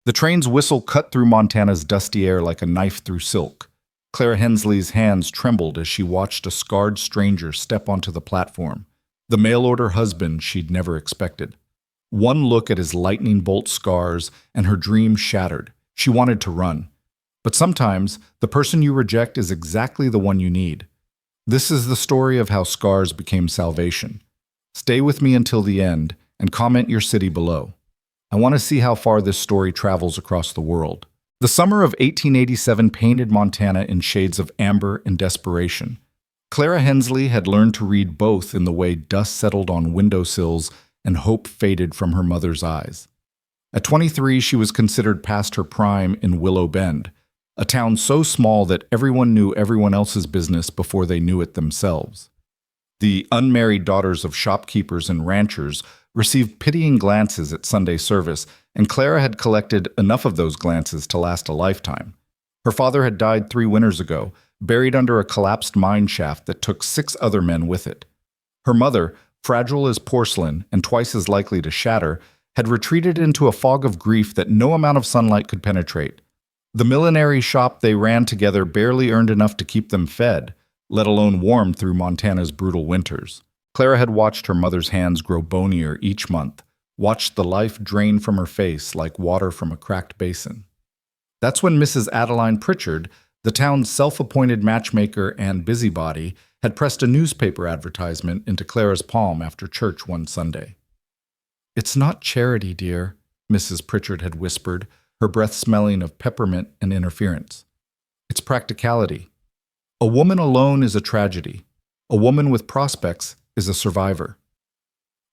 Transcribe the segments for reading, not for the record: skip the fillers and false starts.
The train's whistle cut through Montana's dusty air like a knife through silk. Clara Hensley's hands trembled as she watched a scarred stranger step onto the platform, the mail-order husband she'd never expected. One look at his lightning bolt scars and her dream shattered. She wanted to run. But sometimes, the person you reject is exactly the one you need. This is the story of how scars became salvation. Stay with me until the end, and comment your city below. I want to see how far this story travels across the world. The summer of 1887 painted Montana in shades of amber and desperation. Clara Hensley had learned to read both in the way dust settled on windowsills and hope faded from her mother's eyes. At 23, she was considered past her prime in Willow Bend, a town so small that everyone knew everyone else's business before they knew it themselves. The unmarried daughters of shopkeepers and ranchers received pitying glances at Sunday service, and Clara had collected enough of those glances to last a lifetime. Her father had died 3 winters ago, buried under a collapsed mine shaft that took 6 other men with it. Her mother, fragile as porcelain and twice as likely to shatter, had retreated into a fog of grief that no amount of sunlight could penetrate. The millinery shop they ran together barely earned enough to keep them fed, let alone warmed through Montana's brutal winters. Clara had watched her mother's hands grow bonier each month, watched the life drain from her face like water from a cracked basin. That's when Mrs. Adeline Pritchard, the town's self-appointed matchmaker and busybody, had pressed a newspaper advertisement into Clara's palm after church one Sunday. "It's not charity, dear," Mrs. Pritchard had whispered, her breath smelling of peppermint and interference. "It's practicality. A woman alone is a tragedy. A woman with prospects is a survivor."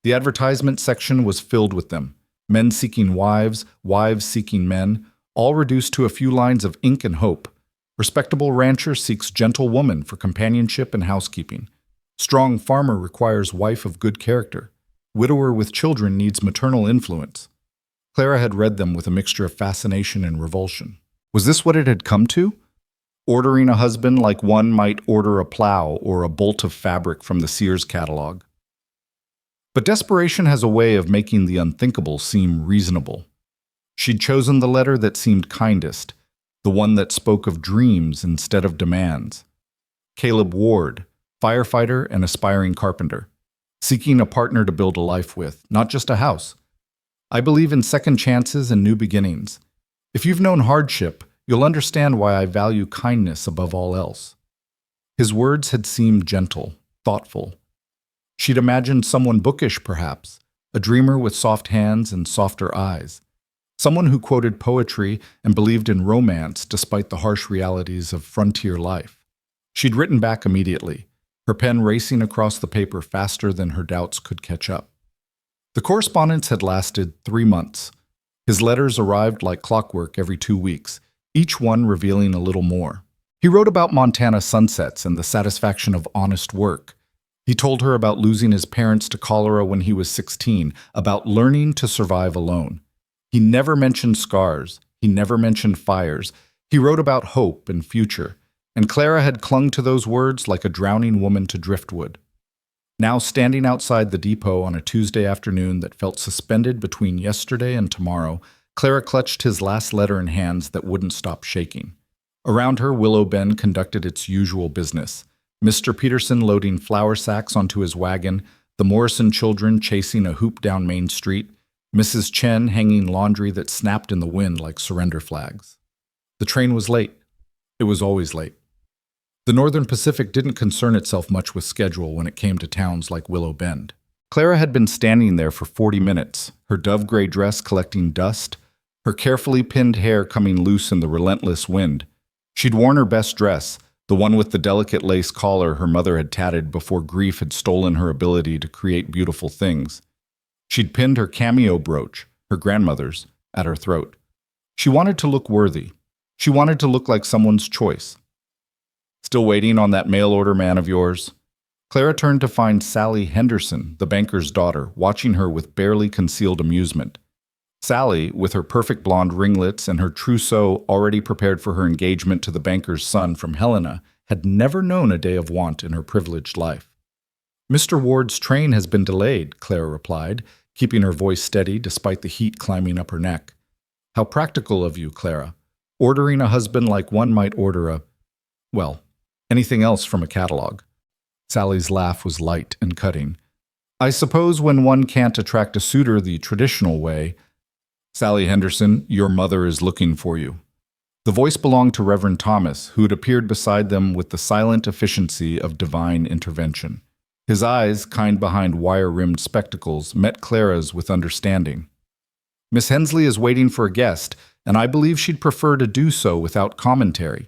The advertisement section was filled with them, men seeking wives, wives seeking men, all reduced to a few lines of ink and hope. Respectable rancher seeks gentle woman for companionship and housekeeping. Strong farmer requires wife of good character. Widower with children needs maternal influence. Clara had read them with a mixture of fascination and revulsion. Was this what it had come to? Ordering a husband like one might order a plow or a bolt of fabric from the Sears catalog. But desperation has a way of making the unthinkable seem reasonable. She'd chosen the letter that seemed kindest, the one that spoke of dreams instead of demands. Caleb Ward, firefighter and aspiring carpenter, seeking a partner to build a life with, not just a house. I believe in second chances and new beginnings. If you've known hardship, you'll understand why I value kindness above all else. His words had seemed gentle, thoughtful. She'd imagined someone bookish, perhaps, a dreamer with soft hands and softer eyes. Someone who quoted poetry and believed in romance despite the harsh realities of frontier life. She'd written back immediately, her pen racing across the paper faster than her doubts could catch up. The correspondence had lasted 3 months. His letters arrived like clockwork every 2 weeks, each one revealing a little more. He wrote about Montana sunsets and the satisfaction of honest work. He told her about losing his parents to cholera when he was 16, about learning to survive alone. He never mentioned scars. He never mentioned fires. He wrote about hope and future, and Clara had clung to those words like a drowning woman to driftwood. Now standing outside the depot on a Tuesday afternoon that felt suspended between yesterday and tomorrow, Clara clutched his last letter in hands that wouldn't stop shaking. Around her, Willow Bend conducted its usual business. Mr. Peterson loading flour sacks onto his wagon, the Morrison children chasing a hoop down Main Street, Mrs. Chen hanging laundry that snapped in the wind like surrender flags. The train was late. It was always late. The Northern Pacific didn't concern itself much with schedule when it came to towns like Willow Bend. Clara had been standing there for 40 minutes, her dove-gray dress collecting dust, her carefully pinned hair coming loose in the relentless wind. She'd worn her best dress, the one with the delicate lace collar her mother had tatted before grief had stolen her ability to create beautiful things. She'd pinned her cameo brooch, her grandmother's, at her throat. She wanted to look worthy. She wanted to look like someone's choice. "Still waiting on that mail-order man of yours?" Clara turned to find Sally Henderson, the banker's daughter, watching her with barely concealed amusement. Sally, with her perfect blonde ringlets and her trousseau already prepared for her engagement to the banker's son from Helena, had never known a day of want in her privileged life. "Mr. Ward's train has been delayed," Clara replied, keeping her voice steady despite the heat climbing up her neck. How practical of you, Clara. Ordering a husband like one might order well, anything else from a catalog. Sally's laugh was light and cutting. I suppose when one can't attract a suitor the traditional way. Sally Henderson, your mother is looking for you. The voice belonged to Reverend Thomas, who had appeared beside them with the silent efficiency of divine intervention. His eyes, kind behind wire-rimmed spectacles, met Clara's with understanding. Miss Hensley is waiting for a guest, and I believe she'd prefer to do so without commentary.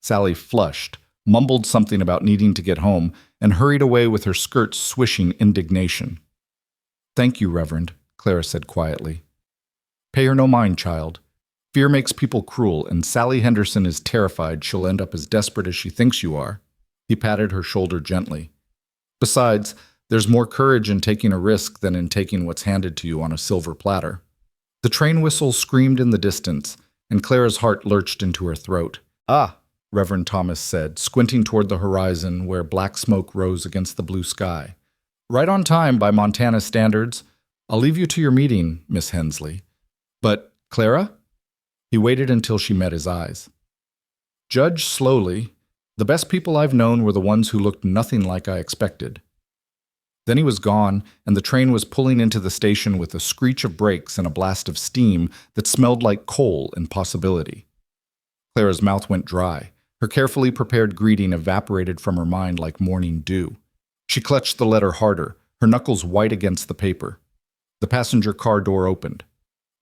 Sally flushed, mumbled something about needing to get home, and hurried away with her skirts swishing indignation. Thank you, Reverend, Clara said quietly. Pay her no mind, child. Fear makes people cruel, and Sally Henderson is terrified she'll end up as desperate as she thinks you are. He patted her shoulder gently. Besides, there's more courage in taking a risk than in taking what's handed to you on a silver platter. The train whistle screamed in the distance, and Clara's heart lurched into her throat. Ah, Reverend Thomas said, squinting toward the horizon where black smoke rose against the blue sky. Right on time by Montana standards. I'll leave you to your meeting, Miss Hensley. But, Clara? He waited until she met his eyes. Judge slowly. The best people I've known were the ones who looked nothing like I expected. Then he was gone, and the train was pulling into the station with a screech of brakes and a blast of steam that smelled like coal and possibility. Clara's mouth went dry. Her carefully prepared greeting evaporated from her mind like morning dew. She clutched the letter harder, her knuckles white against the paper. The passenger car door opened.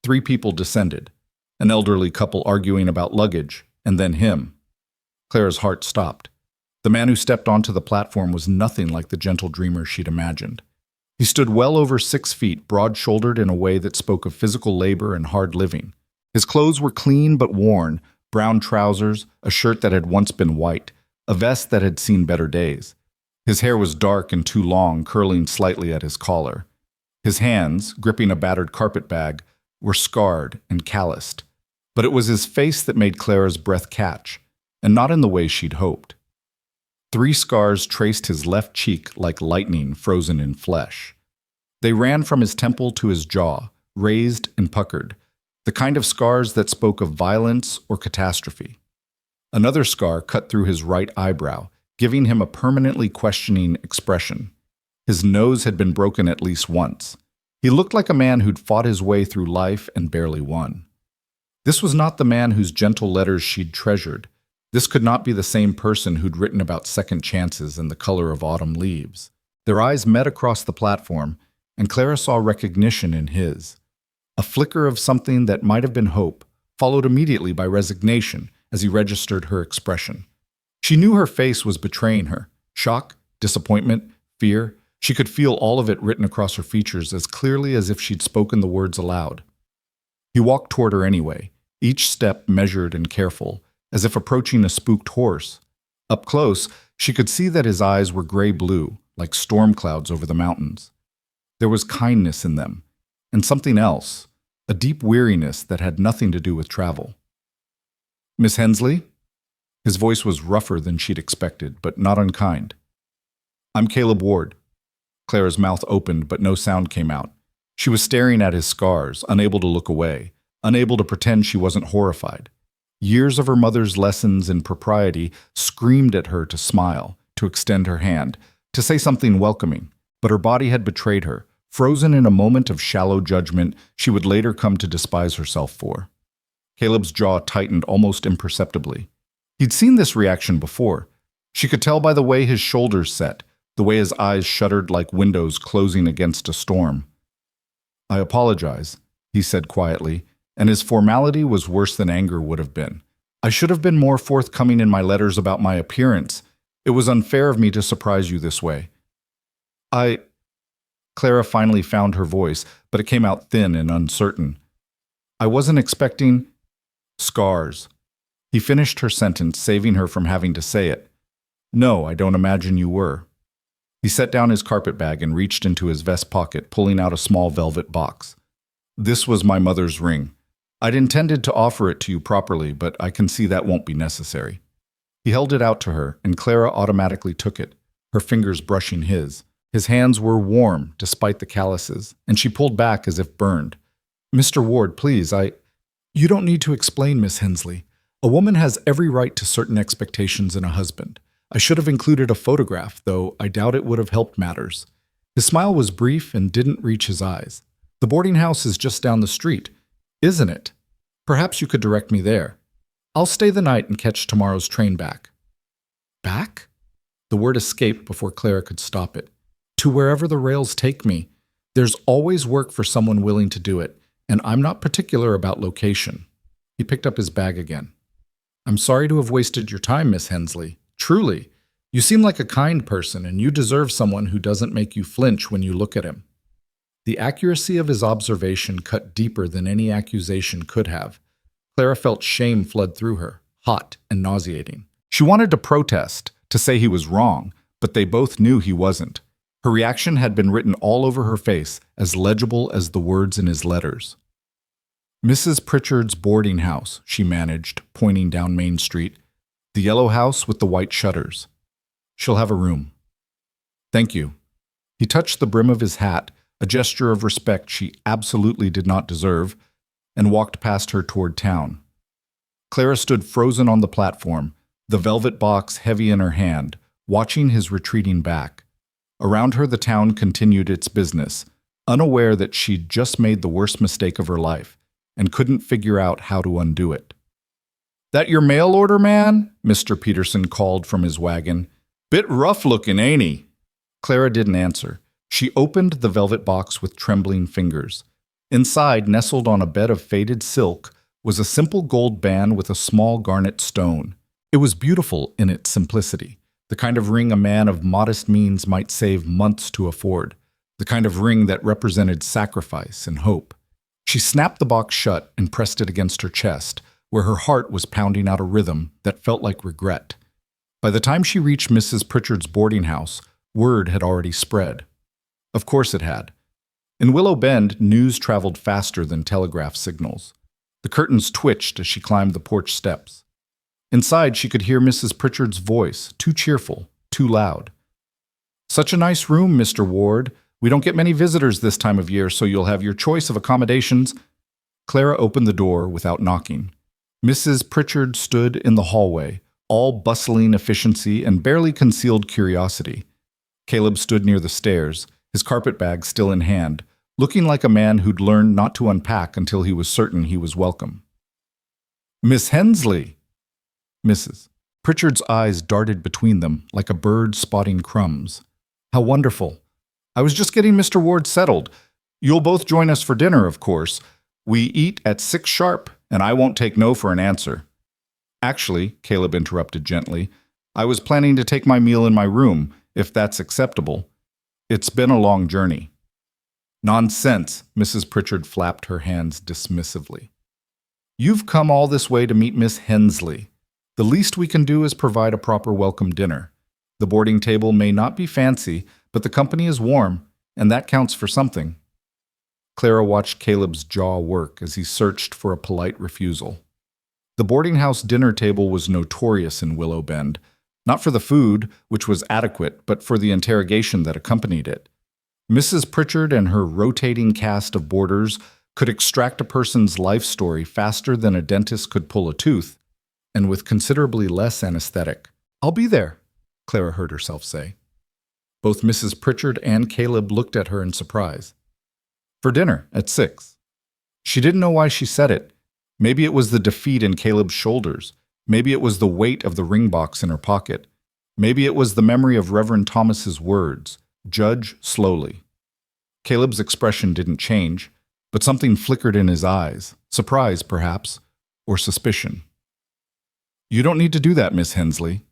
3 people descended. An elderly couple arguing about luggage, and then him. Clara's heart stopped. The man who stepped onto the platform was nothing like the gentle dreamer she'd imagined. He stood well over 6 feet, broad-shouldered in a way that spoke of physical labor and hard living. His clothes were clean but worn, brown trousers, a shirt that had once been white, a vest that had seen better days. His hair was dark and too long, curling slightly at his collar. His hands, gripping a battered carpet bag, were scarred and calloused. But it was his face that made Clara's breath catch, and not in the way she'd hoped. 3 scars traced his left cheek like lightning frozen in flesh. They ran from his temple to his jaw, raised and puckered, the kind of scars that spoke of violence or catastrophe. Another scar cut through his right eyebrow, giving him a permanently questioning expression. His nose had been broken at least once. He looked like a man who'd fought his way through life and barely won. This was not the man whose gentle letters she'd treasured. This could not be the same person who'd written about second chances and the color of autumn leaves. Their eyes met across the platform, and Clara saw recognition in his. A flicker of something that might have been hope, followed immediately by resignation as he registered her expression. She knew her face was betraying her. Shock, disappointment, fear. She could feel all of it written across her features as clearly as if she'd spoken the words aloud. He walked toward her anyway, each step measured and careful, as if approaching a spooked horse. Up close, she could see that his eyes were gray-blue, like storm clouds over the mountains. There was kindness in them, and something else, a deep weariness that had nothing to do with travel. Miss Hensley? His voice was rougher than she'd expected, but not unkind. I'm Caleb Ward. Clara's mouth opened, but no sound came out. She was staring at his scars, unable to look away, unable to pretend she wasn't horrified. Years of her mother's lessons in propriety screamed at her to smile, to extend her hand, to say something welcoming, but her body had betrayed her, frozen in a moment of shallow judgment she would later come to despise herself for. Caleb's jaw tightened almost imperceptibly. He'd seen this reaction before. She could tell by the way his shoulders set, the way his eyes shuddered like windows closing against a storm. I apologize, he said quietly, and his formality was worse than anger would have been. I should have been more forthcoming in my letters about my appearance. It was unfair of me to surprise you this way. Clara finally found her voice, but it came out thin and uncertain. I wasn't expecting scars. He finished her sentence, saving her from having to say it. No, I don't imagine you were. He set down his carpet bag and reached into his vest pocket, pulling out a small velvet box. This was my mother's ring. I'd intended to offer it to you properly, but I can see that won't be necessary. He held it out to her, and Clara automatically took it, her fingers brushing his. His hands were warm, despite the calluses, and she pulled back as if burned. Mr. Ward, please, You don't need to explain, Miss Hensley. A woman has every right to certain expectations in a husband. I should have included a photograph, though I doubt it would have helped matters. His smile was brief and didn't reach his eyes. The boarding house is just down the street, isn't it? Perhaps you could direct me there. I'll stay the night and catch tomorrow's train back. Back? The word escaped before Clara could stop it. To wherever the rails take me. There's always work for someone willing to do it, and I'm not particular about location. He picked up his bag again. I'm sorry to have wasted your time, Miss Hensley. Truly. You seem like a kind person, and you deserve someone who doesn't make you flinch when you look at him. The accuracy of his observation cut deeper than any accusation could have. Clara felt shame flood through her, hot and nauseating. She wanted to protest, to say he was wrong, but they both knew he wasn't. Her reaction had been written all over her face, as legible as the words in his letters. Mrs. Pritchard's boarding house, she managed, pointing down Main Street. The yellow house with the white shutters. She'll have a room. Thank you. He touched the brim of his hat, a gesture of respect she absolutely did not deserve, and walked past her toward town. Clara stood frozen on the platform, the velvet box heavy in her hand, watching his retreating back. Around her the town continued its business, unaware that she'd just made the worst mistake of her life, and couldn't figure out how to undo it. "That your mail order, man?" Mr. Peterson called from his wagon. "Bit rough-looking, ain't he?" Clara didn't answer. She opened the velvet box with trembling fingers. Inside, nestled on a bed of faded silk, was a simple gold band with a small garnet stone. It was beautiful in its simplicity, the kind of ring a man of modest means might save months to afford, the kind of ring that represented sacrifice and hope. She snapped the box shut and pressed it against her chest, where her heart was pounding out a rhythm that felt like regret. By the time she reached Mrs. Pritchard's boarding house, word had already spread. Of course it had. In Willow Bend, news traveled faster than telegraph signals. The curtains twitched as she climbed the porch steps. Inside, she could hear Mrs. Pritchard's voice, too cheerful, too loud. "Such a nice room, Mr. Ward. We don't get many visitors this time of year, so you'll have your choice of accommodations." Clara opened the door without knocking. Mrs. Pritchard stood in the hallway, all bustling efficiency and barely concealed curiosity. Caleb stood near the stairs, his carpetbag still in hand, looking like a man who'd learned not to unpack until he was certain he was welcome. "Miss Hensley!" Mrs. Pritchard's eyes darted between them like a bird spotting crumbs. "How wonderful. I was just getting Mr. Ward settled. You'll both join us for dinner, of course. We eat at 6 sharp, and I won't take no for an answer." "Actually," Caleb interrupted gently, "I was planning to take my meal in my room, if that's acceptable. It's been a long journey." "Nonsense," Mrs. Pritchard flapped her hands dismissively. "You've come all this way to meet Miss Hensley. The least we can do is provide a proper welcome dinner. The boarding table may not be fancy, but the company is warm, and that counts for something." Clara watched Caleb's jaw work as he searched for a polite refusal. The boarding house dinner table was notorious in Willow Bend, not for the food, which was adequate, but for the interrogation that accompanied it. Mrs. Pritchard and her rotating cast of boarders could extract a person's life story faster than a dentist could pull a tooth, and with considerably less anesthetic. "I'll be there," Clara heard herself say. Both Mrs. Pritchard and Caleb looked at her in surprise. "For dinner, at 6. She didn't know why she said it. Maybe it was the defeat in Caleb's shoulders. Maybe it was the weight of the ring box in her pocket. Maybe it was the memory of Reverend Thomas's words, "Judge slowly." Caleb's expression didn't change, but something flickered in his eyes, surprise perhaps, or suspicion. "You don't need to do that, Miss Hensley."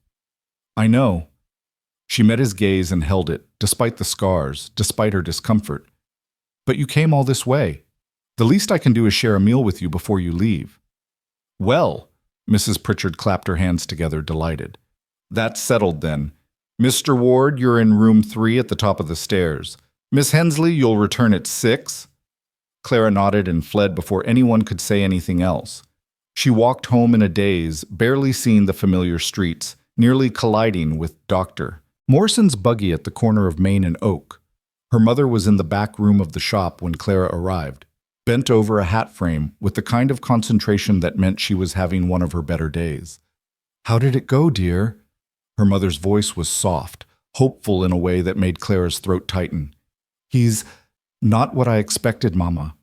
"I know." She met his gaze and held it, despite the scars, despite her discomfort. "But you came all this way. The least I can do is share a meal with you before you leave." "Well," Mrs. Pritchard clapped her hands together, delighted. "That's settled then. Mr. Ward, you're in room 3 at the top of the stairs. Miss Hensley, you'll return at 6. Clara nodded and fled before anyone could say anything else. She walked home in a daze, barely seeing the familiar streets, nearly colliding with Dr. Morrison's buggy at the corner of Main and Oak. Her mother was in the back room of the shop when Clara arrived. bent over a hat frame with the kind of concentration that meant she was having one of her better days. "How did it go, dear?" Her mother's voice was soft, hopeful in a way that made Clara's throat tighten. "He's not what I expected, Mama."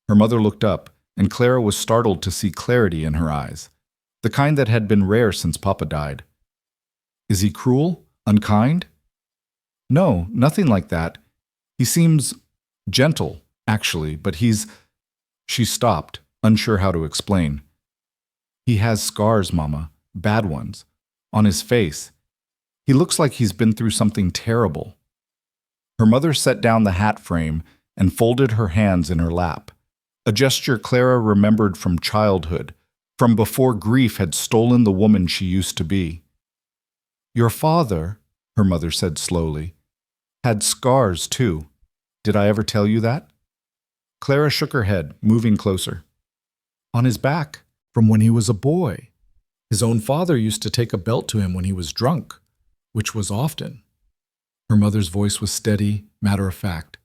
Her mother looked up, and Clara was startled to see clarity in her eyes, the kind that had been rare since Papa died. "Is he cruel? Unkind?" "No, nothing like that. He seems gentle, actually, but he's—" She stopped, unsure how to explain. "He has scars, Mama, bad ones, on his face. He looks like he's been through something terrible." Her mother set down the hat frame and folded her hands in her lap, a gesture Clara remembered from childhood, from before grief had stolen the woman she used to be. "Your father," her mother said slowly, "had scars too. Did I ever tell you that?" Clara shook her head, moving closer. "On his back, from when he was a boy. His own father used to take a belt to him when he was drunk, which was often." Her mother's voice was steady, matter-of-fact.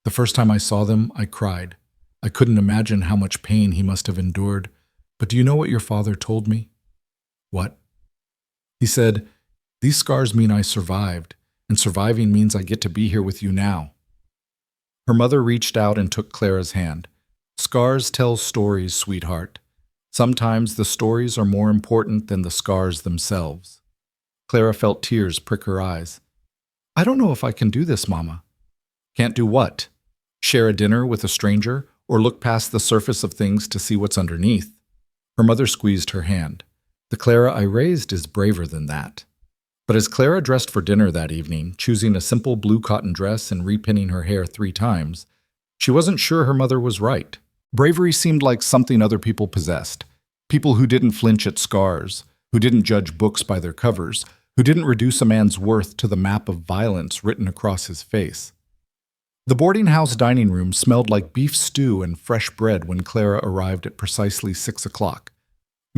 "The first time I saw them, I cried. I couldn't imagine how much pain he must have endured. But do you know what your father told me?" "What?" "He said, 'These scars mean I survived, and surviving means I get to be here with you now.'" Her mother reached out and took Clara's hand. "Scars tell stories, sweetheart. Sometimes the stories are more important than the scars themselves." Clara felt tears prick her eyes. "I don't know if I can do this, Mama." "Can't do what? Share a dinner with a stranger, or look past the surface of things to see what's underneath?" Her mother squeezed her hand. "The Clara I raised is braver than that." But as Clara dressed for dinner that evening, choosing a simple blue cotton dress and repinning her hair 3 times, she wasn't sure her mother was right. Bravery seemed like something other people possessed. People who didn't flinch at scars, who didn't judge books by their covers, who didn't reduce a man's worth to the map of violence written across his face. The boarding house dining room smelled like beef stew and fresh bread when Clara arrived at precisely 6 o'clock.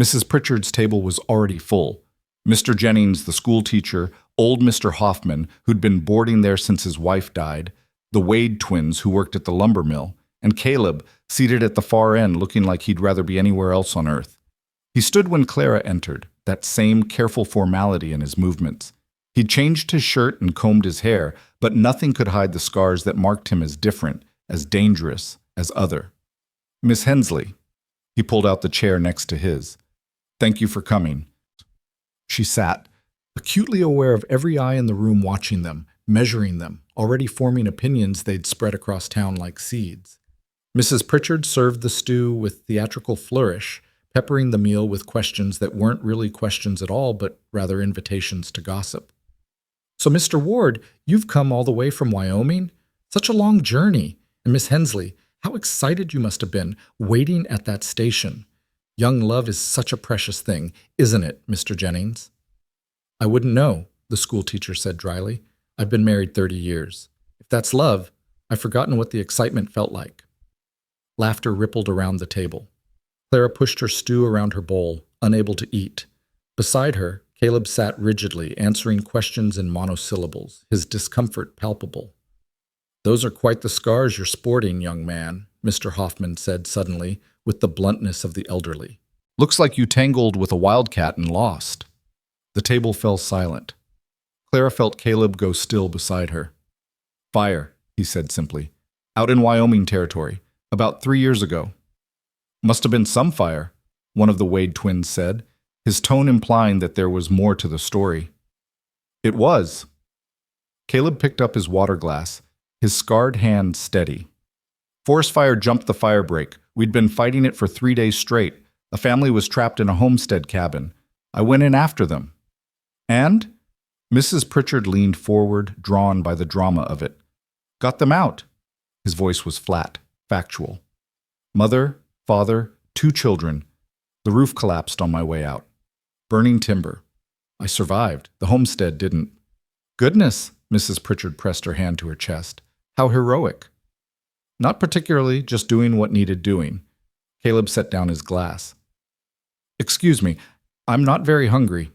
Mrs. Pritchard's table was already full. Mr. Jennings, the school teacher, old Mr. Hoffman, who'd been boarding there since his wife died, the Wade twins who worked at the lumber mill, and Caleb, seated at the far end looking like he'd rather be anywhere else on earth. He stood when Clara entered, that same careful formality in his movements. He'd changed his shirt and combed his hair, but nothing could hide the scars that marked him as different, as dangerous, as other. "Miss Hensley." He pulled out the chair next to his. "Thank you for coming." She sat, acutely aware of every eye in the room watching them, measuring them, already forming opinions they'd spread across town like seeds. Mrs. Pritchard served the stew with theatrical flourish, peppering the meal with questions that weren't really questions at all, but rather invitations to gossip. "So, Mr. Ward, you've come all the way from Wyoming? Such a long journey. And Miss Hensley, how excited you must have been, waiting at that station. Young love is such a precious thing, isn't it, Mr. Jennings?" "I wouldn't know," the schoolteacher said dryly. "I've been married 30 years. If that's love, I've forgotten what the excitement felt like." Laughter rippled around the table. Clara pushed her stew around her bowl, unable to eat. Beside her, Caleb sat rigidly, answering questions in monosyllables, his discomfort palpable. "Those are quite the scars you're sporting, young man," Mr. Hoffman said suddenly, with the bluntness of the elderly. "Looks like you tangled with a wildcat and lost." The table fell silent. Clara felt Caleb go still beside her. "Fire," he said simply. "Out in Wyoming territory, about 3 years ago." "Must have been some fire," one of the Wade twins said, his tone implying that there was more to the story. "It was." Caleb picked up his water glass, his scarred hand steady. "Forest fire jumped the fire break. We'd been fighting it for 3 days straight. A family was trapped in a homestead cabin. I went in after them." "And?" Mrs. Pritchard leaned forward, drawn by the drama of it. "Got them out." His voice was flat, factual. "Mother, father, 2 children. The roof collapsed on my way out. Burning timber. I survived. The homestead didn't." "Goodness," Mrs. Pritchard pressed her hand to her chest. "How heroic." "Not particularly, just doing what needed doing." Caleb set down his glass. "Excuse me, I'm not very hungry."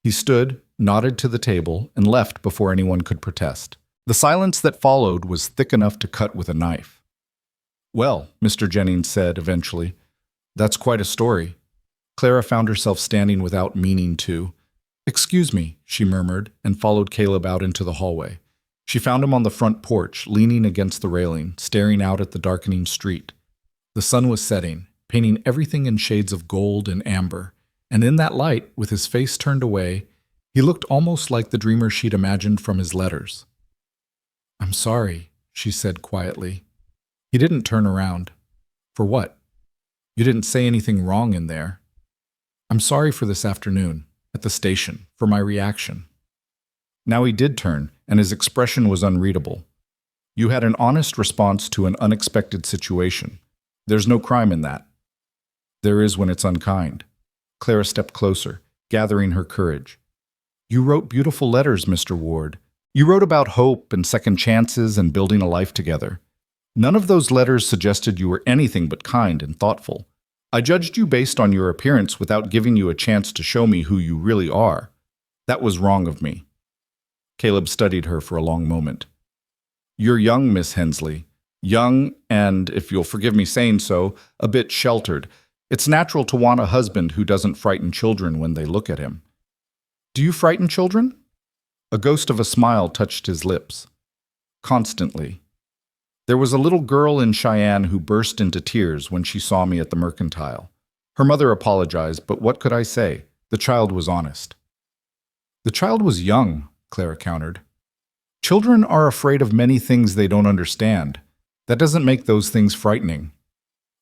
He stood, nodded to the table, and left before anyone could protest. The silence that followed was thick enough to cut with a knife. Well, Mr. Jennings said eventually, that's quite a story. Clara found herself standing without meaning to. Excuse me, she murmured, and followed Caleb out into the hallway. She found him on the front porch, leaning against the railing, staring out at the darkening street. The sun was setting, painting everything in shades of gold and amber, and in that light, with his face turned away, he looked almost like the dreamer she'd imagined from his letters. I'm sorry, she said quietly. He didn't turn around. For what? You didn't say anything wrong in there. I'm sorry for this afternoon, at the station, for my reaction. Now he did turn, and his expression was unreadable. You had an honest response to an unexpected situation. There's no crime in that. There is when it's unkind. Clara stepped closer, gathering her courage. You wrote beautiful letters, Mr. Ward. You wrote about hope and second chances and building a life together. None of those letters suggested you were anything but kind and thoughtful. I judged you based on your appearance without giving you a chance to show me who you really are. That was wrong of me. Caleb studied her for a long moment. You're young, Miss Hensley. Young and, if you'll forgive me saying so, a bit sheltered. It's natural to want a husband who doesn't frighten children when they look at him. Do you frighten children? A ghost of a smile touched his lips. Constantly. There was a little girl in Cheyenne who burst into tears when she saw me at the mercantile. Her mother apologized, but what could I say? The child was honest. The child was young, Clara countered. Children are afraid of many things they don't understand. That doesn't make those things frightening.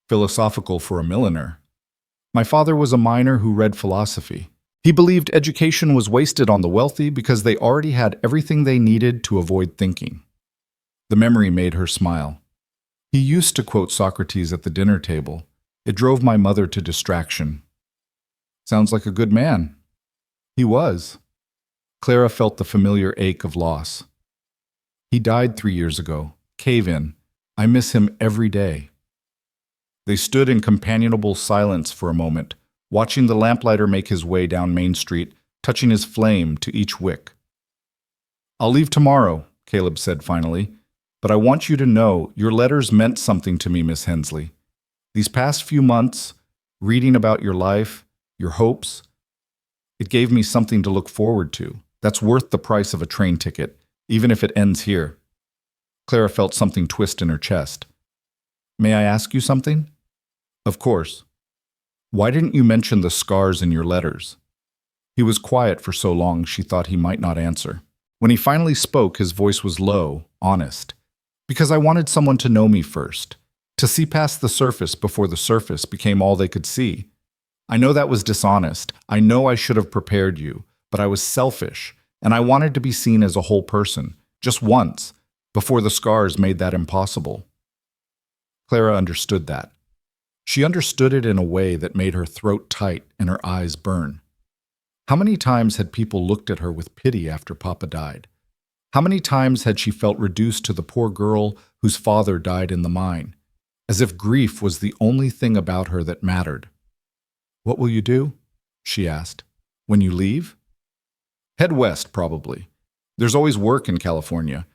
Philosophical for a milliner. My father was a miner who read philosophy. He believed education was wasted on the wealthy because they already had everything they needed to avoid thinking. The memory made her smile. He used to quote Socrates at the dinner table. It drove my mother to distraction. Sounds like a good man. He was. Clara felt the familiar ache of loss. He died 3 years ago. Cave-in. I miss him every day. They stood in companionable silence for a moment, watching the lamplighter make his way down Main Street, touching his flame to each wick. I'll leave tomorrow, Caleb said finally, but I want you to know your letters meant something to me, Miss Hensley. These past few months, reading about your life, your hopes, it gave me something to look forward to. That's worth the price of a train ticket, even if it ends here. Clara felt something twist in her chest. May I ask you something? Of course. Why didn't you mention the scars in your letters? He was quiet for so long she thought he might not answer. When he finally spoke, his voice was low, honest. Because I wanted someone to know me first, to see past the surface before the surface became all they could see. I know that was dishonest. I know I should have prepared you, but I was selfish, and I wanted to be seen as a whole person, just once, before the scars made that impossible. Clara understood that. She understood it in a way that made her throat tight and her eyes burn. How many times had people looked at her with pity after Papa died? How many times had she felt reduced to the poor girl whose father died in the mine, as if grief was the only thing about her that mattered? What will you do? She asked. When you leave? Head west, probably. There's always work in California.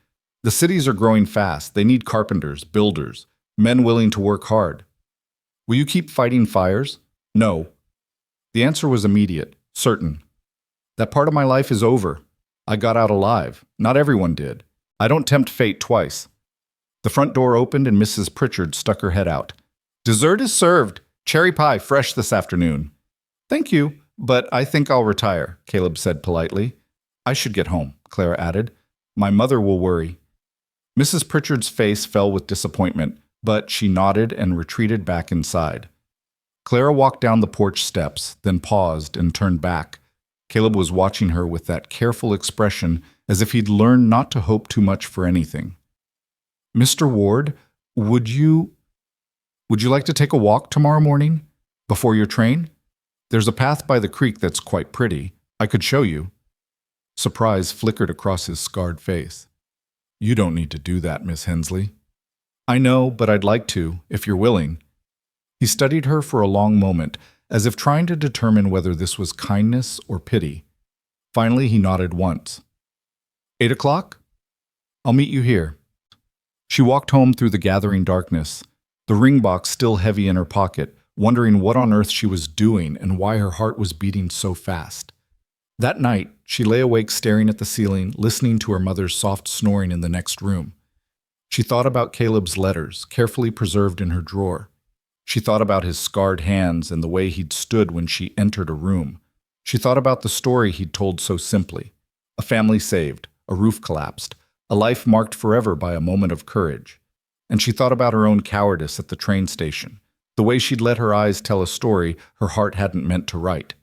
The cities are growing fast. They need carpenters, builders, men willing to work hard. Will you keep fighting fires? No. The answer was immediate, certain. That part of my life is over. I got out alive. Not everyone did. I don't tempt fate twice. The front door opened and Mrs. Pritchard stuck her head out. Dessert is served. Cherry pie fresh this afternoon. Thank you, but I think I'll retire, Caleb said politely. I should get home, Clara added. My mother will worry. Mrs. Pritchard's face fell with disappointment, but she nodded and retreated back inside. Clara walked down the porch steps, then paused and turned back. Caleb was watching her with that careful expression as if he'd learned not to hope too much for anything. Mr. Ward, would you like to take a walk tomorrow morning? Before your train? There's a path by the creek that's quite pretty. I could show you. Surprise flickered across his scarred face. You don't need to do that, Miss Hensley. I know, but I'd like to, if you're willing. He studied her for a long moment, as if trying to determine whether this was kindness or pity. Finally, he nodded once. 8 o'clock? I'll meet you here. She walked home through the gathering darkness. the ring box still heavy in her pocket, wondering what on earth she was doing and why her heart was beating so fast. That night, she lay awake staring at the ceiling, listening to her mother's soft snoring in the next room. She thought about Caleb's letters, carefully preserved in her drawer. She thought about his scarred hands and the way he'd stood when she entered a room. She thought about the story he'd told so simply. A family saved, a roof collapsed, a life marked forever by a moment of courage. And she thought about her own cowardice at the train station, the way she'd let her eyes tell a story her heart hadn't meant to write.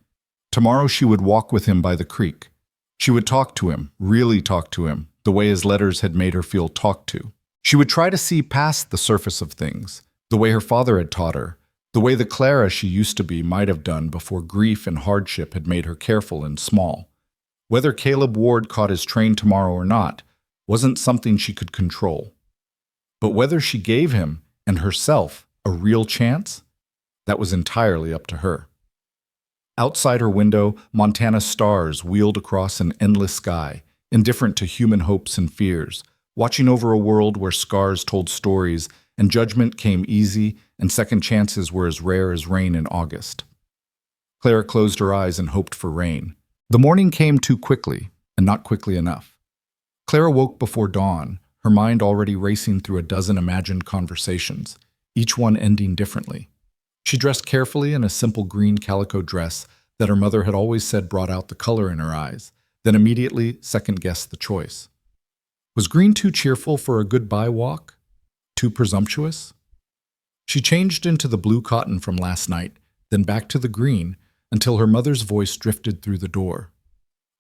Tomorrow she would walk with him by the creek. She would talk to him, really talk to him, the way his letters had made her feel talked to. She would try to see past the surface of things, the way her father had taught her, the way the Clara she used to be might have done before grief and hardship had made her careful and small. Whether Caleb Ward caught his train tomorrow or not wasn't something she could control. But whether she gave him, and herself, a real chance, that was entirely up to her. Outside her window, Montana's stars wheeled across an endless sky, indifferent to human hopes and fears, watching over a world where scars told stories and judgment came easy and second chances were as rare as rain in August. Clara closed her eyes and hoped for rain. The morning came too quickly, and not quickly enough. Clara woke before dawn, her mind already racing through a dozen imagined conversations, each one ending differently. She dressed carefully in a simple green calico dress that her mother had always said brought out the color in her eyes, then immediately second-guessed the choice. Was green too cheerful for a goodbye walk? Too presumptuous? She changed into the blue cotton from last night, then back to the green, until her mother's voice drifted through the door.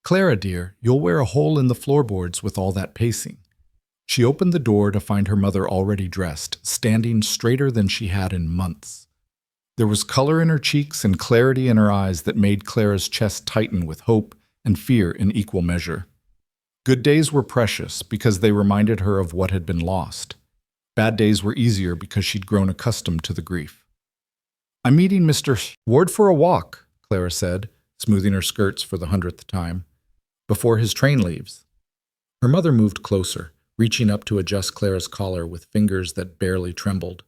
"Clara, dear, you'll wear a hole in the floorboards with all that pacing." She opened the door to find her mother already dressed, standing straighter than she had in months. There was color in her cheeks and clarity in her eyes that made Clara's chest tighten with hope and fear in equal measure. Good days were precious because they reminded her of what had been lost. Bad days were easier because she'd grown accustomed to the grief. "I'm meeting Mr. Ward for a walk," Clara said, smoothing her skirts for the 100th time, "before his train leaves." Her mother moved closer, reaching up to adjust Clara's collar with fingers that barely trembled.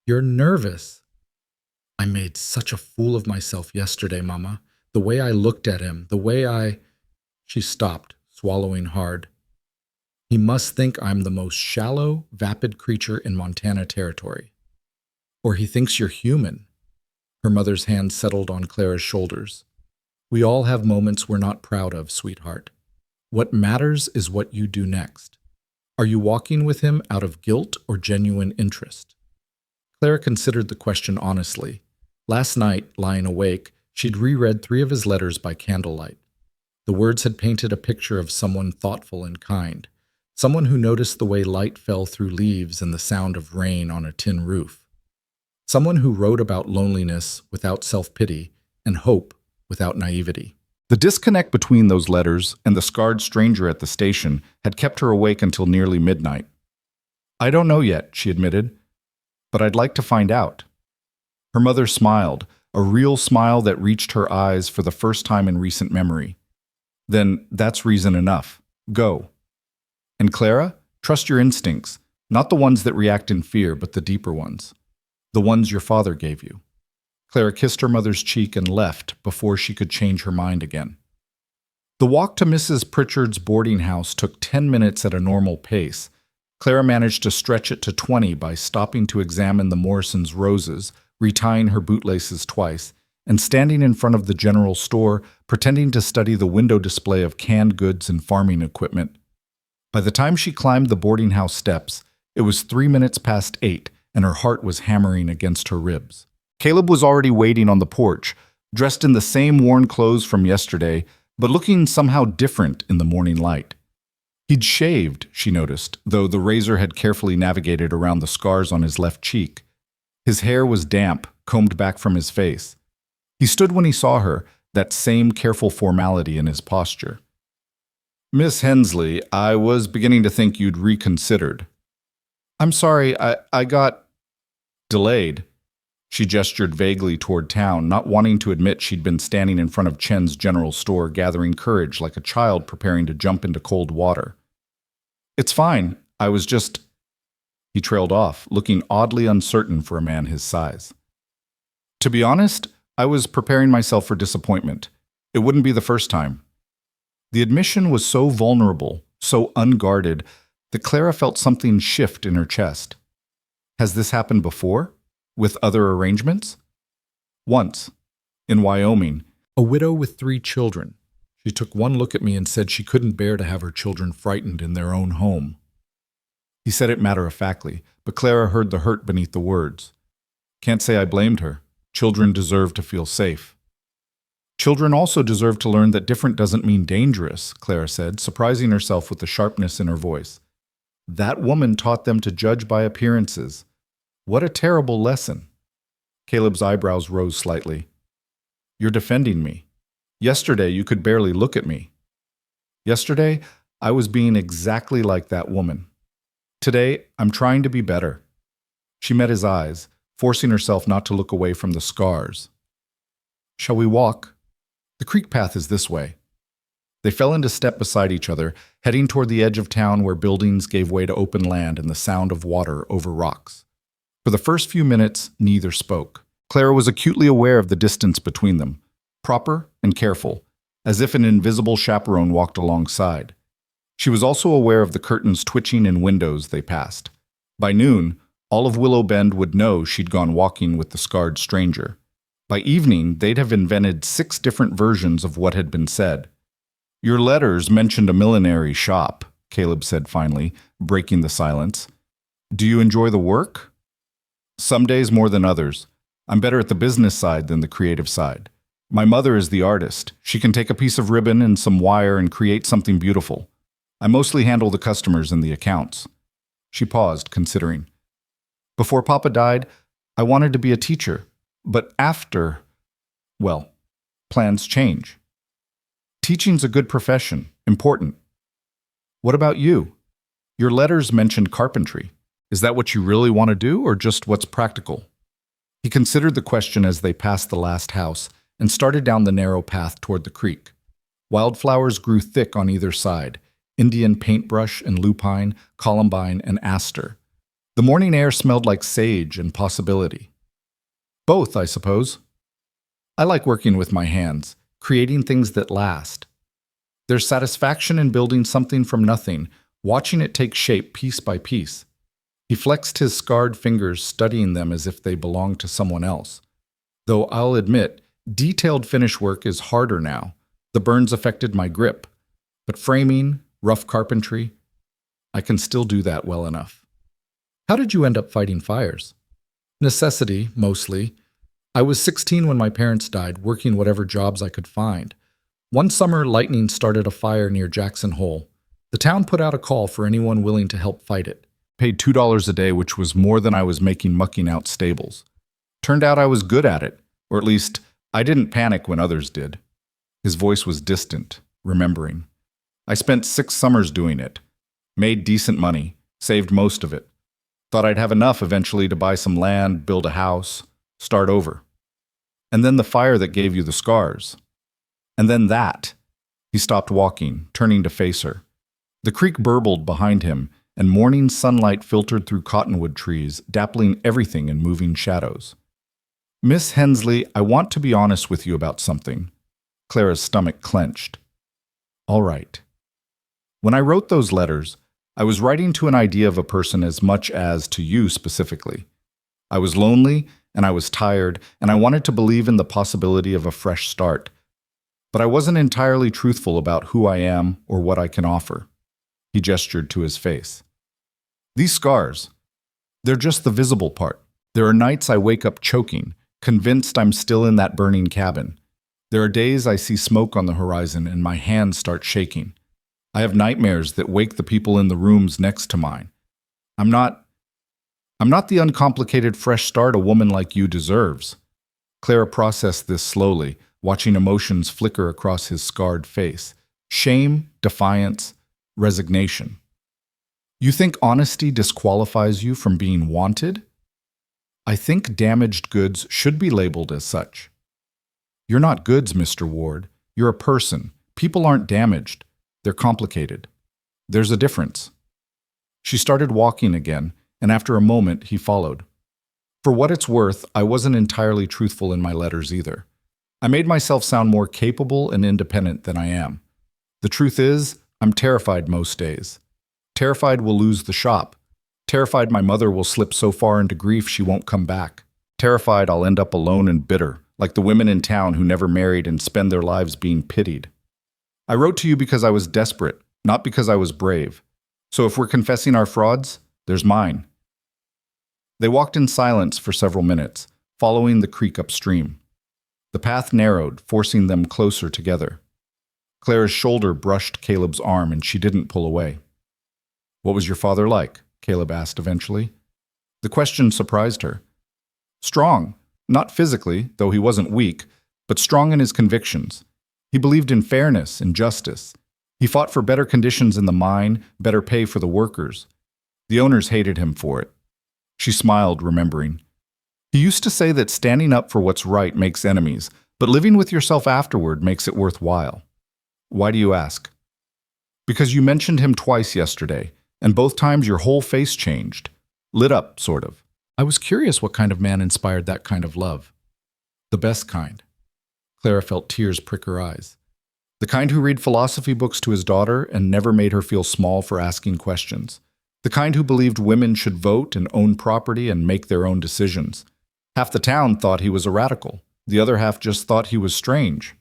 "You're nervous." "I made such a fool of myself yesterday, Mama. The way I looked at him, the way I—" She stopped, swallowing hard. "He must think I'm the most shallow, vapid creature in Montana territory. Or he thinks you're human." Her mother's hand settled on Clara's shoulders. "We all have moments we're not proud of, sweetheart. What matters is what you do next. Are you walking with him out of guilt or genuine interest?" Clara considered the question honestly. Last night, lying awake, she'd reread 3 of his letters by candlelight. The words had painted a picture of someone thoughtful and kind, someone who noticed the way light fell through leaves and the sound of rain on a tin roof. Someone who wrote about loneliness without self-pity and hope without naivety. The disconnect between those letters and the scarred stranger at the station had kept her awake until nearly midnight. "I don't know yet," she admitted, "but I'd like to find out." Her mother smiled, a real smile that reached her eyes for the first time in recent memory. "Then that's reason enough. Go. And Clara, trust your instincts, not the ones that react in fear, but the deeper ones. The ones your father gave you." Clara kissed her mother's cheek and left before she could change her mind again. The walk to Mrs. Pritchard's boarding house took 10 minutes at a normal pace. Clara managed to stretch it to 20 by stopping to examine the Morrisons' roses, retying her bootlaces twice, and standing in front of the general store, pretending to study the window display of canned goods and farming equipment. By the time she climbed the boarding house steps, it was 3 minutes past 8, and her heart was hammering against her ribs. Caleb was already waiting on the porch, dressed in the same worn clothes from yesterday, but looking somehow different in the morning light. He'd shaved, she noticed, though the razor had carefully navigated around the scars on his left cheek. His hair was damp, combed back from his face. He stood when he saw her, that same careful formality in his posture. "Miss Hensley, I was beginning to think you'd reconsidered." "I'm sorry, I got delayed." She gestured vaguely toward town, not wanting to admit she'd been standing in front of Chen's general store, gathering courage like a child preparing to jump into cold water. "It's fine. I was just—" He trailed off, looking oddly uncertain for a man his size. To be honest, I was preparing myself for disappointment. It wouldn't be the first time. The admission was so vulnerable, so unguarded, that Clara felt something shift in her chest. Has this happened before? With other arrangements? Once, in Wyoming, a widow with 3 children. She took one look at me and said she couldn't bear to have her children frightened in their own home. He said it matter-of-factly, but Clara heard the hurt beneath the words. Can't say I blamed her. Children deserve to feel safe. Children also deserve to learn that different doesn't mean dangerous, Clara said, surprising herself with the sharpness in her voice. That woman taught them to judge by appearances. What a terrible lesson. Caleb's eyebrows rose slightly. You're defending me. Yesterday you could barely look at me. Yesterday, I was being exactly like that woman. Today, I'm trying to be better. She met his eyes, forcing herself not to look away from the scars. Shall we walk? The creek path is this way. They fell into step beside each other, heading toward the edge of town where buildings gave way to open land and the sound of water over rocks. For the first few minutes, neither spoke. Clara was acutely aware of the distance between them, proper and careful, as if an invisible chaperone walked alongside. She was also aware of the curtains twitching in windows they passed. By noon, all of Willow Bend would know she'd gone walking with the scarred stranger. By evening, they'd have invented 6 different versions of what had been said. Your letters mentioned a millinery shop, Caleb said finally, breaking the silence. Do you enjoy the work? Some days more than others. I'm better at the business side than the creative side. My mother is the artist. She can take a piece of ribbon and some wire and create something beautiful. I mostly handle the customers and the accounts. She paused, considering. Before Papa died, I wanted to be a teacher. But after, well, plans change. Teaching's a good profession, important. What about you? Your letters mentioned carpentry. Is that what you really want to do, or just what's practical? He considered the question as they passed the last house and started down the narrow path toward the creek. Wildflowers grew thick on either side, Indian paintbrush and lupine, columbine and aster. The morning air smelled like sage and possibility. Both, I suppose. I like working with my hands, creating things that last. There's satisfaction in building something from nothing, watching it take shape piece by piece. He flexed his scarred fingers, studying them as if they belonged to someone else. Though I'll admit, detailed finish work is harder now. The burns affected my grip. But framing, rough carpentry, I can still do that well enough. How did you end up fighting fires? Necessity, mostly. I was 16 when my parents died, working whatever jobs I could find. One summer, lightning started a fire near Jackson Hole. The town put out a call for anyone willing to help fight it. Paid $2 a day, which was more than I was making mucking out stables. Turned out I was good at it, or at least I didn't panic when others did. His voice was distant, remembering. I spent 6 summers doing it. Made decent money, saved most of it. Thought I'd have enough eventually to buy some land, build a house, start over. And then the fire that gave you the scars. And then that. He stopped walking, turning to face her. The creek burbled behind him, and morning sunlight filtered through cottonwood trees, dappling everything in moving shadows. Miss Hensley, I want to be honest with you about something. Clara's stomach clenched. All right. When I wrote those letters, I was writing to an idea of a person as much as to you specifically. I was lonely, and I was tired, and I wanted to believe in the possibility of a fresh start. But I wasn't entirely truthful about who I am or what I can offer. He gestured to his face. These scars, they're just the visible part. There are nights I wake up choking, convinced I'm still in that burning cabin. There are days I see smoke on the horizon and my hands start shaking. I have nightmares that wake the people in the rooms next to mine. I'm not the uncomplicated fresh start a woman like you deserves. Clara processed this slowly, watching emotions flicker across his scarred face. Shame, defiance, resignation. You think honesty disqualifies you from being wanted? I think damaged goods should be labeled as such. You're not goods, Mr. Ward. You're a person. People aren't damaged. They're complicated. There's a difference. She started walking again, and after a moment he followed. For what it's worth, I wasn't entirely truthful in my letters either. I made myself sound more capable and independent than I am. The truth is, I'm terrified most days. Terrified we'll lose the shop. Terrified my mother will slip so far into grief she won't come back. Terrified I'll end up alone and bitter, like the women in town who never married and spend their lives being pitied. I wrote to you because I was desperate, not because I was brave. So if we're confessing our frauds, there's mine. They walked in silence for several minutes, following the creek upstream. The path narrowed, forcing them closer together. Clara's shoulder brushed Caleb's arm, and she didn't pull away. "What was your father like?" Caleb asked eventually. The question surprised her. Strong, not physically, though he wasn't weak, but strong in his convictions. He believed in fairness and justice. He fought for better conditions in the mine, better pay for the workers. The owners hated him for it. She smiled, remembering. He used to say that standing up for what's right makes enemies, but living with yourself afterward makes it worthwhile. Why do you ask? Because you mentioned him twice yesterday, and both times your whole face changed. Lit up, sort of. I was curious what kind of man inspired that kind of love. The best kind. Clara felt tears prick her eyes. The kind who read philosophy books to his daughter and never made her feel small for asking questions. The kind who believed women should vote and own property and make their own decisions. Half the town thought he was a radical. The other half just thought he was strange.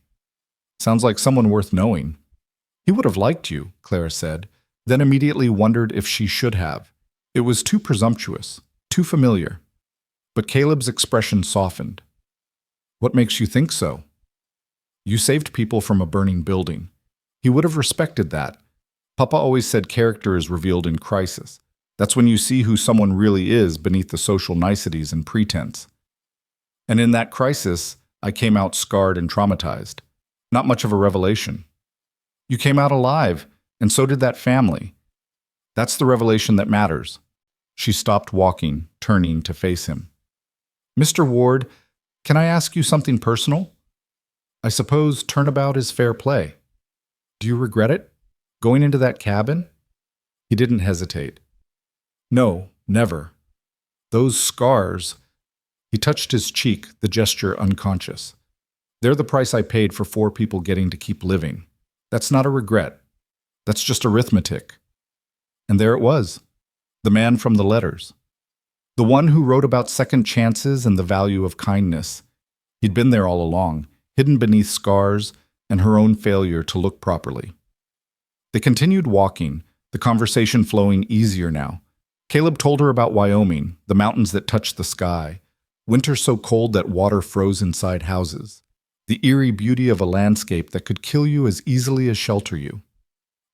Sounds like someone worth knowing. He would have liked you, Clara said, then immediately wondered if she should have. It was too presumptuous, too familiar. But Caleb's expression softened. What makes you think so? You saved people from a burning building. He would have respected that. Papa always said character is revealed in crisis. That's when you see who someone really is beneath the social niceties and pretense. And in that crisis, I came out scarred and traumatized. Not much of a revelation. You came out alive, and so did that family. That's the revelation that matters. She stopped walking, turning to face him. Mr. Ward, can I ask you something personal? I suppose turnabout is fair play. Do you regret it? Going into that cabin? He didn't hesitate. No, never. Those scars. He touched his cheek, the gesture unconscious. They're the price I paid for 4 people getting to keep living. That's not a regret. That's just arithmetic. And there it was. The man from the letters. The one who wrote about second chances and the value of kindness. He'd been there all along, hidden beneath scars and her own failure to look properly. They continued walking, the conversation flowing easier now. Caleb told her about Wyoming, the mountains that touched the sky, winter so cold that water froze inside houses, the eerie beauty of a landscape that could kill you as easily as shelter you.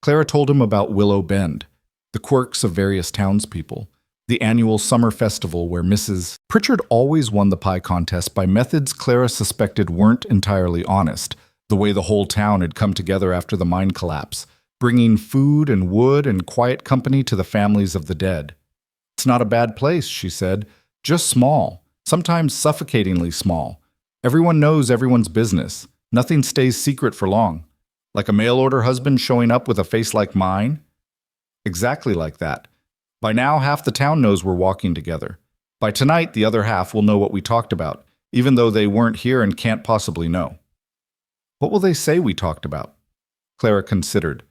Clara told him about Willow Bend, the quirks of various townspeople, the annual summer festival where Mrs. Pritchard always won the pie contest by methods Clara suspected weren't entirely honest, the way the whole town had come together after the mine collapse, bringing food and wood and quiet company to the families of the dead. It's not a bad place, she said, just small, sometimes suffocatingly small. Everyone knows everyone's business. Nothing stays secret for long. Like a mail-order husband showing up with a face like mine? Exactly like that. By now, half the town knows we're walking together. By tonight, the other half will know what we talked about, even though they weren't here and can't possibly know. What will they say we talked about? Clara considered.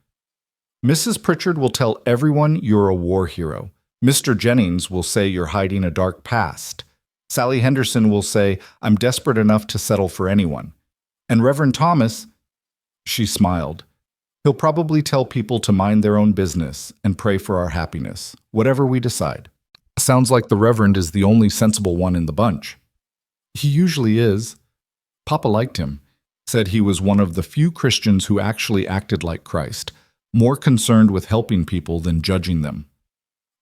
Mrs. Pritchard will tell everyone you're a war hero. Mr. Jennings will say you're hiding a dark past. Sally Henderson will say, I'm desperate enough to settle for anyone. And Reverend Thomas, she smiled, he'll probably tell people to mind their own business and pray for our happiness, whatever we decide. Sounds like the Reverend is the only sensible one in the bunch. He usually is. Papa liked him, said he was one of the few Christians who actually acted like Christ, more concerned with helping people than judging them.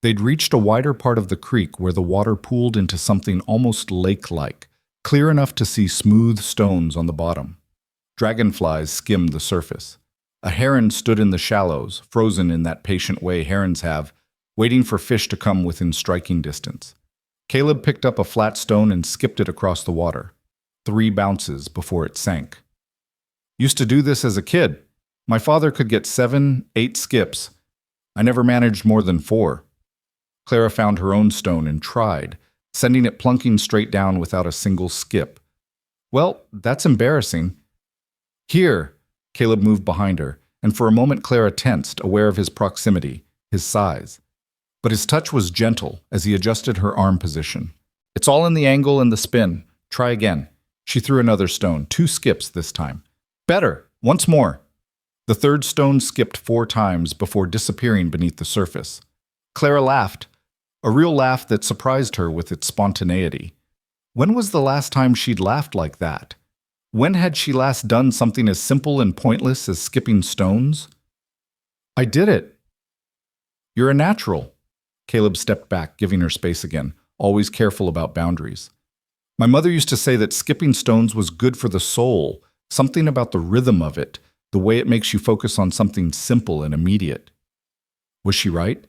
They'd reached a wider part of the creek where the water pooled into something almost lake-like, clear enough to see smooth stones on the bottom. Dragonflies skimmed the surface. A heron stood in the shallows, frozen in that patient way herons have, waiting for fish to come within striking distance. Caleb picked up a flat stone and skipped it across the water. 3 bounces before it sank. Used to do this as a kid. My father could get 7, 8 skips. I never managed more than 4. Clara found her own stone and tried, sending it plunking straight down without a single skip. Well, that's embarrassing. Here! Caleb moved behind her, and for a moment Clara tensed, aware of his proximity, his size. But his touch was gentle as he adjusted her arm position. It's all in the angle and the spin. Try again. She threw another stone, 2 skips this time. Better! Once more! The third stone skipped 4 times before disappearing beneath the surface. Clara laughed, a real laugh that surprised her with its spontaneity. When was the last time she'd laughed like that? When had she last done something as simple and pointless as skipping stones? I did it. You're a natural. Caleb stepped back, giving her space again, always careful about boundaries. My mother used to say that skipping stones was good for the soul, something about the rhythm of it, the way it makes you focus on something simple and immediate. Was she right?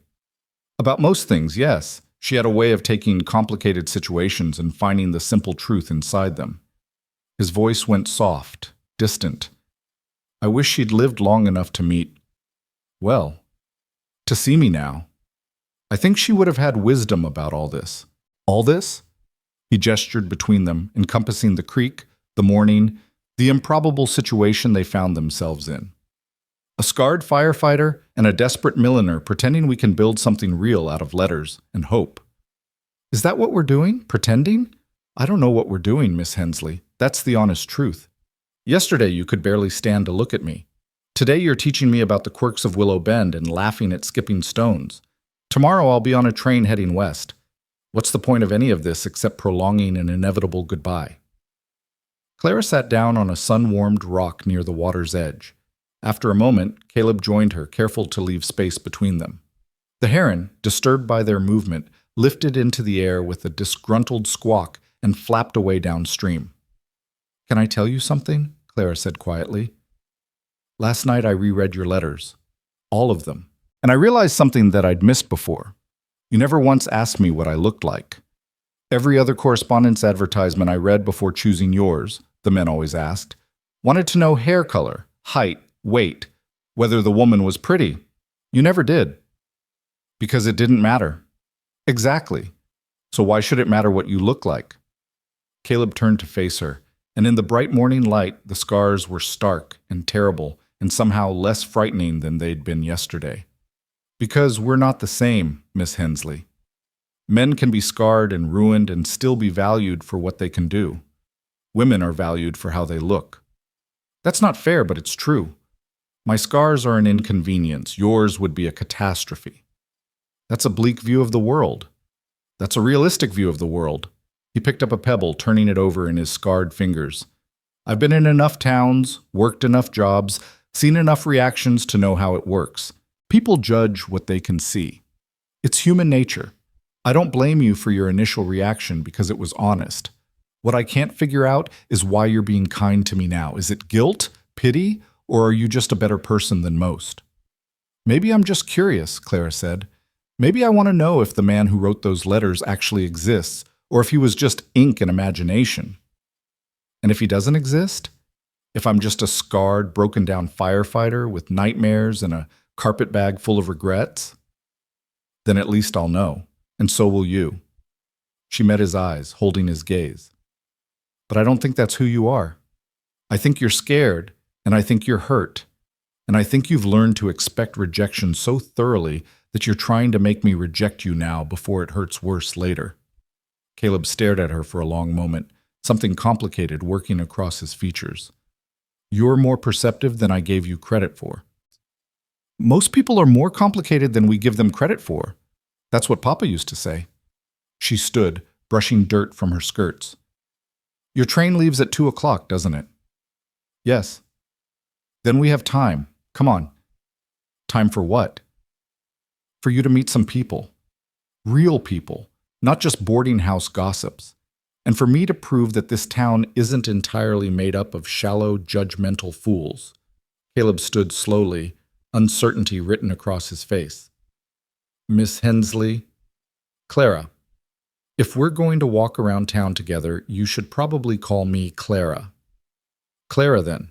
About most things, yes. She had a way of taking complicated situations and finding the simple truth inside them. His voice went soft, distant. I wish she'd lived long enough to meet, well, to see me now. I think she would have had wisdom about all this. All this? He gestured between them, encompassing the creek, the morning, the improbable situation they found themselves in. A scarred firefighter and a desperate milliner pretending we can build something real out of letters and hope. Is that what we're doing? Pretending? I don't know what we're doing, Miss Hensley. That's the honest truth. Yesterday you could barely stand to look at me. Today you're teaching me about the quirks of Willow Bend and laughing at skipping stones. Tomorrow I'll be on a train heading west. What's the point of any of this except prolonging an inevitable goodbye? Clara sat down on a sun-warmed rock near the water's edge. After a moment, Caleb joined her, careful to leave space between them. The heron, disturbed by their movement, lifted into the air with a disgruntled squawk and flapped away downstream. Can I tell you something? Clara said quietly. Last night I reread your letters. All of them. And I realized something that I'd missed before. You never once asked me what I looked like. Every other correspondence advertisement I read before choosing yours, the men always asked, wanted to know hair color, height, weight, whether the woman was pretty. You never did. Because it didn't matter. Exactly. So why should it matter what you look like? Caleb turned to face her, and in the bright morning light, the scars were stark and terrible and somehow less frightening than they'd been yesterday. Because we're not the same, Miss Hensley. Men can be scarred and ruined and still be valued for what they can do. Women are valued for how they look. That's not fair, but it's true. My scars are an inconvenience. Yours would be a catastrophe. That's a bleak view of the world. That's a realistic view of the world. He picked up a pebble, turning it over in his scarred fingers. I've been in enough towns, worked enough jobs, seen enough reactions to know how it works. People judge what they can see. It's human nature. I don't blame you for your initial reaction because it was honest. What I can't figure out is why you're being kind to me now. Is it guilt, pity, or are you just a better person than most? Maybe I'm just curious, Clara said. Maybe I want to know if the man who wrote those letters actually exists, or if he was just ink and imagination. And if he doesn't exist? If I'm just a scarred, broken-down firefighter with nightmares and a carpetbag full of regrets? Then at least I'll know, and so will you. She met his eyes, holding his gaze. But I don't think that's who you are. I think you're scared, and I think you're hurt, and I think you've learned to expect rejection so thoroughly that you're trying to make me reject you now before it hurts worse later. Caleb stared at her for a long moment, something complicated working across his features. You're more perceptive than I gave you credit for. Most people are more complicated than we give them credit for. That's what Papa used to say. She stood, brushing dirt from her skirts. Your train leaves at 2 o'clock, doesn't it? Yes. Then we have time. Come on. Time for what? For you to meet some people. Real people, not just boarding house gossips. And for me to prove that this town isn't entirely made up of shallow, judgmental fools. Caleb stood slowly, uncertainty written across his face. Miss Hensley, Clara, if we're going to walk around town together, you should probably call me Clara. Clara, then.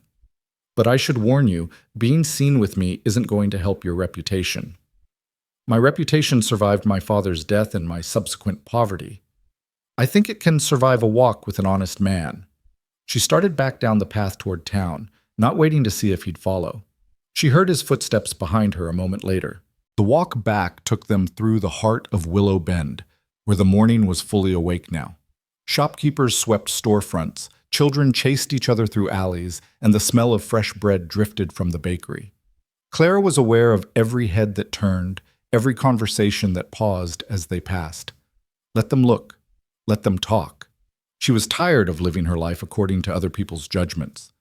But I should warn you, being seen with me isn't going to help your reputation. My reputation survived my father's death and my subsequent poverty. I think it can survive a walk with an honest man. She started back down the path toward town, not waiting to see if he'd follow. She heard his footsteps behind her a moment later. The walk back took them through the heart of Willow Bend, where the morning was fully awake now. Shopkeepers swept storefronts, children chased each other through alleys, and the smell of fresh bread drifted from the bakery. Clara was aware of every head that turned, every conversation that paused as they passed. Let them look. Let them talk. She was tired of living her life according to other people's judgments.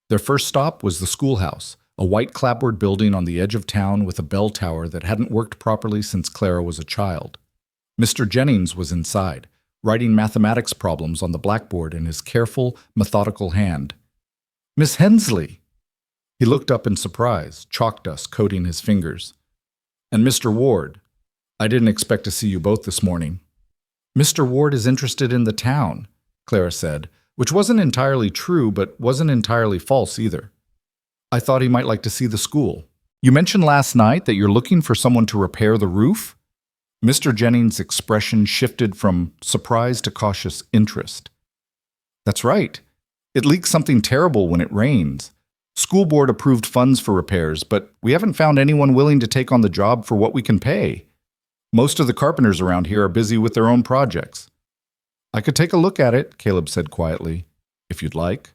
Their first stop was the schoolhouse, a white clapboard building on the edge of town with a bell tower that hadn't worked properly since Clara was a child. Mr. Jennings was inside, writing mathematics problems on the blackboard in his careful, methodical hand. "Miss Hensley!" He looked up in surprise, chalk dust coating his fingers. "And Mr. Ward. I didn't expect to see you both this morning." "Mr. Ward is interested in the town," Clara said, which wasn't entirely true but wasn't entirely false either. "I thought he might like to see the school. You mentioned last night that you're looking for someone to repair the roof?" Mr. Jennings' expression shifted from surprise to cautious interest. "That's right. It leaks something terrible when it rains. School board approved funds for repairs, but we haven't found anyone willing to take on the job for what we can pay. Most of the carpenters around here are busy with their own projects." "I could take a look at it," Caleb said quietly, "if you'd like."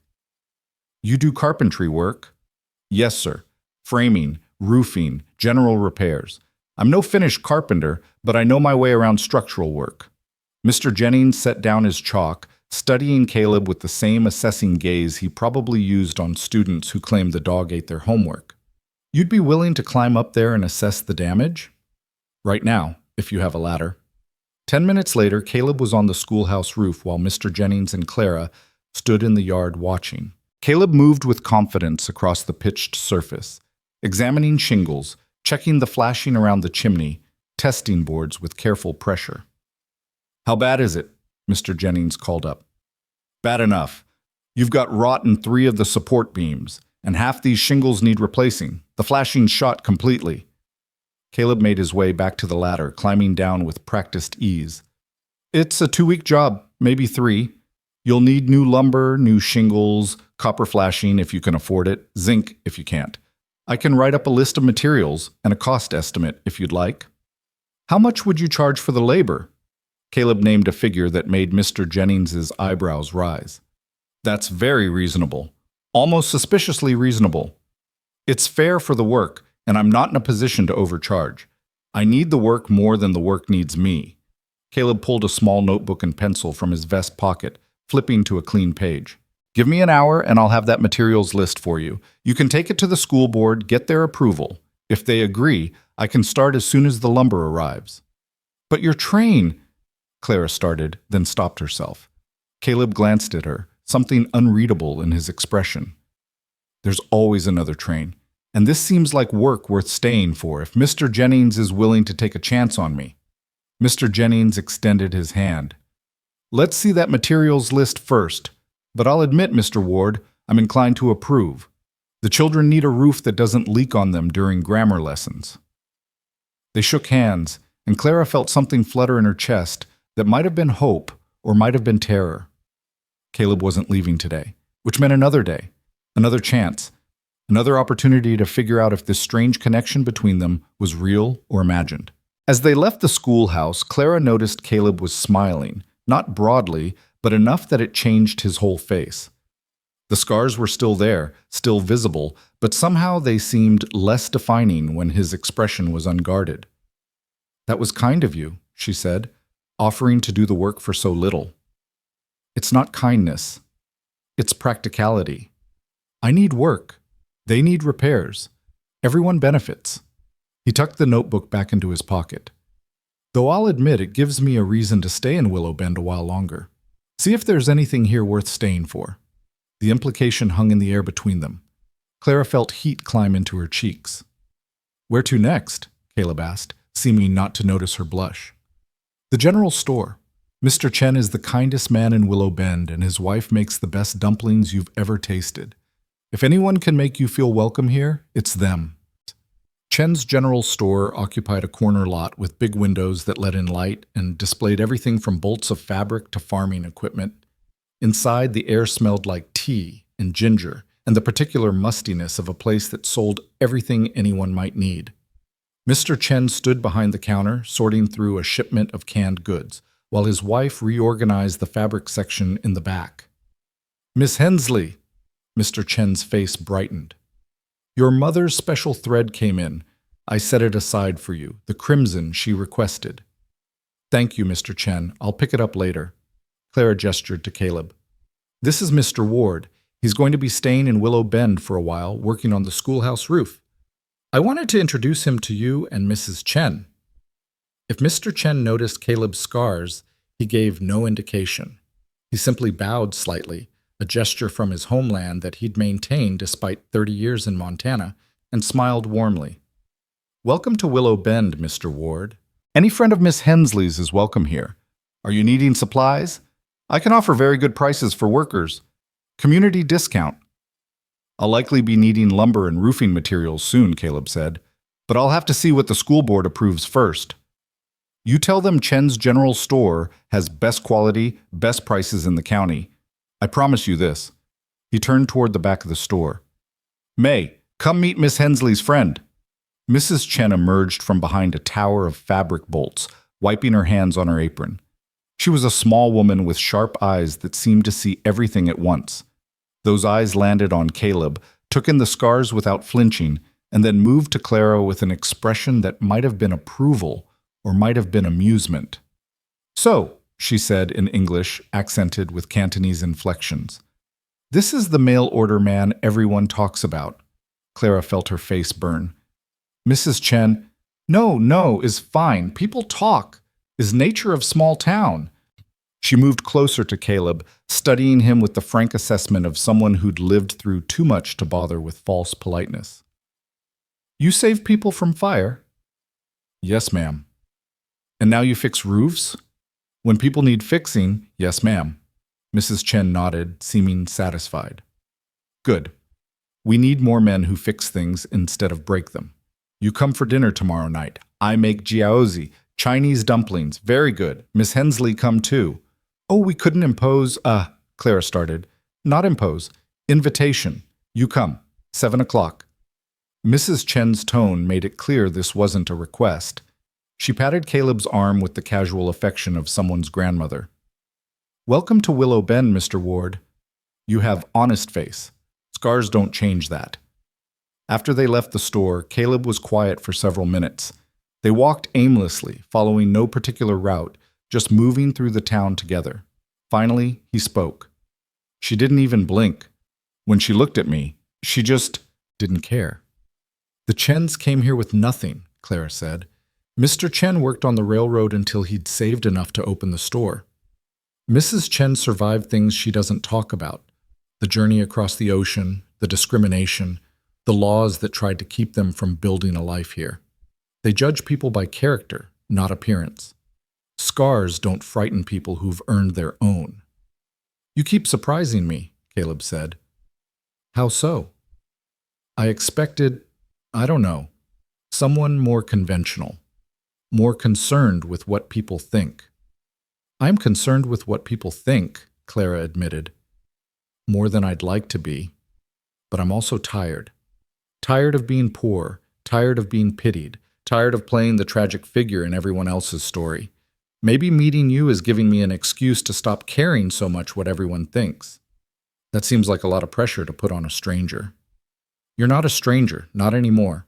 "You do carpentry work?" "Yes, sir. Framing, roofing, general repairs. I'm no finished carpenter, but I know my way around structural work." Mr. Jennings set down his chalk, studying Caleb with the same assessing gaze he probably used on students who claimed the dog ate their homework. "You'd be willing to climb up there and assess the damage?" "Right now, if you have a ladder." 10 minutes later, Caleb was on the schoolhouse roof while Mr. Jennings and Clara stood in the yard watching. Caleb moved with confidence across the pitched surface, examining shingles, checking the flashing around the chimney, testing boards with careful pressure. "How bad is it?" Mr. Jennings called up. "Bad enough. You've got rot in 3 of the support beams, and half these shingles need replacing. The flashing's shot completely." Caleb made his way back to the ladder, climbing down with practiced ease. "It's a 2-week job, maybe 3. You'll need new lumber, new shingles, copper flashing if you can afford it, zinc if you can't. I can write up a list of materials and a cost estimate if you'd like." "How much would you charge for the labor?" Caleb named a figure that made Mr. Jennings's eyebrows rise. "That's very reasonable. Almost suspiciously reasonable. It's fair for the work, and I'm not in a position to overcharge. I need the work more than the work needs me." Caleb pulled a small notebook and pencil from his vest pocket, flipping to a clean page. "Give me an hour and I'll have that materials list for you. You can take it to the school board, get their approval. If they agree, I can start as soon as the lumber arrives." "But your train," Clara started, then stopped herself. Caleb glanced at her, something unreadable in his expression. "There's always another train, and this seems like work worth staying for if Mr. Jennings is willing to take a chance on me." Mr. Jennings extended his hand. "Let's see that materials list first, but I'll admit, Mr. Ward, I'm inclined to approve. The children need a roof that doesn't leak on them during grammar lessons." They shook hands, and Clara felt something flutter in her chest that might have been hope or might have been terror. Caleb wasn't leaving today, which meant another day, another chance, another opportunity to figure out if this strange connection between them was real or imagined. As they left the schoolhouse, Clara noticed Caleb was smiling, not broadly, but enough that it changed his whole face. The scars were still there, still visible, but somehow they seemed less defining when his expression was unguarded. "That was kind of you," she said, "offering to do the work for so little." "It's not kindness. It's practicality. I need work. They need repairs. Everyone benefits." He tucked the notebook back into his pocket. "Though I'll admit it gives me a reason to stay in Willow Bend a while longer. See if there's anything here worth staying for." The implication hung in the air between them. Clara felt heat climb into her cheeks. "Where to next?" Caleb asked, seeming not to notice her blush. "The general store. Mr. Chen is the kindest man in Willow Bend, and his wife makes the best dumplings you've ever tasted. If anyone can make you feel welcome here, it's them." Chen's general store occupied a corner lot with big windows that let in light and displayed everything from bolts of fabric to farming equipment. Inside, the air smelled like tea and ginger and the particular mustiness of a place that sold everything anyone might need. Mr. Chen stood behind the counter, sorting through a shipment of canned goods, while his wife reorganized the fabric section in the back. "Miss Hensley!" Mr. Chen's face brightened. "Your mother's special thread came in. I set it aside for you, the crimson she requested." "Thank you, Mr. Chen. I'll pick it up later." Clara gestured to Caleb. "This is Mr. Ward. He's going to be staying in Willow Bend for a while, working on the schoolhouse roof. I wanted to introduce him to you and Mrs. Chen." If Mr. Chen noticed Caleb's scars, he gave no indication. He simply bowed slightly, a gesture from his homeland that he'd maintained despite 30 years in Montana, and smiled warmly. "Welcome to Willow Bend, Mr. Ward. Any friend of Miss Hensley's is welcome here. Are you needing supplies? I can offer very good prices for workers. Community discount." "I'll likely be needing lumber and roofing materials soon," Caleb said, "but I'll have to see what the school board approves first. You tell them Chen's General Store has best quality, best prices in the county. I promise you this." He turned toward the back of the store. "May, come meet Miss Hensley's friend." Mrs. Chen emerged from behind a tower of fabric bolts, wiping her hands on her apron. She was a small woman with sharp eyes that seemed to see everything at once. Those eyes landed on Caleb, took in the scars without flinching, and then moved to Clara with an expression that might have been approval or might have been amusement. "So," she said in English, accented with Cantonese inflections, "this is the mail order man everyone talks about." Clara felt her face burn. Mrs. Chen, No, is fine. People talk. Is nature of small town." She moved closer to Caleb, studying him with the frank assessment of someone who'd lived through too much to bother with false politeness. "You save people from fire?" "Yes, ma'am." "And now you fix roofs?" "When people need fixing, yes, ma'am." Mrs. Chen nodded, seeming satisfied. "Good. We need more men who fix things instead of break them. You come for dinner tomorrow night. I make jiaozi, Chinese dumplings. Very good. Miss Hensley come too." "Oh, we couldn't impose, Clara started. "Not impose. Invitation. You come. 7 o'clock. Mrs. Chen's tone made it clear this wasn't a request. She patted Caleb's arm with the casual affection of someone's grandmother. "Welcome to Willow Bend, Mr. Ward. You have honest face. Scars don't change that." After they left the store, Caleb was quiet for several minutes. They walked aimlessly, following no particular route, just moving through the town together. Finally, he spoke. She didn't even blink. When she looked at me, she just didn't care. "The Chens came here with nothing," Clara said. "Mr. Chen worked on the railroad until he'd saved enough to open the store. Mrs. Chen survived things she doesn't talk about. The journey across the ocean, the discrimination, the laws that tried to keep them from building a life here. They judge people by character, not appearance. Scars don't frighten people who've earned their own." "You keep surprising me," Caleb said. "How so?" "I expected, I don't know, someone more conventional, more concerned with what people think." "I'm concerned with what people think," Clara admitted. "More than I'd like to be. But I'm also tired. Tired of being poor, tired of being pitied, tired of playing the tragic figure in everyone else's story. Maybe meeting you is giving me an excuse to stop caring so much what everyone thinks. That seems like a lot of pressure to put on a stranger." "You're not a stranger, not anymore."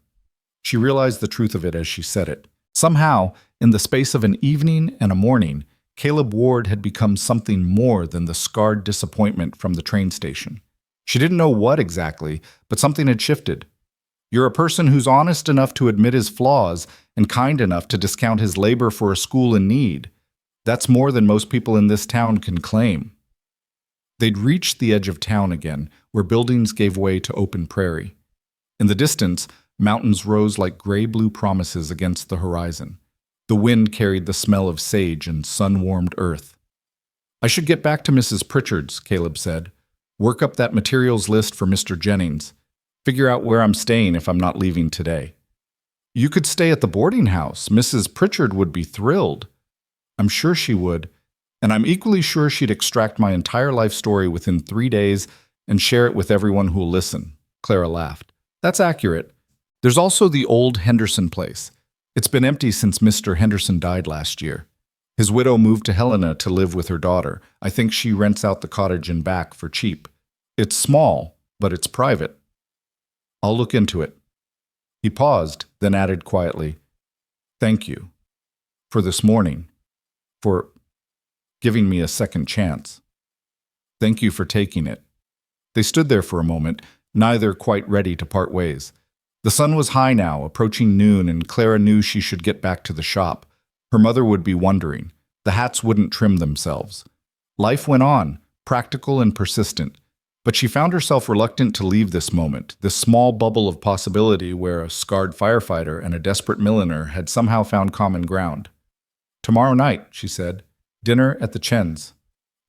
She realized the truth of it as she said it. Somehow, in the space of an evening and a morning, Caleb Ward had become something more than the scarred disappointment from the train station. She didn't know what exactly, but something had shifted. You're a person who's honest enough to admit his flaws and kind enough to discount his labor for a school in need. That's more than most people in this town can claim. They'd reached the edge of town again, where buildings gave way to open prairie. In the distance, mountains rose like gray-blue promises against the horizon. The wind carried the smell of sage and sun-warmed earth. "I should get back to Mrs. Pritchard's," Caleb said. "Work up that materials list for Mr. Jennings. Figure out where I'm staying if I'm not leaving today." You could stay at the boarding house. Mrs. Pritchard would be thrilled. I'm sure she would. And I'm equally sure she'd extract my entire life story within 3 days and share it with everyone who'll listen. Clara laughed. That's accurate. There's also the old Henderson place. It's been empty since Mr. Henderson died last year. His widow moved to Helena to live with her daughter. I think she rents out the cottage and back for cheap. It's small, but it's private. I'll look into it. He paused, then added quietly, Thank you for this morning, for giving me a second chance. Thank you for taking it. They stood there for a moment, neither quite ready to part ways. The sun was high now, approaching noon, and Clara knew she should get back to the shop. Her mother would be wondering. The hats wouldn't trim themselves. Life went on, practical and persistent. But she found herself reluctant to leave this moment, this small bubble of possibility where a scarred firefighter and a desperate milliner had somehow found common ground. Tomorrow night, she said, dinner at the Chen's,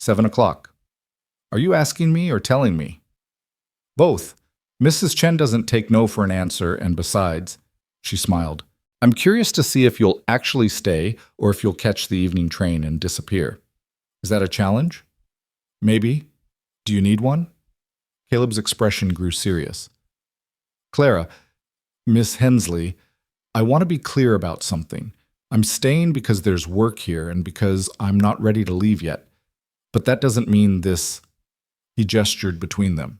7 o'clock. Are you asking me or telling me? Both. Mrs. Chen doesn't take no for an answer, and besides, she smiled, I'm curious to see if you'll actually stay or if you'll catch the evening train and disappear. Is that a challenge? Maybe. Do you need one? Caleb's expression grew serious. Clara, Miss Hensley, I want to be clear about something. I'm staying because there's work here and because I'm not ready to leave yet. But that doesn't mean this. He gestured between them.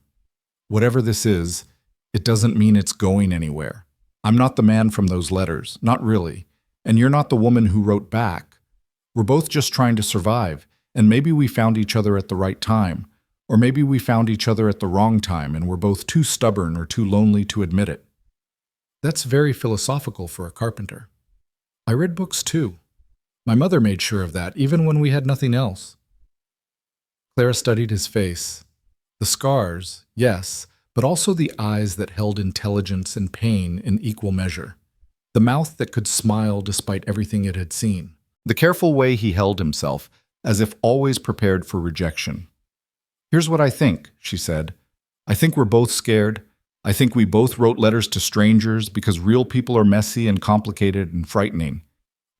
Whatever this is, it doesn't mean it's going anywhere. I'm not the man from those letters, not really. And you're not the woman who wrote back. We're both just trying to survive, and maybe we found each other at the right time. Or maybe we found each other at the wrong time and we're both too stubborn or too lonely to admit it. That's very philosophical for a carpenter. I read books too. My mother made sure of that, even when we had nothing else. Clara studied his face. The scars, yes, but also the eyes that held intelligence and pain in equal measure. The mouth that could smile despite everything it had seen. The careful way he held himself, as if always prepared for rejection. Here's what I think, she said. I think we're both scared. I think we both wrote letters to strangers because real people are messy and complicated and frightening.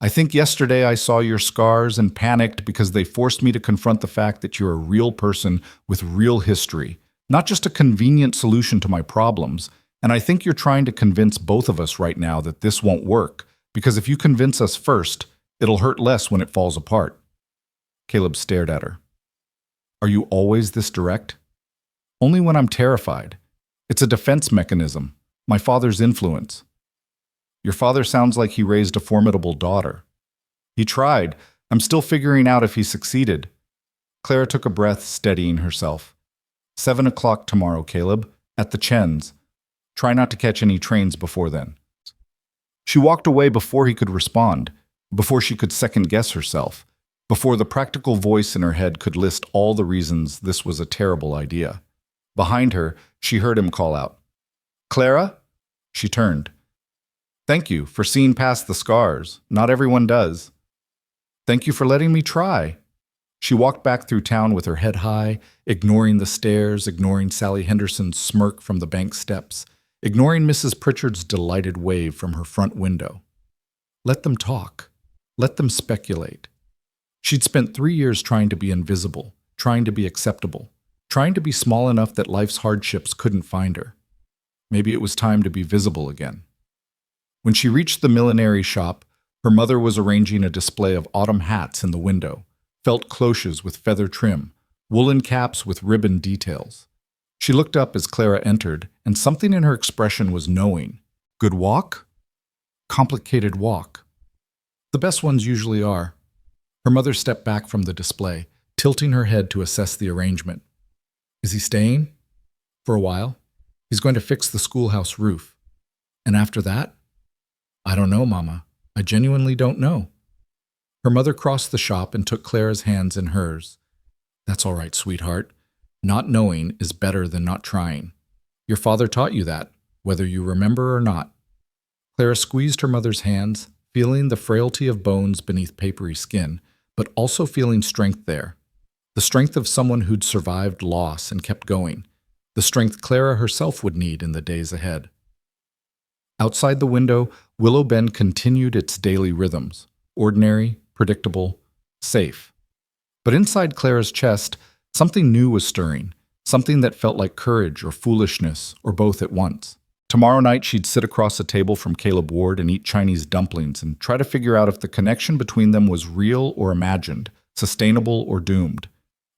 I think yesterday I saw your scars and panicked because they forced me to confront the fact that you're a real person with real history, not just a convenient solution to my problems. And I think you're trying to convince both of us right now that this won't work, because if you convince us first, it'll hurt less when it falls apart. Caleb stared at her. Are you always this direct? Only when I'm terrified. It's a defense mechanism, my father's influence. Your father sounds like he raised a formidable daughter. He tried. I'm still figuring out if he succeeded. Clara took a breath, steadying herself. 7 o'clock tomorrow, Caleb, at the Chen's. Try not to catch any trains before then. She walked away before he could respond, before she could second-guess herself, before the practical voice in her head could list all the reasons this was a terrible idea. Behind her, she heard him call out, Clara? She turned. Thank you for seeing past the scars. Not everyone does. Thank you for letting me try. She walked back through town with her head high, ignoring the stairs, ignoring Sally Henderson's smirk from the bank steps, ignoring Mrs. Pritchard's delighted wave from her front window. Let them talk. Let them speculate. She'd spent 3 years trying to be invisible, trying to be acceptable, trying to be small enough that life's hardships couldn't find her. Maybe it was time to be visible again. When she reached the millinery shop, her mother was arranging a display of autumn hats in the window, felt cloches with feather trim, woolen caps with ribbon details. She looked up as Clara entered, and something in her expression was knowing. Good walk? Complicated walk. The best ones usually are. Her mother stepped back from the display, tilting her head to assess the arrangement. Is he staying? For a while. He's going to fix the schoolhouse roof. And after that? I don't know, Mama. I genuinely don't know. Her mother crossed the shop and took Clara's hands in hers. That's all right, sweetheart. Not knowing is better than not trying. Your father taught you that, whether you remember or not. Clara squeezed her mother's hands, feeling the frailty of bones beneath papery skin, but also feeling strength there. The strength of someone who'd survived loss and kept going. The strength Clara herself would need in the days ahead. Outside the window, Willow Bend continued its daily rhythms, ordinary, predictable, safe. But inside Clara's chest, something new was stirring, something that felt like courage or foolishness, or both at once. Tomorrow night, she'd sit across a table from Caleb Ward and eat Chinese dumplings and try to figure out if the connection between them was real or imagined, sustainable or doomed.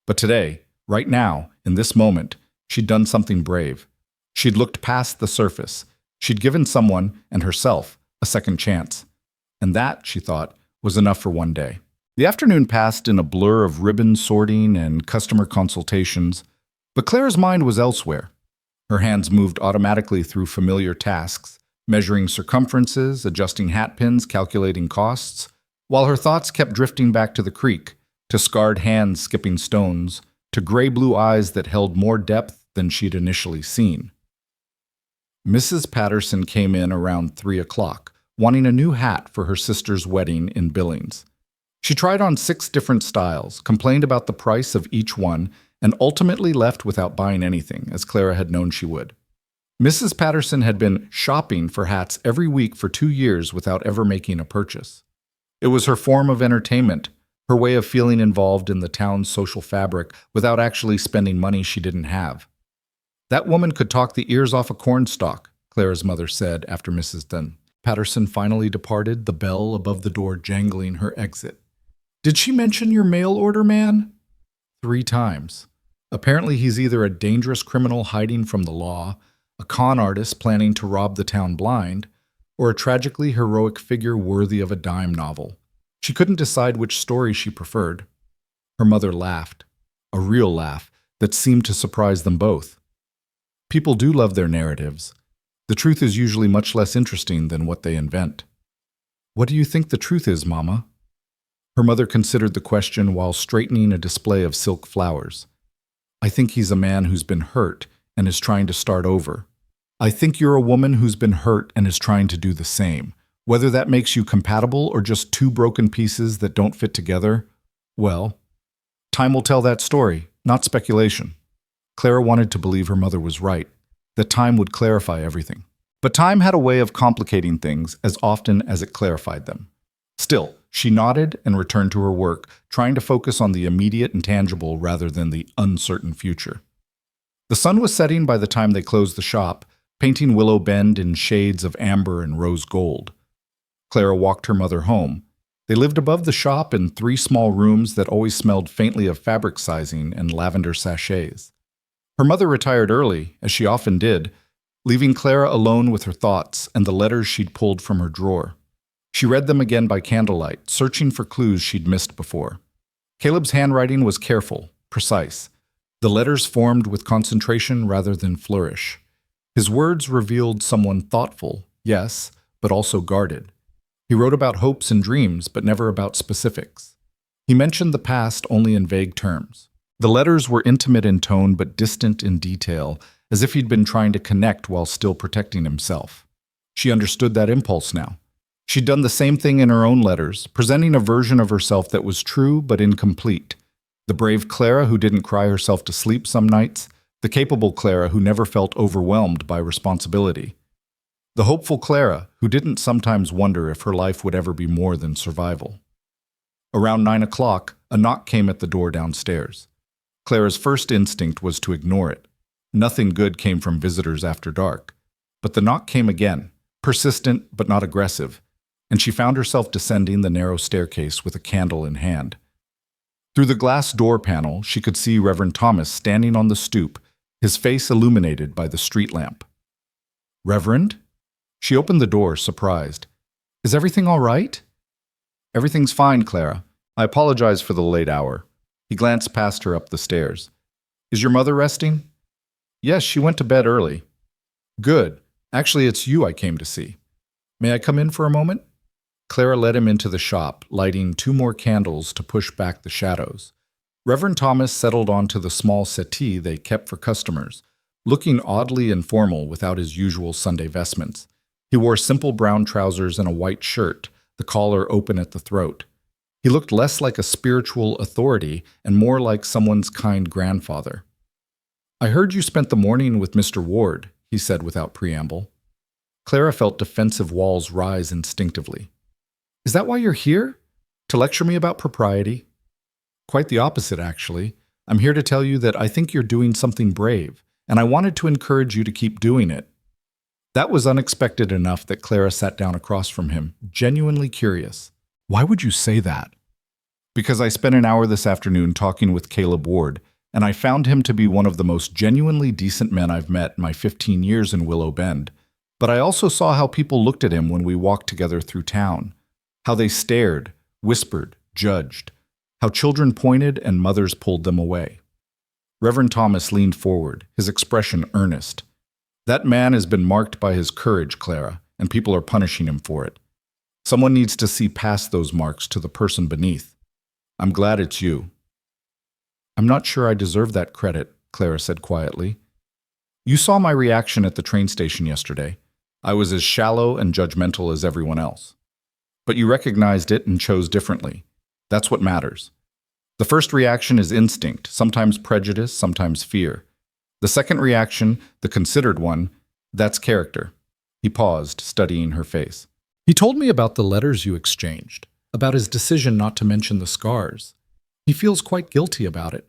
But today, right now, in this moment, she'd done something brave. She'd looked past the surface. She'd given someone, and herself, a second chance. And that, she thought, was enough for one day. The afternoon passed in a blur of ribbon sorting and customer consultations, but Clara's mind was elsewhere. Her hands moved automatically through familiar tasks, measuring circumferences, adjusting hat pins, calculating costs, while her thoughts kept drifting back to the creek, to scarred hands skipping stones, to gray-blue eyes that held more depth than she'd initially seen. Mrs. Patterson came in around 3 o'clock, wanting a new hat for her sister's wedding in Billings. She tried on 6 different styles, complained about the price of each one, and ultimately left without buying anything, as Clara had known she would. Mrs. Patterson had been shopping for hats every week for 2 years without ever making a purchase. It was her form of entertainment, her way of feeling involved in the town's social fabric without actually spending money she didn't have. That woman could talk the ears off a cornstalk, Clara's mother said after Mrs. Patterson finally departed, the bell above the door jangling her exit. "Did she mention your mail order man?" 3 times. Apparently he's either a dangerous criminal hiding from the law, a con artist planning to rob the town blind, or a tragically heroic figure worthy of a dime novel. She couldn't decide which story she preferred. Her mother laughed, a real laugh that seemed to surprise them both. People do love their narratives. The truth is usually much less interesting than what they invent. "What do you think the truth is, Mama?" Her mother considered the question while straightening a display of silk flowers. "I think he's a man who's been hurt and is trying to start over. I think you're a woman who's been hurt and is trying to do the same. Whether that makes you compatible or just 2 broken pieces that don't fit together, well, time will tell that story, not speculation." Clara wanted to believe her mother was right, that time would clarify everything. But time had a way of complicating things as often as it clarified them. Still, she nodded and returned to her work, trying to focus on the immediate and tangible rather than the uncertain future. The sun was setting by the time they closed the shop, painting Willow Bend in shades of amber and rose gold. Clara walked her mother home. They lived above the shop in 3 small rooms that always smelled faintly of fabric sizing and lavender sachets. Her mother retired early, as she often did, leaving Clara alone with her thoughts and the letters she'd pulled from her drawer. She read them again by candlelight, searching for clues she'd missed before. Caleb's handwriting was careful, precise. The letters formed with concentration rather than flourish. His words revealed someone thoughtful, yes, but also guarded. He wrote about hopes and dreams, but never about specifics. He mentioned the past only in vague terms. The letters were intimate in tone but distant in detail, as if he'd been trying to connect while still protecting himself. She understood that impulse now. She'd done the same thing in her own letters, presenting a version of herself that was true but incomplete. The brave Clara who didn't cry herself to sleep some nights, the capable Clara who never felt overwhelmed by responsibility. The hopeful Clara who didn't sometimes wonder if her life would ever be more than survival. Around 9 o'clock, a knock came at the door downstairs. Clara's first instinct was to ignore it. Nothing good came from visitors after dark. But the knock came again, persistent but not aggressive, and she found herself descending the narrow staircase with a candle in hand. Through the glass door panel, she could see Reverend Thomas standing on the stoop, his face illuminated by the street lamp. "Reverend?" She opened the door, surprised. "Is everything all right?" "Everything's fine, Clara. I apologize for the late hour." He glanced past her up the stairs. "Is your mother resting?" "Yes, she went to bed early." "Good. Actually, it's you I came to see. May I come in for a moment?" Clara led him into the shop, lighting 2 more candles to push back the shadows. Reverend Thomas settled onto the small settee they kept for customers, looking oddly informal without his usual Sunday vestments. He wore simple brown trousers and a white shirt, the collar open at the throat. He looked less like a spiritual authority and more like someone's kind grandfather. "I heard you spent the morning with Mr. Ward," he said without preamble. Clara felt defensive walls rise instinctively. Is that why you're here? To lecture me about propriety? Quite the opposite, actually. I'm here to tell you that I think you're doing something brave, and I wanted to encourage you to keep doing it. That was unexpected enough that Clara sat down across from him, genuinely curious. Why would you say that? Because I spent an hour this afternoon talking with Caleb Ward, and I found him to be one of the most genuinely decent men I've met in my 15 years in Willow Bend. But I also saw how people looked at him when we walked together through town. How they stared, whispered, judged. How children pointed and mothers pulled them away. Reverend Thomas leaned forward, his expression earnest. That man has been marked by his courage, Clara, and people are punishing him for it. Someone needs to see past those marks to the person beneath. I'm glad it's you. I'm not sure I deserve that credit, Clara said quietly. You saw my reaction at the train station yesterday. I was as shallow and judgmental as everyone else. But you recognized it and chose differently. That's what matters. The first reaction is instinct, sometimes prejudice, sometimes fear. The second reaction, the considered one, that's character. He paused, studying her face. He told me about the letters you exchanged, about his decision not to mention the scars. He feels quite guilty about it.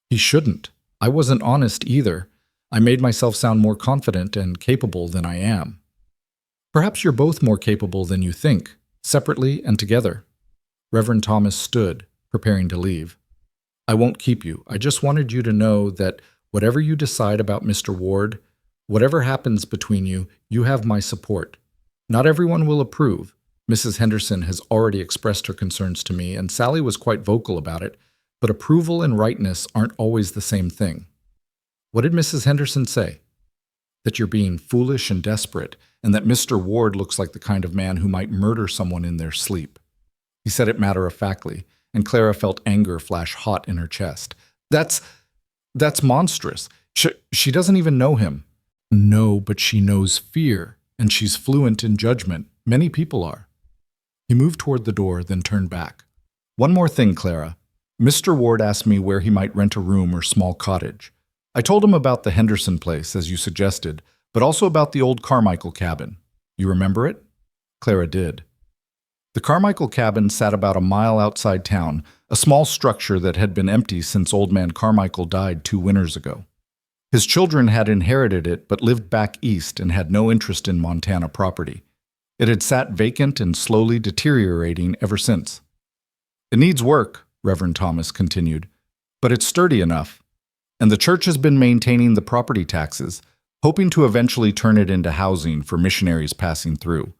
He shouldn't. I wasn't honest either. I made myself sound more confident and capable than I am. Perhaps you're both more capable than you think, separately and together. Reverend Thomas stood, preparing to leave. I won't keep you. I just wanted you to know that whatever you decide about Mr. Ward, whatever happens between you, you have my support. Not everyone will approve. Mrs. Henderson has already expressed her concerns to me, and Sally was quite vocal about it, but approval and rightness aren't always the same thing. What did Mrs. Henderson say? That you're being foolish and desperate, and that Mr. Ward looks like the kind of man who might murder someone in their sleep. He said it matter-of-factly, and Clara felt anger flash hot in her chest. That's monstrous. She doesn't even know him. No, but she knows fear, and she's fluent in judgment. Many people are. He moved toward the door, then turned back. One more thing, Clara. Mr. Ward asked me where he might rent a room or small cottage. I told him about the Henderson place, as you suggested, but also about the old Carmichael cabin. You remember it? Clara did. The Carmichael cabin sat about a mile outside town, a small structure that had been empty since old man Carmichael died 2 winters ago. His children had inherited it but lived back east and had no interest in Montana property. It had sat vacant and slowly deteriorating ever since. It needs work, Reverend Thomas continued, but it's sturdy enough, and the church has been maintaining the property taxes, hoping to eventually turn it into housing for missionaries passing through.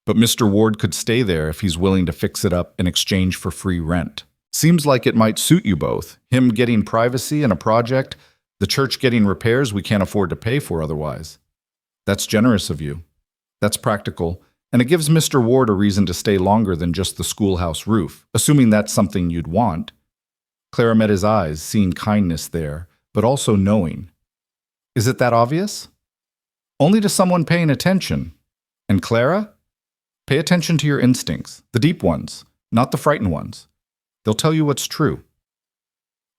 But Mr. Ward could stay there if he's willing to fix it up in exchange for free rent. Seems like it might suit you both, him getting privacy and a project, the church getting repairs we can't afford to pay for otherwise. That's generous of you. That's practical, and it gives Mr. Ward a reason to stay longer than just the schoolhouse roof, assuming that's something you'd want. Clara met his eyes, seeing kindness there, but also knowing. Is it that obvious? Only to someone paying attention. And Clara? Pay attention to your instincts, the deep ones, not the frightened ones. They'll tell you what's true.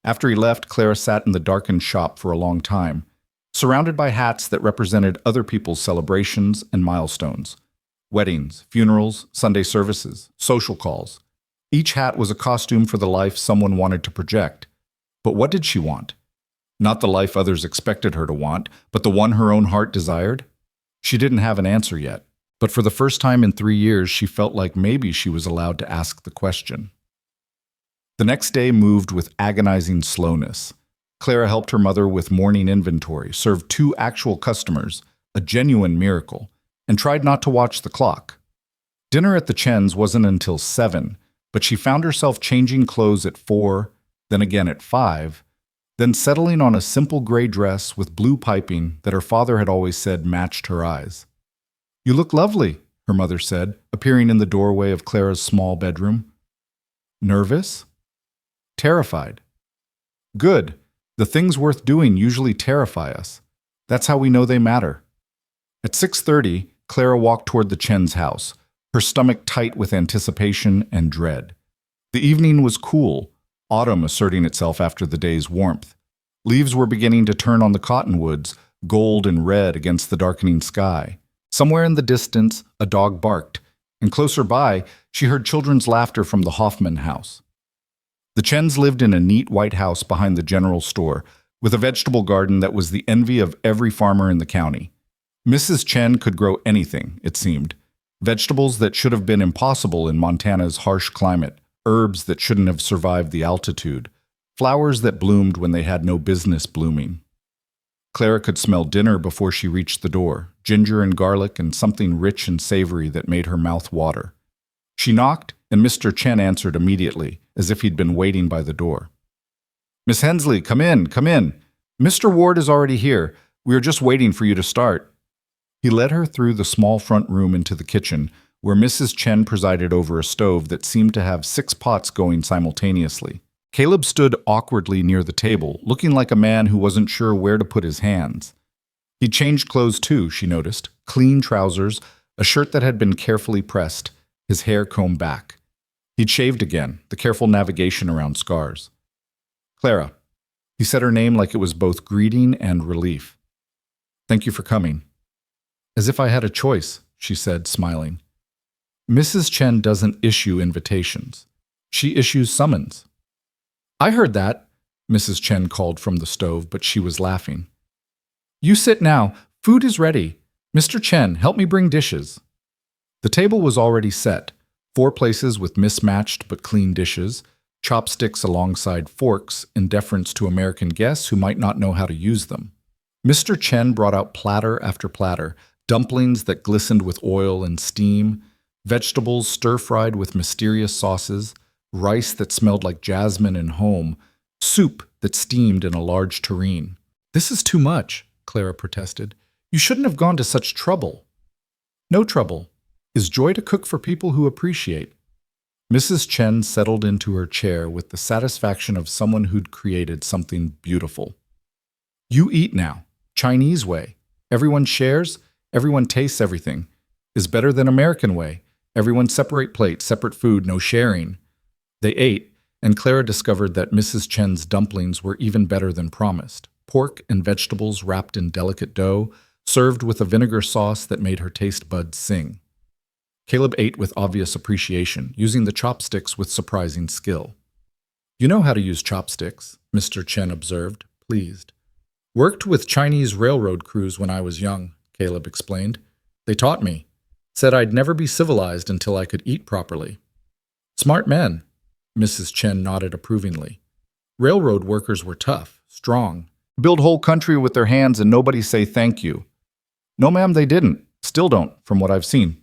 After he left, Clara sat in the darkened shop for a long time, surrounded by hats that represented other people's celebrations and milestones. Weddings, funerals, Sunday services, social calls. Each hat was a costume for the life someone wanted to project. But what did she want? Not the life others expected her to want, but the one her own heart desired? She didn't have an answer yet, but for the first time in 3 years, she felt like maybe she was allowed to ask the question. The next day moved with agonizing slowness. Clara helped her mother with morning inventory, served 2 actual customers, a genuine miracle, and tried not to watch the clock. Dinner at the Chens wasn't until 7, but she found herself changing clothes at 4, then again at 5, then settling on a simple gray dress with blue piping that her father had always said matched her eyes. "You look lovely," her mother said, appearing in the doorway of Clara's small bedroom. Nervous? Terrified. Good. The things worth doing usually terrify us. That's how we know they matter. At 6:30, Clara walked toward the Chen's house, her stomach tight with anticipation and dread. The evening was cool, autumn asserting itself after the day's warmth. Leaves were beginning to turn on the cottonwoods, gold and red against the darkening sky. Somewhere in the distance, a dog barked, and closer by, she heard children's laughter from the Hoffman house. The Chens lived in a neat white house behind the general store, with a vegetable garden that was the envy of every farmer in the county. Mrs. Chen could grow anything, it seemed. Vegetables that should have been impossible in Montana's harsh climate, herbs that shouldn't have survived the altitude, flowers that bloomed when they had no business blooming. Clara could smell dinner before she reached the door, ginger and garlic and something rich and savory that made her mouth water. She knocked, and Mr. Chen answered immediately, as if he'd been waiting by the door. "Miss Hensley, come in, come in. Mr. Ward is already here. We are just waiting for you to start." He led her through the small front room into the kitchen, where Mrs. Chen presided over a stove that seemed to have 6 pots going simultaneously. Caleb stood awkwardly near the table, looking like a man who wasn't sure where to put his hands. He'd changed clothes too, she noticed. Clean trousers, a shirt that had been carefully pressed, his hair combed back. He'd shaved again, the careful navigation around scars. "Clara." He said her name like it was both greeting and relief. "Thank you for coming." "As if I had a choice," she said, smiling. "Mrs. Chen doesn't issue invitations. She issues summons." "I heard that," Mrs. Chen called from the stove, but she was laughing. "You sit now. Food is ready. Mr. Chen, help me bring dishes." The table was already set, 4 places with mismatched but clean dishes, chopsticks alongside forks in deference to American guests who might not know how to use them. Mr. Chen brought out platter after platter, dumplings that glistened with oil and steam, vegetables stir-fried with mysterious sauces, rice that smelled like jasmine and home, soup that steamed in a large tureen. "This is too much," Clara protested. "You shouldn't have gone to such trouble." "No trouble. Is joy to cook for people who appreciate." Mrs. Chen settled into her chair with the satisfaction of someone who'd created something beautiful. "You eat now. Chinese way. Everyone shares, everyone tastes everything. Is better than American way. Everyone separate plates, separate food, no sharing." They ate, and Clara discovered that Mrs. Chen's dumplings were even better than promised. Pork and vegetables wrapped in delicate dough, served with a vinegar sauce that made her taste buds sing. Caleb ate with obvious appreciation, using the chopsticks with surprising skill. "You know how to use chopsticks," Mr. Chen observed, pleased. "Worked with Chinese railroad crews when I was young," Caleb explained. "They taught me. Said I'd never be civilized until I could eat properly." "Smart men," Mrs. Chen nodded approvingly. "Railroad workers were tough, strong. Build whole country with their hands and nobody say thank you." "No, ma'am, they didn't. Still don't, from what I've seen."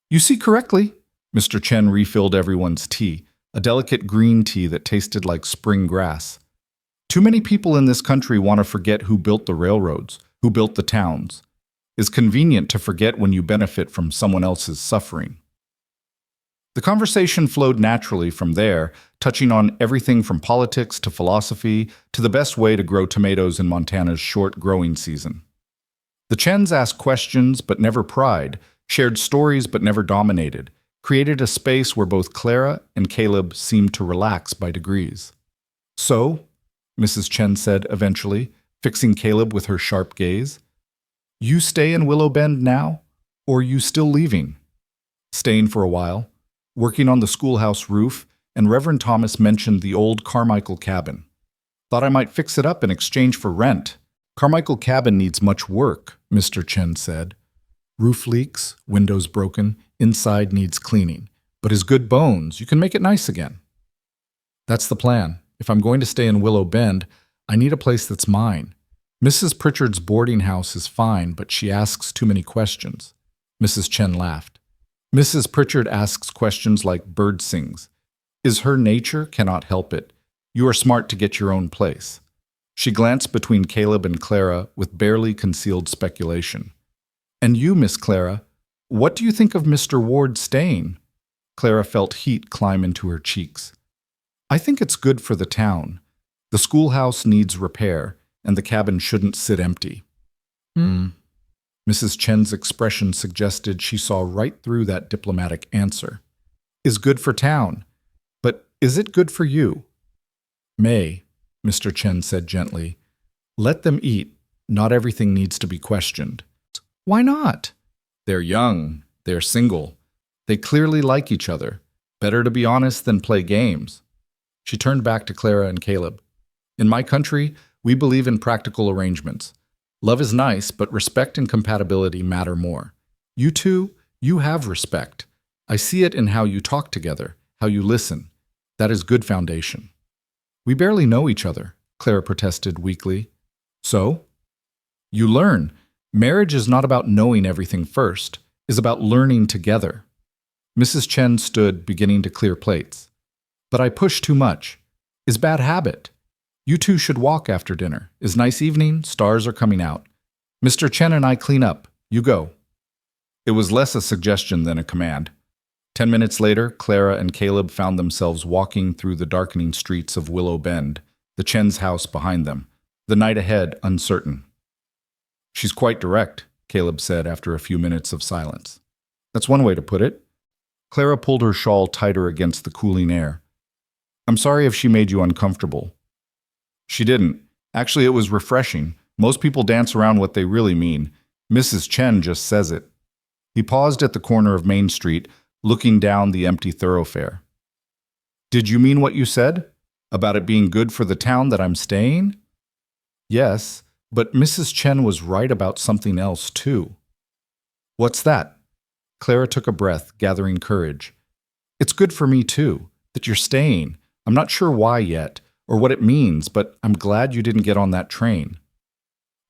"You see correctly." Mr. Chen refilled everyone's tea, a delicate green tea that tasted like spring grass. "Too many people in this country want to forget who built the railroads, who built the towns. It's convenient to forget when you benefit from someone else's suffering." The conversation flowed naturally from there, touching on everything from politics to philosophy to the best way to grow tomatoes in Montana's short growing season. The Chens asked questions but never pried, shared stories but never dominated, created a space where both Clara and Caleb seemed to relax by degrees. "So," Mrs. Chen said eventually, fixing Caleb with her sharp gaze, "you stay in Willow Bend now, or you still leaving?" "Staying for a while. Working on the schoolhouse roof, and Reverend Thomas mentioned the old Carmichael cabin. Thought I might fix it up in exchange for rent." "Carmichael cabin needs much work," Mr. Chen said. "Roof leaks, windows broken, inside needs cleaning. But as good bones, you can make it nice again." "That's the plan. If I'm going to stay in Willow Bend, I need a place that's mine. Mrs. Pritchard's boarding house is fine, but she asks too many questions." Mrs. Chen laughed. "Mrs. Pritchard asks questions like bird sings. Is her nature cannot help it. You are smart to get your own place." She glanced between Caleb and Clara with barely concealed speculation. "And you, Miss Clara, what do you think of Mr. Ward staying?" Clara felt heat climb into her cheeks. "I think it's good for the town. The schoolhouse needs repair, and the cabin shouldn't sit empty." Mrs. Chen's expression suggested she saw right through that diplomatic answer. "Is good for town. But is it good for you?" "May," Mr. Chen said gently, "let them eat. Not everything needs to be questioned." "Why not?" They're young. They're single. They clearly like each other. Better to be honest than play games. She turned back to Clara and Caleb. In my country, we believe in practical arrangements. Love is nice, but respect and compatibility matter more. You two, you have respect. I see it in how you talk together, how you listen. That is good foundation. We barely know each other, Clara protested weakly. So? You learn. Marriage is not about knowing everything first. It's about learning together. Mrs. Chen stood, beginning to clear plates. But I push too much. Is bad habit. You two should walk after dinner. Is nice evening, stars are coming out. Mr. Chen and I clean up. You go. It was less a suggestion than a command. 10 minutes later, Clara and Caleb found themselves walking through the darkening streets of Willow Bend, the Chen's house behind them, the night ahead uncertain. She's quite direct, Caleb said after a few minutes of silence. That's one way to put it. Clara pulled her shawl tighter against the cooling air. I'm sorry if she made you uncomfortable. She didn't. Actually, it was refreshing. Most people dance around what they really mean. Mrs. Chen just says it. He paused at the corner of Main Street, looking down the empty thoroughfare. Did you mean what you said? About it being good for the town that I'm staying? Yes, but Mrs. Chen was right about something else, too. What's that? Clara took a breath, gathering courage. It's good for me, too, that you're staying. I'm not sure why yet, or what it means, but I'm glad you didn't get on that train.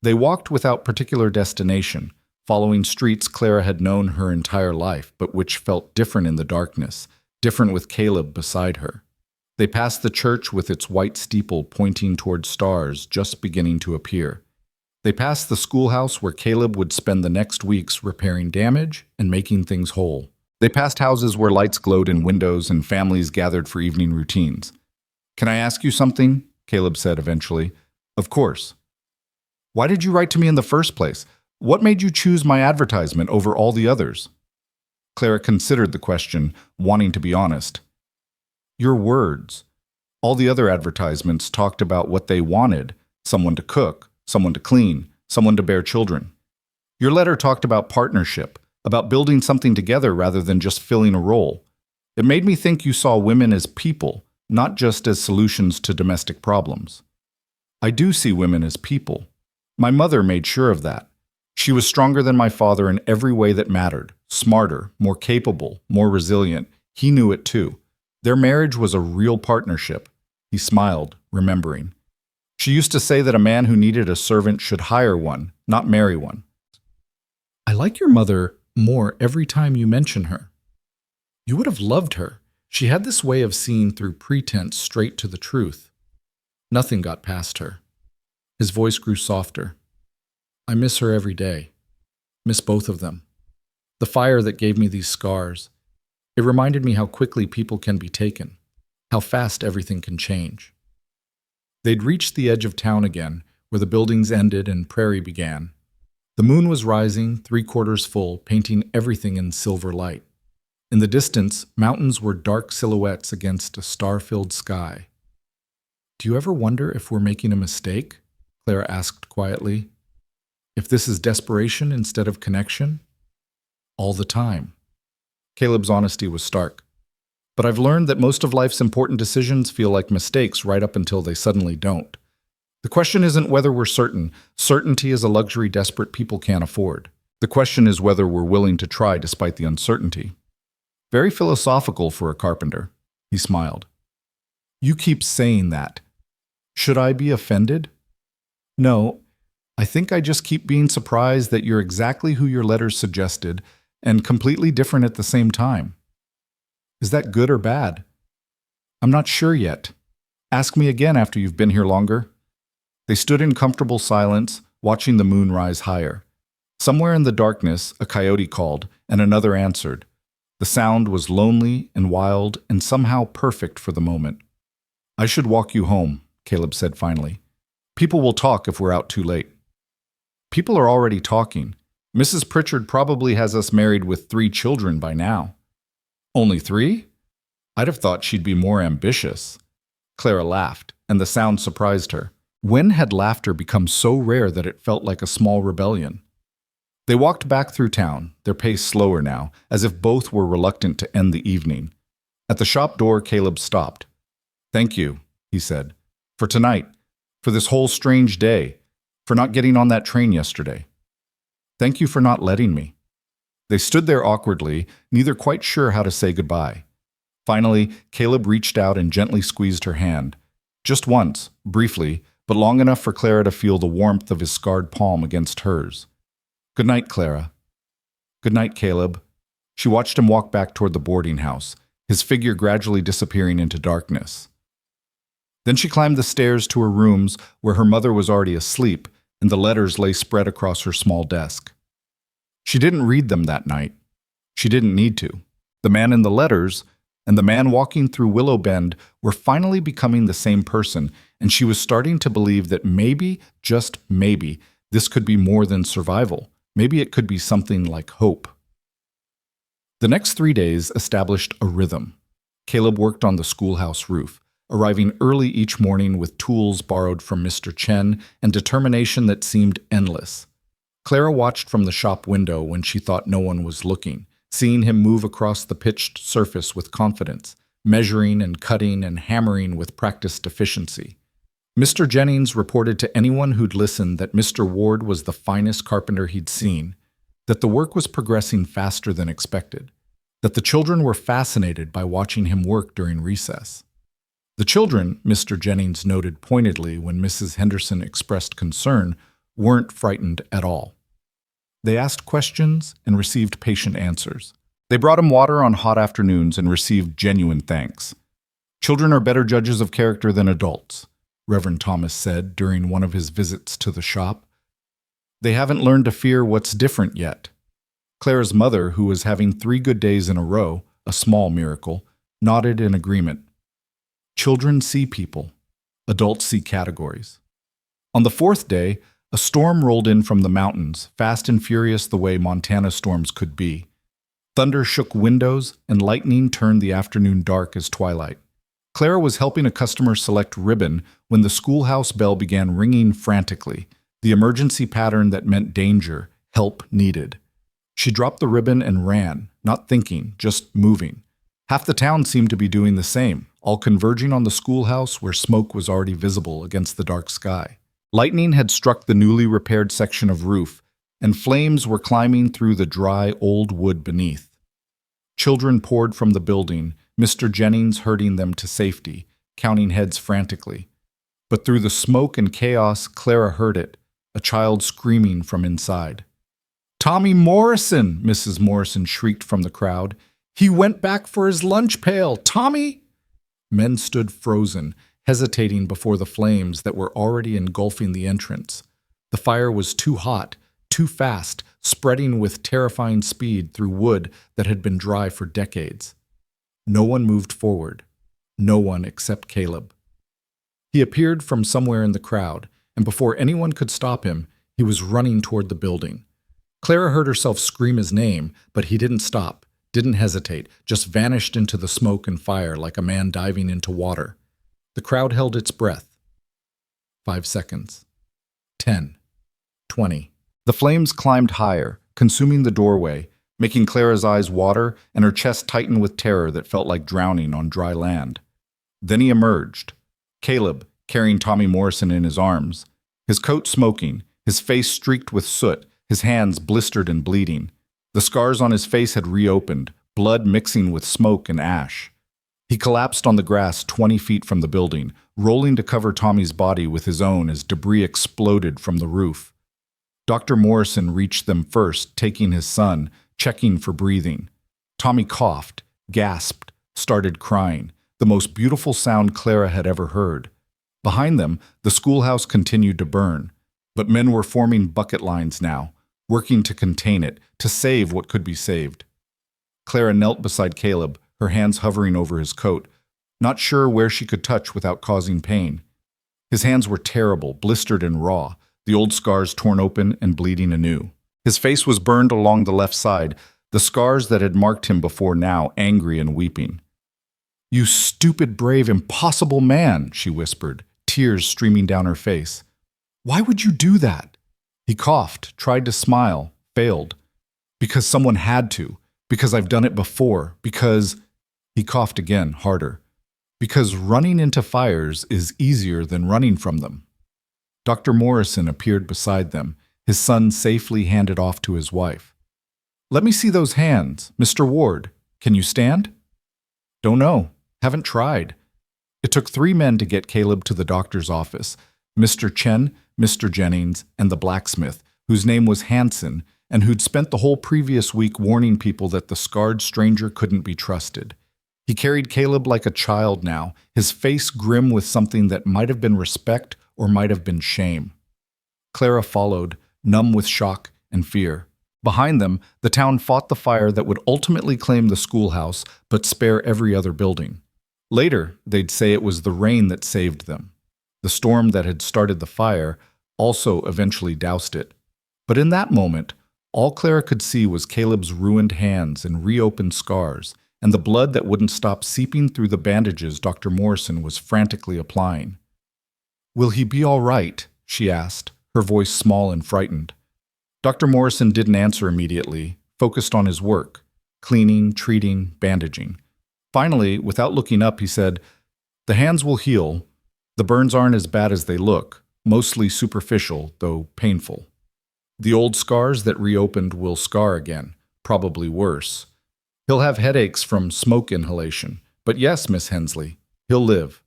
They walked without particular destination, following streets Clara had known her entire life, but which felt different in the darkness, different with Caleb beside her. They passed the church with its white steeple pointing toward stars just beginning to appear. They passed the schoolhouse where Caleb would spend the next weeks repairing damage and making things whole. They passed houses where lights glowed in windows and families gathered for evening routines. Can I ask you something? Caleb said eventually. Of course. Why did you write to me in the first place? What made you choose my advertisement over all the others? Clara considered the question, wanting to be honest. Your words. All the other advertisements talked about what they wanted, someone to cook, someone to clean, someone to bear children. Your letter talked about partnership, about building something together rather than just filling a role. It made me think you saw women as people, not just as solutions to domestic problems. I do see women as people. My mother made sure of that. She was stronger than my father in every way that mattered, smarter, more capable, more resilient. He knew it too. Their marriage was a real partnership. He smiled, remembering. She used to say that a man who needed a servant should hire one, not marry one. I like your mother more every time you mention her. You would have loved her. She had this way of seeing through pretense straight to the truth. Nothing got past her. His voice grew softer. I miss her every day. Miss both of them. The fire that gave me these scars. It reminded me how quickly people can be taken, how fast everything can change. They'd reached the edge of town again, where the buildings ended and prairie began. The moon was rising, 3/4 full, painting everything in silver light. In the distance, mountains were dark silhouettes against a star-filled sky. Do you ever wonder if we're making a mistake? Clara asked quietly. If this is desperation instead of connection? All the time. Caleb's honesty was stark. But I've learned that most of life's important decisions feel like mistakes right up until they suddenly don't. The question isn't whether we're certain. Certainty is a luxury desperate people can't afford. The question is whether we're willing to try despite the uncertainty. Very philosophical for a carpenter. He smiled. You keep saying that. Should I be offended? No. I think I just keep being surprised that you're exactly who your letters suggested and completely different at the same time. Is that good or bad? I'm not sure yet. Ask me again after you've been here longer. They stood in comfortable silence, watching the moon rise higher. Somewhere in the darkness, a coyote called, and another answered. The sound was lonely and wild and somehow perfect for the moment. I should walk you home, Caleb said finally. People will talk if we're out too late. People are already talking. Mrs. Pritchard probably has us married with 3 children by now. Only 3? I'd have thought she'd be more ambitious. Clara laughed, and the sound surprised her. When had laughter become so rare that it felt like a small rebellion? They walked back through town, their pace slower now, as if both were reluctant to end the evening. At the shop door, Caleb stopped. "Thank you," he said, "for tonight, for this whole strange day, for not getting on that train yesterday. Thank you for not letting me." They stood there awkwardly, neither quite sure how to say goodbye. Finally, Caleb reached out and gently squeezed her hand. Just once, briefly, but long enough for Clara to feel the warmth of his scarred palm against hers. "Good night, Clara." "Good night, Caleb." She watched him walk back toward the boarding house, his figure gradually disappearing into darkness. Then she climbed the stairs to her rooms where her mother was already asleep and the letters lay spread across her small desk. She didn't read them that night. She didn't need to. The man in the letters and the man walking through Willow Bend were finally becoming the same person, and she was starting to believe that maybe, just maybe, this could be more than survival. Maybe it could be something like hope. The next 3 days established a rhythm. Caleb worked on the schoolhouse roof, arriving early each morning with tools borrowed from Mr. Chen and determination that seemed endless. Clara watched from the shop window when she thought no one was looking, seeing him move across the pitched surface with confidence, measuring and cutting and hammering with practiced efficiency. Mr. Jennings reported to anyone who'd listened that Mr. Ward was the finest carpenter he'd seen, that the work was progressing faster than expected, that the children were fascinated by watching him work during recess. The children, Mr. Jennings noted pointedly when Mrs. Henderson expressed concern, weren't frightened at all. They asked questions and received patient answers. They brought him water on hot afternoons and received genuine thanks. "Children are better judges of character than adults," Reverend Thomas said during one of his visits to the shop. "They haven't learned to fear what's different yet." Clara's mother, who was having 3 good days in a row, a small miracle, nodded in agreement. Children see people. Adults see categories. On the 4th day, a storm rolled in from the mountains, fast and furious the way Montana storms could be. Thunder shook windows, and lightning turned the afternoon dark as twilight. Clara was helping a customer select ribbon when the schoolhouse bell began ringing frantically, the emergency pattern that meant danger, help needed. She dropped the ribbon and ran, not thinking, just moving. Half the town seemed to be doing the same, all converging on the schoolhouse where smoke was already visible against the dark sky. Lightning had struck the newly repaired section of roof, and flames were climbing through the dry, old wood beneath. Children poured from the building, Mr. Jennings herding them to safety, counting heads frantically. But through the smoke and chaos, Clara heard it, a child screaming from inside. "Tommy Morrison!" Mrs. Morrison shrieked from the crowd. "He went back for his lunch pail! Tommy!" Men stood frozen, hesitating before the flames that were already engulfing the entrance. The fire was too hot, too fast, spreading with terrifying speed through wood that had been dry for decades. No one moved forward. No one except Caleb. He appeared from somewhere in the crowd, and before anyone could stop him, he was running toward the building. Clara heard herself scream his name, but he didn't stop, didn't hesitate, just vanished into the smoke and fire like a man diving into water. The crowd held its breath. 5 seconds. 10. 20. The flames climbed higher, consuming the doorway, making Clara's eyes water and her chest tighten with terror that felt like drowning on dry land. Then he emerged. Caleb, carrying Tommy Morrison in his arms, his coat smoking, his face streaked with soot, his hands blistered and bleeding. The scars on his face had reopened, blood mixing with smoke and ash. He collapsed on the grass 20 feet from the building, rolling to cover Tommy's body with his own as debris exploded from the roof. Dr. Morrison reached them first, taking his son, checking for breathing. Tommy coughed, gasped, started crying, the most beautiful sound Clara had ever heard. Behind them, the schoolhouse continued to burn, but men were forming bucket lines now, working to contain it, to save what could be saved. Clara knelt beside Caleb, her hands hovering over his coat, not sure where she could touch without causing pain. His hands were terrible, blistered and raw, the old scars torn open and bleeding anew. His face was burned along the left side, the scars that had marked him before now, angry and weeping. "You stupid, brave, impossible man," she whispered, tears streaming down her face. "Why would you do that?" He coughed, tried to smile, failed. Because someone had to. Because I've done it before. Because, he coughed again, harder. Because running into fires is easier than running from them. Dr. Morrison appeared beside them, his son safely handed off to his wife. Let me see those hands, Mr. Ward. Can you stand? Don't know. Haven't tried. It took 3 men to get Caleb to the doctor's office, Mr. Chen, Mr. Jennings, and the blacksmith, whose name was Hanson, and who'd spent the whole previous week warning people that the scarred stranger couldn't be trusted. He carried Caleb like a child now, his face grim with something that might have been respect or might have been shame. Clara followed, numb with shock and fear. Behind them, the town fought the fire that would ultimately claim the schoolhouse, but spare every other building. Later, they'd say it was the rain that saved them. The storm that had started the fire also eventually doused it. But in that moment, all Clara could see was Caleb's ruined hands and reopened scars, and the blood that wouldn't stop seeping through the bandages Dr. Morrison was frantically applying. "Will he be all right?" she asked, her voice small and frightened. Dr. Morrison didn't answer immediately, focused on his work, cleaning, treating, bandaging. Finally, without looking up, he said, "The hands will heal. The burns aren't as bad as they look, mostly superficial, though painful. The old scars that reopened will scar again, probably worse. He'll have headaches from smoke inhalation, but yes, Miss Hensley, he'll live."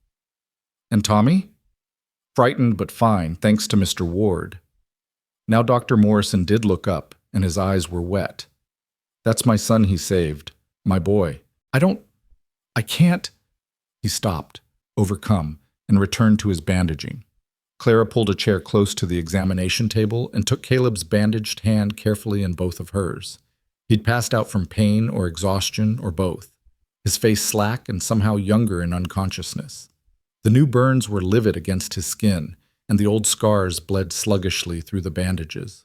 "And Tommy?" "Frightened but fine, thanks to Mr. Ward." Now Dr. Morrison did look up, and his eyes were wet. "That's my son he saved, my boy. I can't." He stopped, overcome, and returned to his bandaging. Clara pulled a chair close to the examination table and took Caleb's bandaged hand carefully in both of hers. He'd passed out from pain or exhaustion or both, his face slack and somehow younger in unconsciousness. The new burns were livid against his skin, and the old scars bled sluggishly through the bandages.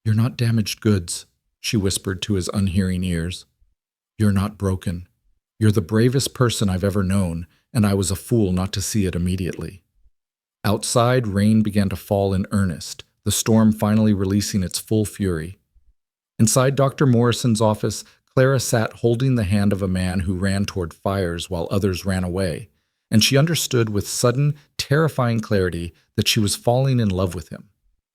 "You're not damaged goods," she whispered to his unhearing ears. "You're not broken. You're the bravest person I've ever known, and I was a fool not to see it immediately." Outside, rain began to fall in earnest, the storm finally releasing its full fury. Inside Dr. Morrison's office, Clara sat holding the hand of a man who ran toward fires while others ran away, and she understood with sudden, terrifying clarity that she was falling in love with him.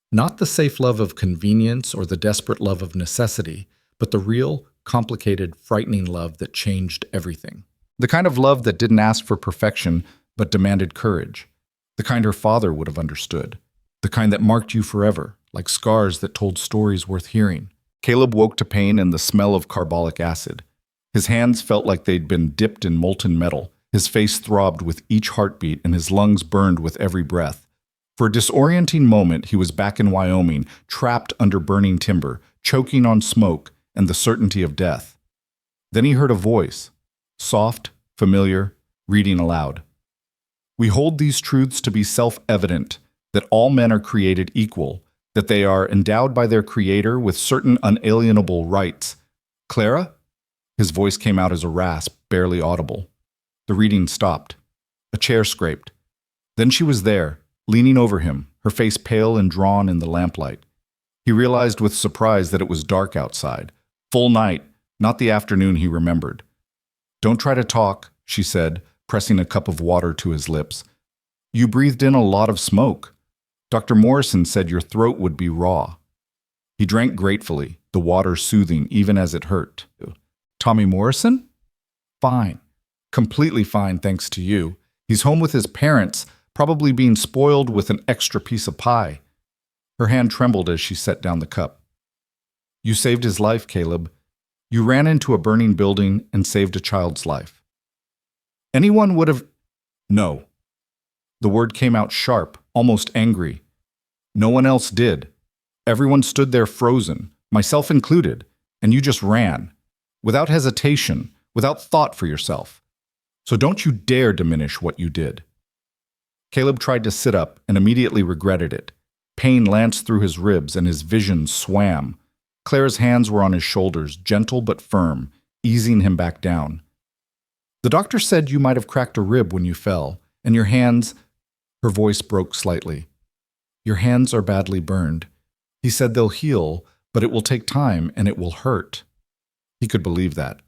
Not the safe love of convenience or the desperate love of necessity, but the real, complicated, frightening love that changed everything. The kind of love that didn't ask for perfection, but demanded courage. The kind her father would have understood. The kind that marked you forever, like scars that told stories worth hearing. Caleb woke to pain and the smell of carbolic acid. His hands felt like they'd been dipped in molten metal. His face throbbed with each heartbeat and his lungs burned with every breath. For a disorienting moment, he was back in Wyoming, trapped under burning timber, choking on smoke and the certainty of death. Then he heard a voice, soft, familiar, reading aloud. "We hold these truths to be self-evident, that all men are created equal, that they are endowed by their Creator with certain unalienable rights. Clara?" His voice came out as a rasp, barely audible. The reading stopped. A chair scraped. Then she was there, leaning over him, her face pale and drawn in the lamplight. He realized with surprise that it was dark outside. Full night, not the afternoon he remembered. "Don't try to talk," she said, pressing a cup of water to his lips. "You breathed in a lot of smoke. Dr. Morrison said your throat would be raw." He drank gratefully, the water soothing even as it hurt. "Tommy Morrison?" "Fine. Completely fine, thanks to you. He's home with his parents, probably being spoiled with an extra piece of pie." Her hand trembled as she set down the cup. "You saved his life, Caleb. You ran into a burning building and saved a child's life." "Anyone would have—" "No." The word came out sharp, almost angry. "No one else did. Everyone stood there frozen, myself included, and you just ran. Without hesitation, without thought for yourself. So don't you dare diminish what you did." Caleb tried to sit up and immediately regretted it. Pain lanced through his ribs and his vision swam. Clara's hands were on his shoulders, gentle but firm, easing him back down. "The doctor said you might have cracked a rib when you fell, and your hands—" Her voice broke slightly. "Your hands are badly burned. He said they'll heal, but it will take time and it will hurt. He could believe that.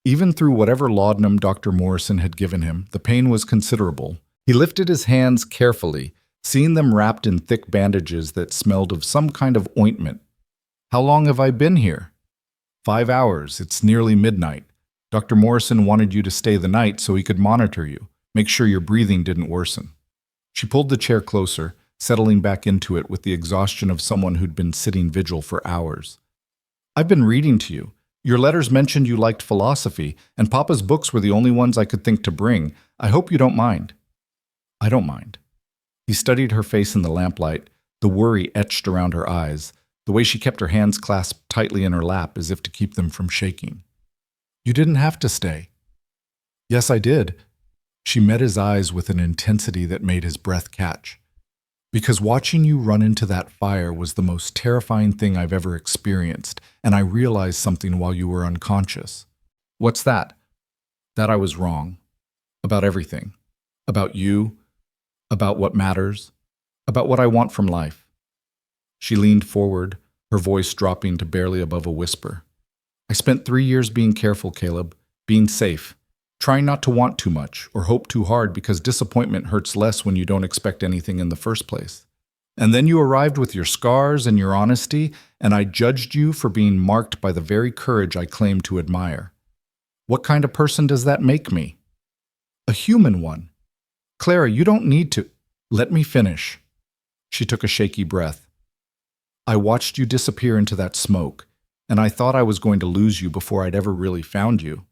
Even through whatever laudanum Dr. Morrison had given him, the pain was considerable. He lifted his hands carefully, seeing them wrapped in thick bandages that smelled of some kind of ointment. How long have I been here? 5 hours. It's nearly midnight. Dr. Morrison wanted you to stay the night so he could monitor you, make sure your breathing didn't worsen. She pulled the chair closer, settling back into it with the exhaustion of someone who'd been sitting vigil for hours. I've been reading to you. Your letters mentioned you liked philosophy, and Papa's books were the only ones I could think to bring. I hope you don't mind. I don't mind. He studied her face in the lamplight, the worry etched around her eyes, the way she kept her hands clasped tightly in her lap as if to keep them from shaking. You didn't have to stay. Yes, I did. She met his eyes with an intensity that made his breath catch. Because watching you run into that fire was the most terrifying thing I've ever experienced, and I realized something while you were unconscious. What's that? That I was wrong. About everything. About you. About what matters. About what I want from life. She leaned forward, her voice dropping to barely above a whisper. I spent 3 years being careful, Caleb, being safe, trying not to want too much or hope too hard because disappointment hurts less when you don't expect anything in the first place. And then you arrived with your scars and your honesty, and I judged you for being marked by the very courage I claim to admire. What kind of person does that make me? A human one. Clara, you don't need to. Let me finish. She took a shaky breath. I watched you disappear into that smoke, and I thought I was going to lose you before I'd ever really found you.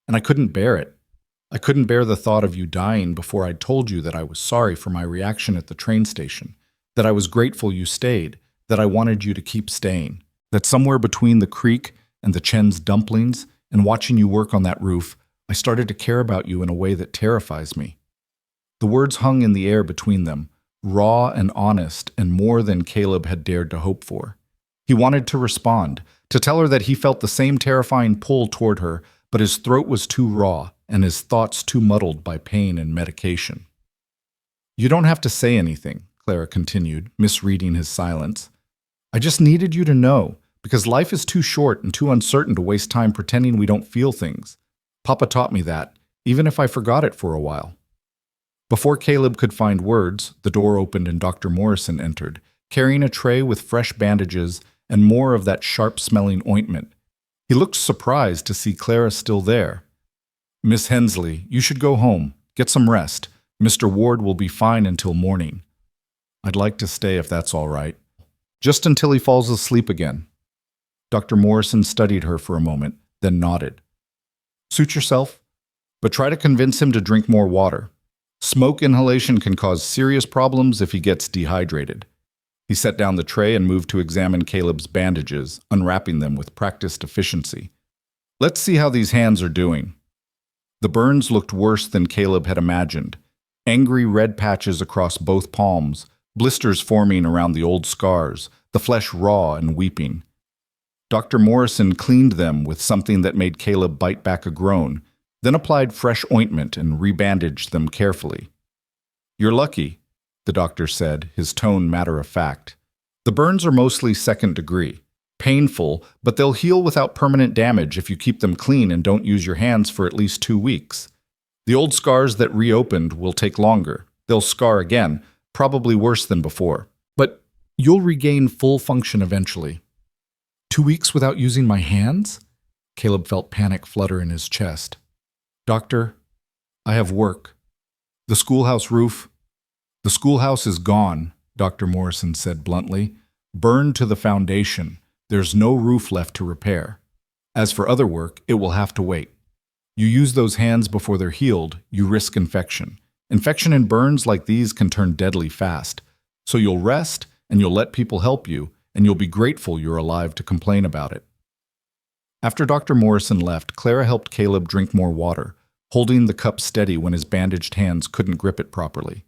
And I couldn't bear it. I couldn't bear the thought of you dying before I'd told you that I was sorry for my reaction at the train station, that I was grateful you stayed, that I wanted you to keep staying, that somewhere between the creek and the Chen's dumplings and watching you work on that roof, I started to care about you in a way that terrifies me. The words hung in the air between them, raw and honest and more than Caleb had dared to hope for. He wanted to respond, to tell her that he felt the same terrifying pull toward her, but his throat was too raw and his thoughts too muddled by pain and medication. You don't have to say anything, Clara continued, misreading his silence. I just needed you to know, because life is too short and too uncertain to waste time pretending we don't feel things. Papa taught me that, even if I forgot it for a while. Before Caleb could find words, the door opened and Dr. Morrison entered, carrying a tray with fresh bandages and more of that sharp-smelling ointment. He looked surprised to see Clara still there. Miss Hensley, you should go home. Get some rest. Mr. Ward will be fine until morning. I'd like to stay if that's all right. Just until he falls asleep again. Dr. Morrison studied her for a moment, then nodded. Suit yourself, but try to convince him to drink more water. Smoke inhalation can cause serious problems if he gets dehydrated. He set down the tray and moved to examine Caleb's bandages, unwrapping them with practiced efficiency. Let's see how these hands are doing. The burns looked worse than Caleb had imagined. Angry red patches across both palms, blisters forming around the old scars, the flesh raw and weeping. Dr. Morrison cleaned them with something that made Caleb bite back a groan, then applied fresh ointment and rebandaged them carefully. You're lucky, the doctor said, his tone matter-of-fact. The burns are mostly second degree. Painful, but they'll heal without permanent damage if you keep them clean and don't use your hands for at least 2 weeks. The old scars that reopened will take longer. They'll scar again, probably worse than before. But you'll regain full function eventually. 2 weeks without using my hands? Caleb felt panic flutter in his chest. Doctor, I have work. The schoolhouse roof. The schoolhouse is gone, Dr. Morrison said bluntly. Burned to the foundation. There's no roof left to repair. As for other work, it will have to wait. You use those hands before they're healed, you risk infection. Infection and burns like these can turn deadly fast. So you'll rest, and you'll let people help you, and you'll be grateful you're alive to complain about it. After Dr. Morrison left, Clara helped Caleb drink more water, holding the cup steady when his bandaged hands couldn't grip it properly.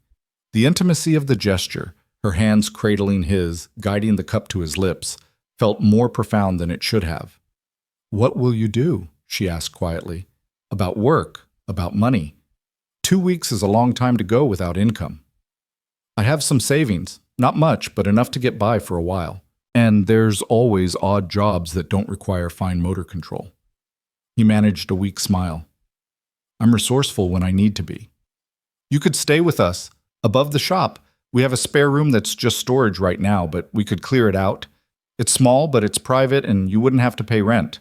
The intimacy of the gesture, her hands cradling his, guiding the cup to his lips, felt more profound than it should have. What will you do? She asked quietly. About work, about money. 2 weeks is a long time to go without income. I have some savings, not much, but enough to get by for a while. And there's always odd jobs that don't require fine motor control. He managed a weak smile. I'm resourceful when I need to be. You could stay with us. Above the shop, we have a spare room that's just storage right now, but we could clear it out. It's small, but it's private, and you wouldn't have to pay rent.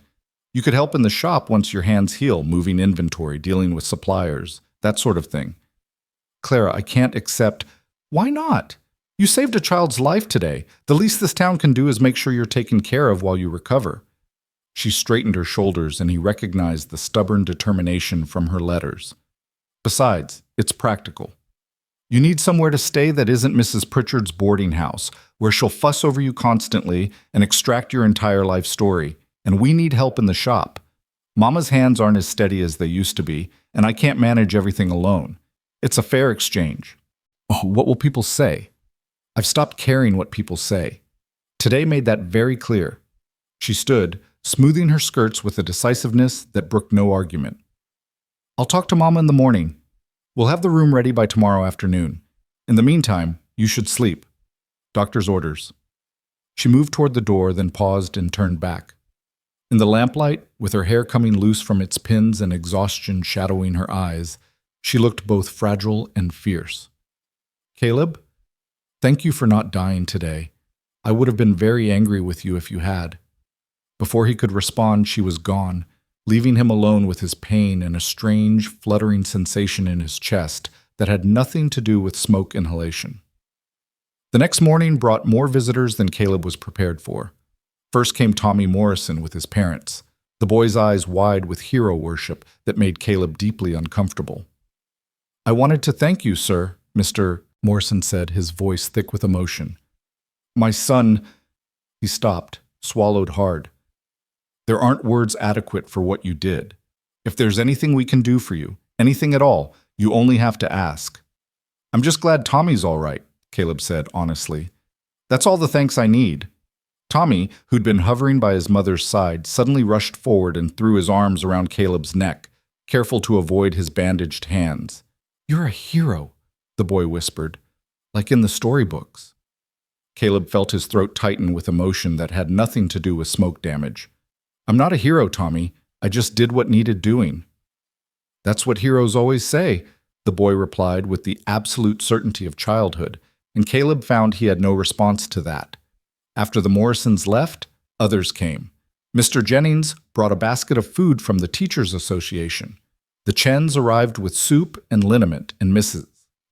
You could help in the shop once your hands heal, moving inventory, dealing with suppliers, that sort of thing. Clara, I can't accept. Why not? You saved a child's life today. The least this town can do is make sure you're taken care of while you recover. She straightened her shoulders, and he recognized the stubborn determination from her letters. Besides, it's practical. You need somewhere to stay that isn't Mrs. Pritchard's boarding house, where she'll fuss over you constantly and extract your entire life story. And we need help in the shop. Mama's hands aren't as steady as they used to be, and I can't manage everything alone. It's a fair exchange. Oh, what will people say? I've stopped caring what people say. Today made that very clear. She stood, smoothing her skirts with a decisiveness that brooked no argument. I'll talk to Mama in the morning. We'll have the room ready by tomorrow afternoon. In the meantime, you should sleep. Doctor's orders. She moved toward the door, then paused and turned back. In the lamplight, with her hair coming loose from its pins and exhaustion shadowing her eyes, she looked both fragile and fierce. Caleb, thank you for not dying today. I would have been very angry with you if you had. Before he could respond, she was gone, leaving him alone with his pain and a strange, fluttering sensation in his chest that had nothing to do with smoke inhalation. The next morning brought more visitors than Caleb was prepared for. First came Tommy Morrison with his parents, the boy's eyes wide with hero worship that made Caleb deeply uncomfortable. I wanted to thank you, sir, Mr. Morrison said, his voice thick with emotion. My son... He stopped, swallowed hard. There aren't words adequate for what you did. If there's anything we can do for you, anything at all, you only have to ask. I'm just glad Tommy's all right, Caleb said honestly. That's all the thanks I need. Tommy, who'd been hovering by his mother's side, suddenly rushed forward and threw his arms around Caleb's neck, careful to avoid his bandaged hands. You're a hero, the boy whispered, like in the storybooks. Caleb felt his throat tighten with emotion that had nothing to do with smoke damage. I'm not a hero, Tommy. I just did what needed doing. That's what heroes always say, the boy replied with the absolute certainty of childhood, and Caleb found he had no response to that. After the Morrisons left, others came. Mr. Jennings brought a basket of food from the Teachers Association. The Chens arrived with soup and liniment, and Mrs.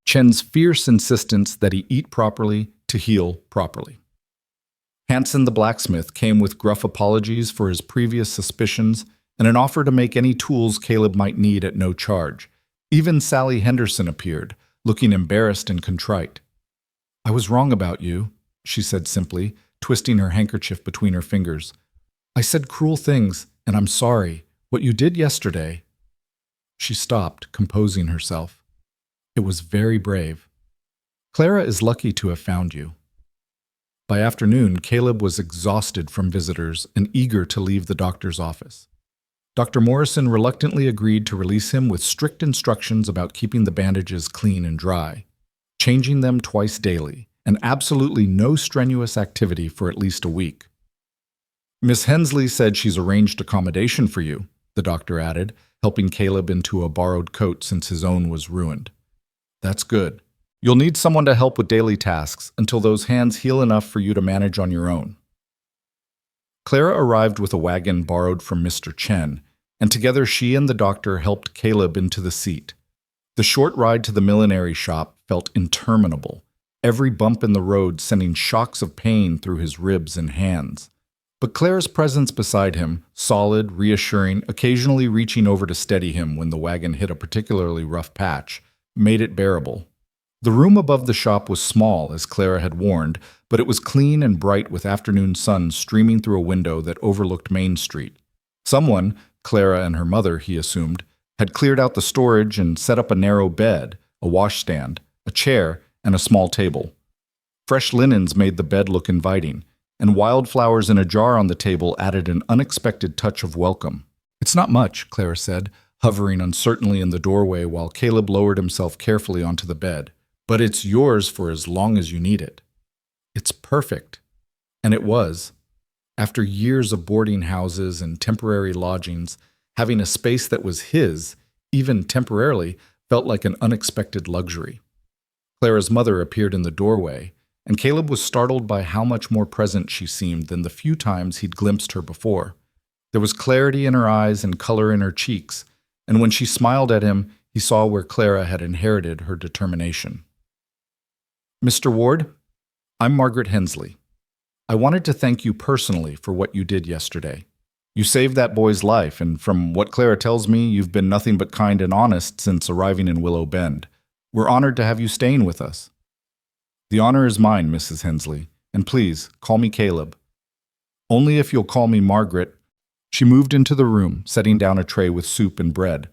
Chen's fierce insistence that he eat properly to heal properly. Hanson the blacksmith came with gruff apologies for his previous suspicions and an offer to make any tools Caleb might need at no charge. Even Sally Henderson appeared, looking embarrassed and contrite. I was wrong about you, she said simply, twisting her handkerchief between her fingers. I said cruel things, and I'm sorry. What you did yesterday... She stopped, composing herself. It was very brave. Clara is lucky to have found you. By afternoon, Caleb was exhausted from visitors and eager to leave the doctor's office. Dr. Morrison reluctantly agreed to release him with strict instructions about keeping the bandages clean and dry, changing them twice daily, and absolutely no strenuous activity for at least a week. Miss Hensley said she's arranged accommodation for you, the doctor added, helping Caleb into a borrowed coat since his own was ruined. That's good. You'll need someone to help with daily tasks until those hands heal enough for you to manage on your own. Clara arrived with a wagon borrowed from Mr. Chen, and together she and the doctor helped Caleb into the seat. The short ride to the millinery shop felt interminable, every bump in the road sending shocks of pain through his ribs and hands. But Clara's presence beside him, solid, reassuring, occasionally reaching over to steady him when the wagon hit a particularly rough patch, made it bearable. The room above the shop was small, as Clara had warned, but it was clean and bright with afternoon sun streaming through a window that overlooked Main Street. Someone, Clara and her mother, he assumed, had cleared out the storage and set up a narrow bed, a washstand, a chair, and a small table. Fresh linens made the bed look inviting, and wildflowers in a jar on the table added an unexpected touch of welcome. It's not much, Clara said, hovering uncertainly in the doorway while Caleb lowered himself carefully onto the bed. But it's yours for as long as you need it. It's perfect. And it was. After years of boarding houses and temporary lodgings, having a space that was his, even temporarily, felt like an unexpected luxury. Clara's mother appeared in the doorway, and Caleb was startled by how much more present she seemed than the few times he'd glimpsed her before. There was clarity in her eyes and color in her cheeks, and when she smiled at him, he saw where Clara had inherited her determination. "Mr. Ward, I'm Margaret Hensley. I wanted to thank you personally for what you did yesterday. You saved that boy's life, and from what Clara tells me, you've been nothing but kind and honest since arriving in Willow Bend. We're honored to have you staying with us." "The honor is mine, Mrs. Hensley, and please, call me Caleb." "Only if you'll call me Margaret." She moved into the room, setting down a tray with soup and bread.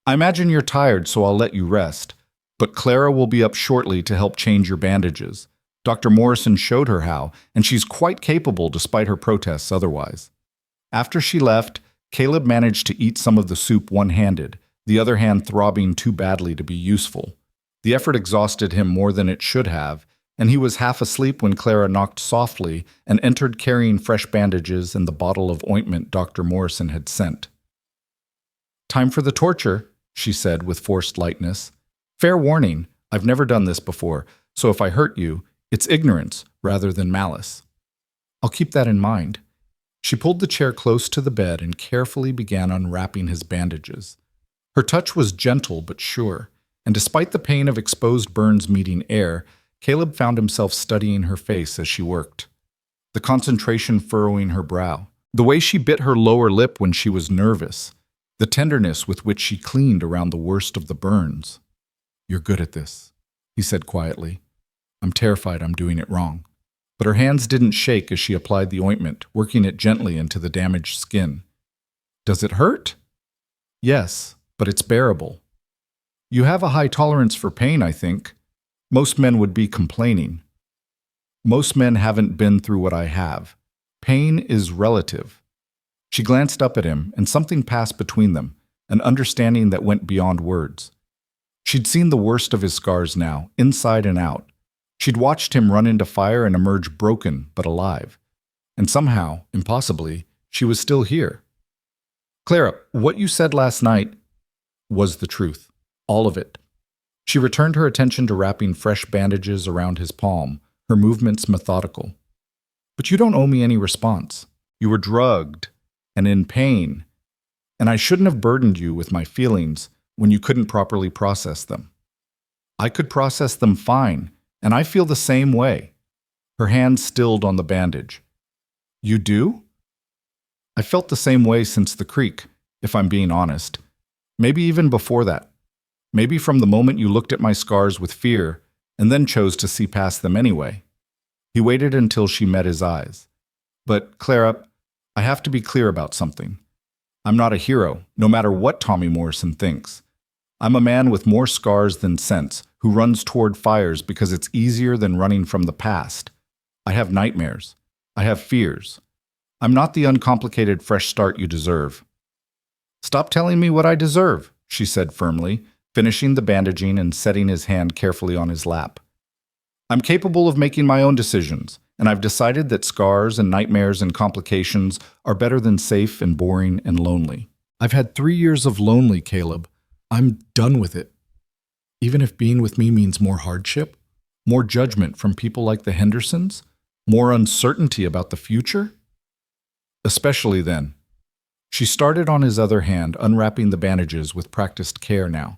"I imagine you're tired, so I'll let you rest. But Clara will be up shortly to help change your bandages. Dr. Morrison showed her how, and she's quite capable despite her protests otherwise." After she left, Caleb managed to eat some of the soup one-handed, the other hand throbbing too badly to be useful. The effort exhausted him more than it should have, and he was half asleep when Clara knocked softly and entered carrying fresh bandages and the bottle of ointment Dr. Morrison had sent. "Time for the torture," she said with forced lightness. "Fair warning, I've never done this before, so if I hurt you, it's ignorance rather than malice." "I'll keep that in mind." She pulled the chair close to the bed and carefully began unwrapping his bandages. Her touch was gentle but sure, and despite the pain of exposed burns meeting air, Caleb found himself studying her face as she worked. The concentration furrowing her brow, the way she bit her lower lip when she was nervous, the tenderness with which she cleaned around the worst of the burns. "You're good at this," he said quietly. "I'm terrified I'm doing it wrong." But her hands didn't shake as she applied the ointment, working it gently into the damaged skin. "Does it hurt?" "Yes, but it's bearable." "You have a high tolerance for pain, I think. Most men would be complaining." "Most men haven't been through what I have. Pain is relative." She glanced up at him, and something passed between them, an understanding that went beyond words. She'd seen the worst of his scars now, inside and out. She'd watched him run into fire and emerge broken but alive. And somehow, impossibly, she was still here. "Clara, what you said last night was the truth. All of it." She returned her attention to wrapping fresh bandages around his palm, her movements methodical. "But you don't owe me any response. You were drugged and in pain, and I shouldn't have burdened you with my feelings when you couldn't properly process them. I could process them fine, and I feel the same way." Her hand stilled on the bandage. "You do?" "I felt the same way since the creek, if I'm being honest. Maybe even before that. Maybe from the moment you looked at my scars with fear, and then chose to see past them anyway." He waited until she met his eyes. "But, Clara, I have to be clear about something. I'm not a hero, no matter what Tommy Morrison thinks. I'm a man with more scars than sense, who runs toward fires because it's easier than running from the past. I have nightmares. I have fears. I'm not the uncomplicated fresh start you deserve." "Stop telling me what I deserve," she said firmly, finishing the bandaging and setting his hand carefully on his lap. "I'm capable of making my own decisions, and I've decided that scars and nightmares and complications are better than safe and boring and lonely. I've had 3 years of lonely, Caleb. I'm done with it. Even if being with me means more hardship, more judgment from people like the Hendersons, more uncertainty about the future. Especially then." She started on his other hand, unwrapping the bandages with practiced care now.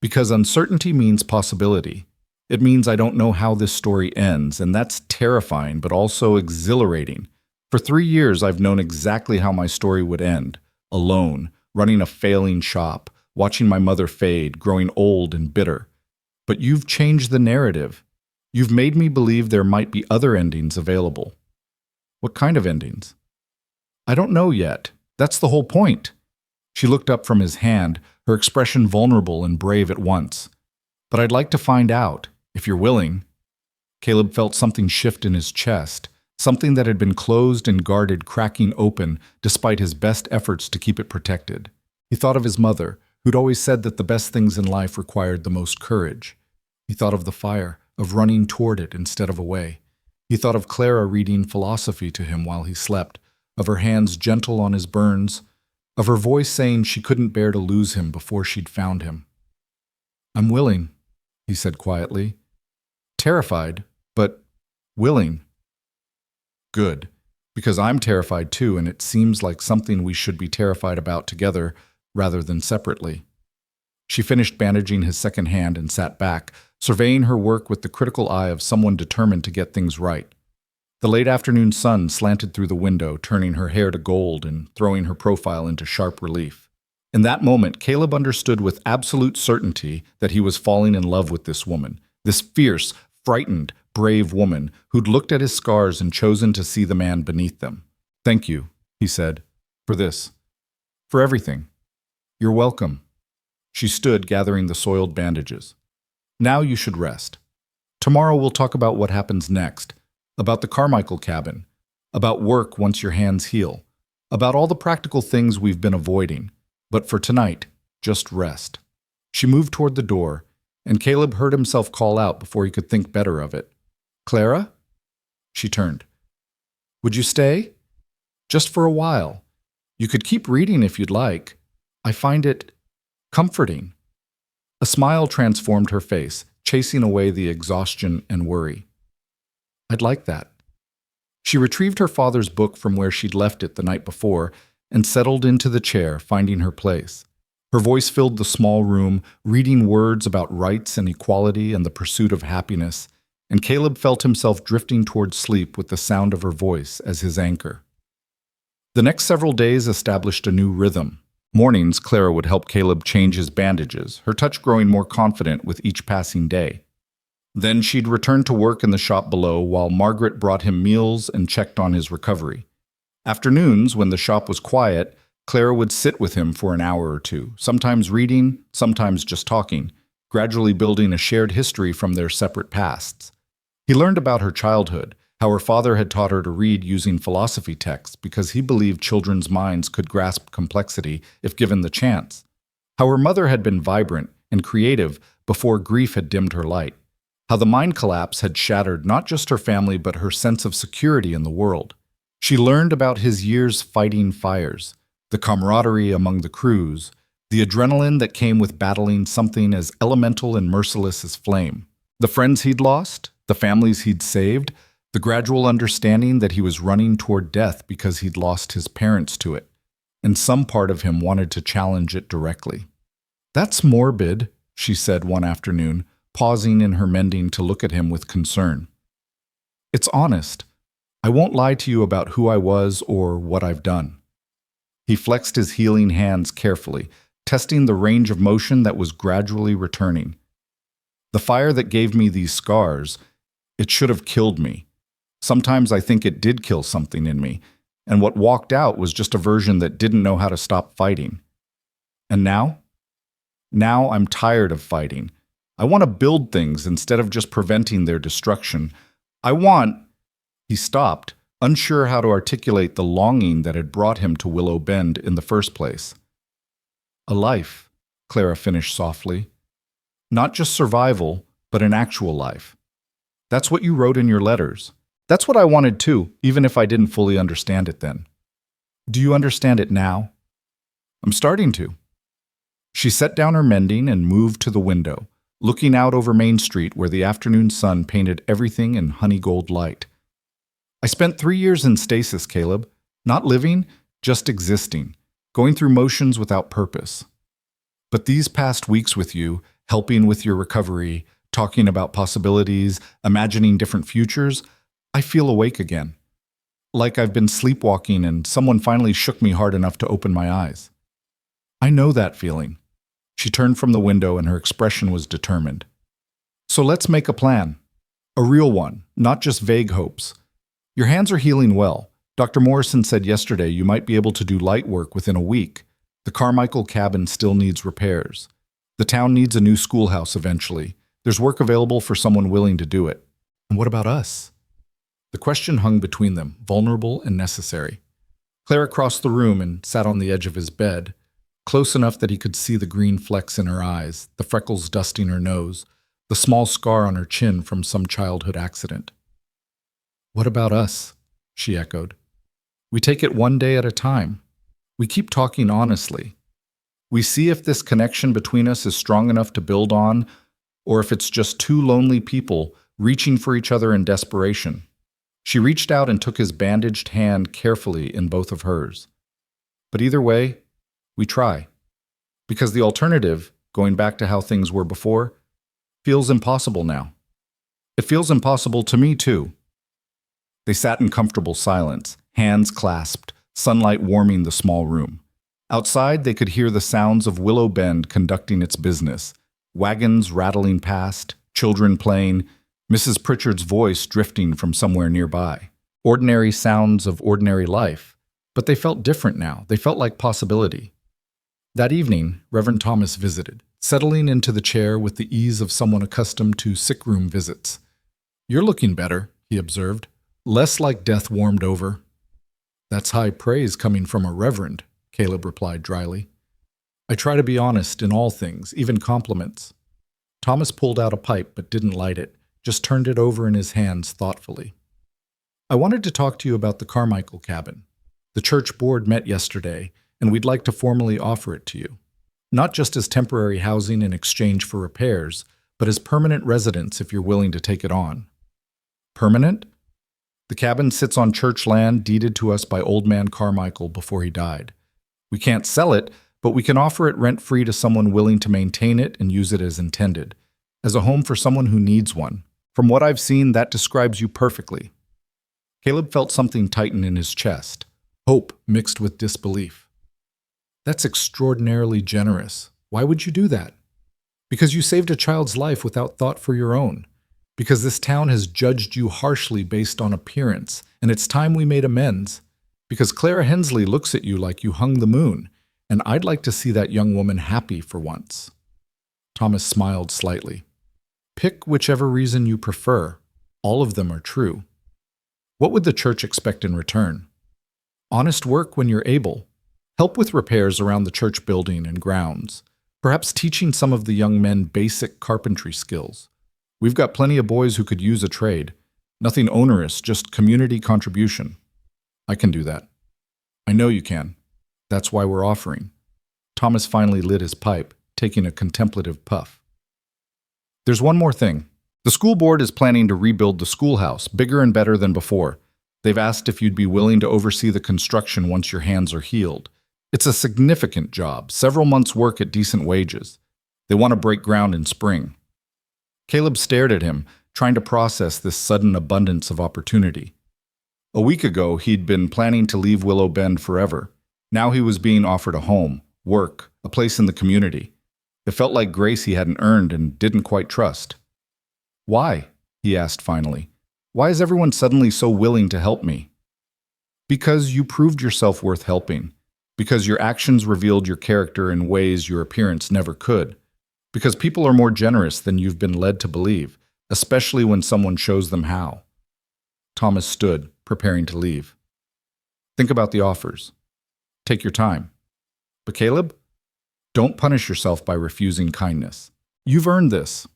"Because uncertainty means possibility. It means I don't know how this story ends, and that's terrifying but also exhilarating. For 3 years I've known exactly how my story would end, alone, running a failing shop, watching my mother fade, growing old and bitter. But you've changed the narrative. You've made me believe there might be other endings available." "What kind of endings?" "I don't know yet. That's the whole point." She looked up from his hand, her expression vulnerable and brave at once. "But I'd like to find out, if you're willing." Caleb felt something shift in his chest, something that had been closed and guarded cracking open despite his best efforts to keep it protected. He thought of his mother, who'd always said that the best things in life required the most courage. He thought of the fire, of running toward it instead of away. He thought of Clara reading philosophy to him while he slept, of her hands gentle on his burns, of her voice saying she couldn't bear to lose him before she'd found him. "I'm willing," he said quietly. "Terrified, but willing." "Good, because I'm terrified too, and it seems like something we should be terrified about together rather than separately." She finished bandaging his second hand and sat back, surveying her work with the critical eye of someone determined to get things right. The late afternoon sun slanted through the window, turning her hair to gold and throwing her profile into sharp relief. In that moment, Caleb understood with absolute certainty that he was falling in love with this woman, this fierce, frightened, brave woman who'd looked at his scars and chosen to see the man beneath them. "Thank you," he said, "for this. For everything. You're welcome." She stood, gathering the soiled bandages. "Now you should rest. Tomorrow we'll talk about what happens next, about the Carmichael cabin, about work once your hands heal, about all the practical things we've been avoiding. But for tonight, just rest." She moved toward the door, and Caleb heard himself call out before he could think better of it. "Clara?" She turned. "Would you stay? Just for a while. You could keep reading if you'd like. I find it comforting." A smile transformed her face, chasing away the exhaustion and worry. "I'd like that." She retrieved her father's book from where she'd left it the night before and settled into the chair, finding her place. Her voice filled the small room, reading words about rights and equality and the pursuit of happiness, and Caleb felt himself drifting toward sleep with the sound of her voice as his anchor. The next several days established a new rhythm. Mornings, Clara would help Caleb change his bandages, her touch growing more confident with each passing day. Then she'd return to work in the shop below while Margaret brought him meals and checked on his recovery. Afternoons, when the shop was quiet, Clara would sit with him for an hour or two, sometimes reading, sometimes just talking, gradually building a shared history from their separate pasts. He learned about her childhood, how her father had taught her to read using philosophy texts because he believed children's minds could grasp complexity if given the chance, how her mother had been vibrant and creative before grief had dimmed her light, how the mine collapse had shattered not just her family but her sense of security in the world. She learned about his years fighting fires, the camaraderie among the crews, the adrenaline that came with battling something as elemental and merciless as flame, the friends he'd lost, the families he'd saved, the gradual understanding that he was running toward death because he'd lost his parents to it, and some part of him wanted to challenge it directly. "That's morbid," she said one afternoon, pausing in her mending to look at him with concern. "It's honest. I won't lie to you about who I was or what I've done." He flexed his healing hands carefully, testing the range of motion that was gradually returning. "The fire that gave me these scars, it should have killed me. Sometimes I think it did kill something in me, and what walked out was just a version that didn't know how to stop fighting. And now? Now I'm tired of fighting. I want to build things instead of just preventing their destruction. I want—" He stopped, unsure how to articulate the longing that had brought him to Willow Bend in the first place. "A life," Clara finished softly. "Not just survival, but an actual life. That's what you wrote in your letters. That's what I wanted too, even if I didn't fully understand it then. Do you understand it now?" "I'm starting to." She set down her mending and moved to the window, looking out over Main Street where the afternoon sun painted everything in honey gold light. "I spent 3 years in stasis, Caleb. Not living, just existing, going through motions without purpose. But these past weeks with you, helping with your recovery, talking about possibilities, imagining different futures, I feel awake again. Like I've been sleepwalking and someone finally shook me hard enough to open my eyes. I know that feeling." She turned from the window and her expression was determined. "So let's make a plan. A real one, not just vague hopes. Your hands are healing well. Dr. Morrison said yesterday you might be able to do light work within a week. The Carmichael cabin still needs repairs. The town needs a new schoolhouse eventually. There's work available for someone willing to do it. And what about us?" The question hung between them, vulnerable and necessary. Clara crossed the room and sat on the edge of his bed, close enough that he could see the green flecks in her eyes, the freckles dusting her nose, the small scar on her chin from some childhood accident. What about us? She echoed. We take it one day at a time. We keep talking honestly. We see if this connection between us is strong enough to build on, or if it's just two lonely people reaching for each other in desperation. She reached out and took his bandaged hand carefully in both of hers. But either way, we try. Because the alternative, going back to how things were before, feels impossible now. It feels impossible to me, too. They sat in comfortable silence, hands clasped, sunlight warming the small room. Outside, they could hear the sounds of Willow Bend conducting its business, wagons rattling past, children playing, Mrs. Pritchard's voice drifting from somewhere nearby. Ordinary sounds of ordinary life, but they felt different now. They felt like possibility. That evening, Reverend Thomas visited, settling into the chair with the ease of someone accustomed to sick-room visits. "You're looking better," he observed. "Less like death warmed over." "That's high praise coming from a reverend," Caleb replied dryly. "I try to be honest in all things, even compliments." Thomas pulled out a pipe but didn't light it, just turned it over in his hands thoughtfully. "I wanted to talk to you about the Carmichael cabin. The church board met yesterday, and we'd like to formally offer it to you. Not just as temporary housing in exchange for repairs, but as permanent residence if you're willing to take it on." "Permanent?" "The cabin sits on church land deeded to us by Old Man Carmichael before he died. We can't sell it, but we can offer it rent-free to someone willing to maintain it and use it as intended, as a home for someone who needs one. From what I've seen, that describes you perfectly." Caleb felt something tighten in his chest, hope mixed with disbelief. "That's extraordinarily generous. Why would you do that?" "Because you saved a child's life without thought for your own. Because this town has judged you harshly based on appearance, and it's time we made amends. Because Clara Hensley looks at you like you hung the moon, and I'd like to see that young woman happy for once." Thomas smiled slightly. "Pick whichever reason you prefer. All of them are true. What would the church expect in return? Honest work when you're able. Help with repairs around the church building and grounds. Perhaps teaching some of the young men basic carpentry skills. We've got plenty of boys who could use a trade. Nothing onerous, just community contribution." "I can do that." "I know you can. That's why we're offering." Thomas finally lit his pipe, taking a contemplative puff. "There's one more thing. The school board is planning to rebuild the schoolhouse, bigger and better than before. They've asked if you'd be willing to oversee the construction once your hands are healed. It's a significant job, several months' work at decent wages. They want to break ground in spring." Caleb stared at him, trying to process this sudden abundance of opportunity. A week ago, he'd been planning to leave Willow Bend forever. Now he was being offered a home, work, a place in the community. It felt like grace he hadn't earned and didn't quite trust. "Why?" he asked finally. "Why is everyone suddenly so willing to help me?" "Because you proved yourself worth helping. Because your actions revealed your character in ways your appearance never could. Because people are more generous than you've been led to believe, especially when someone shows them how." Thomas stood, preparing to leave. "Think about the offers. Take your time. But Caleb, don't punish yourself by refusing kindness. You've earned this."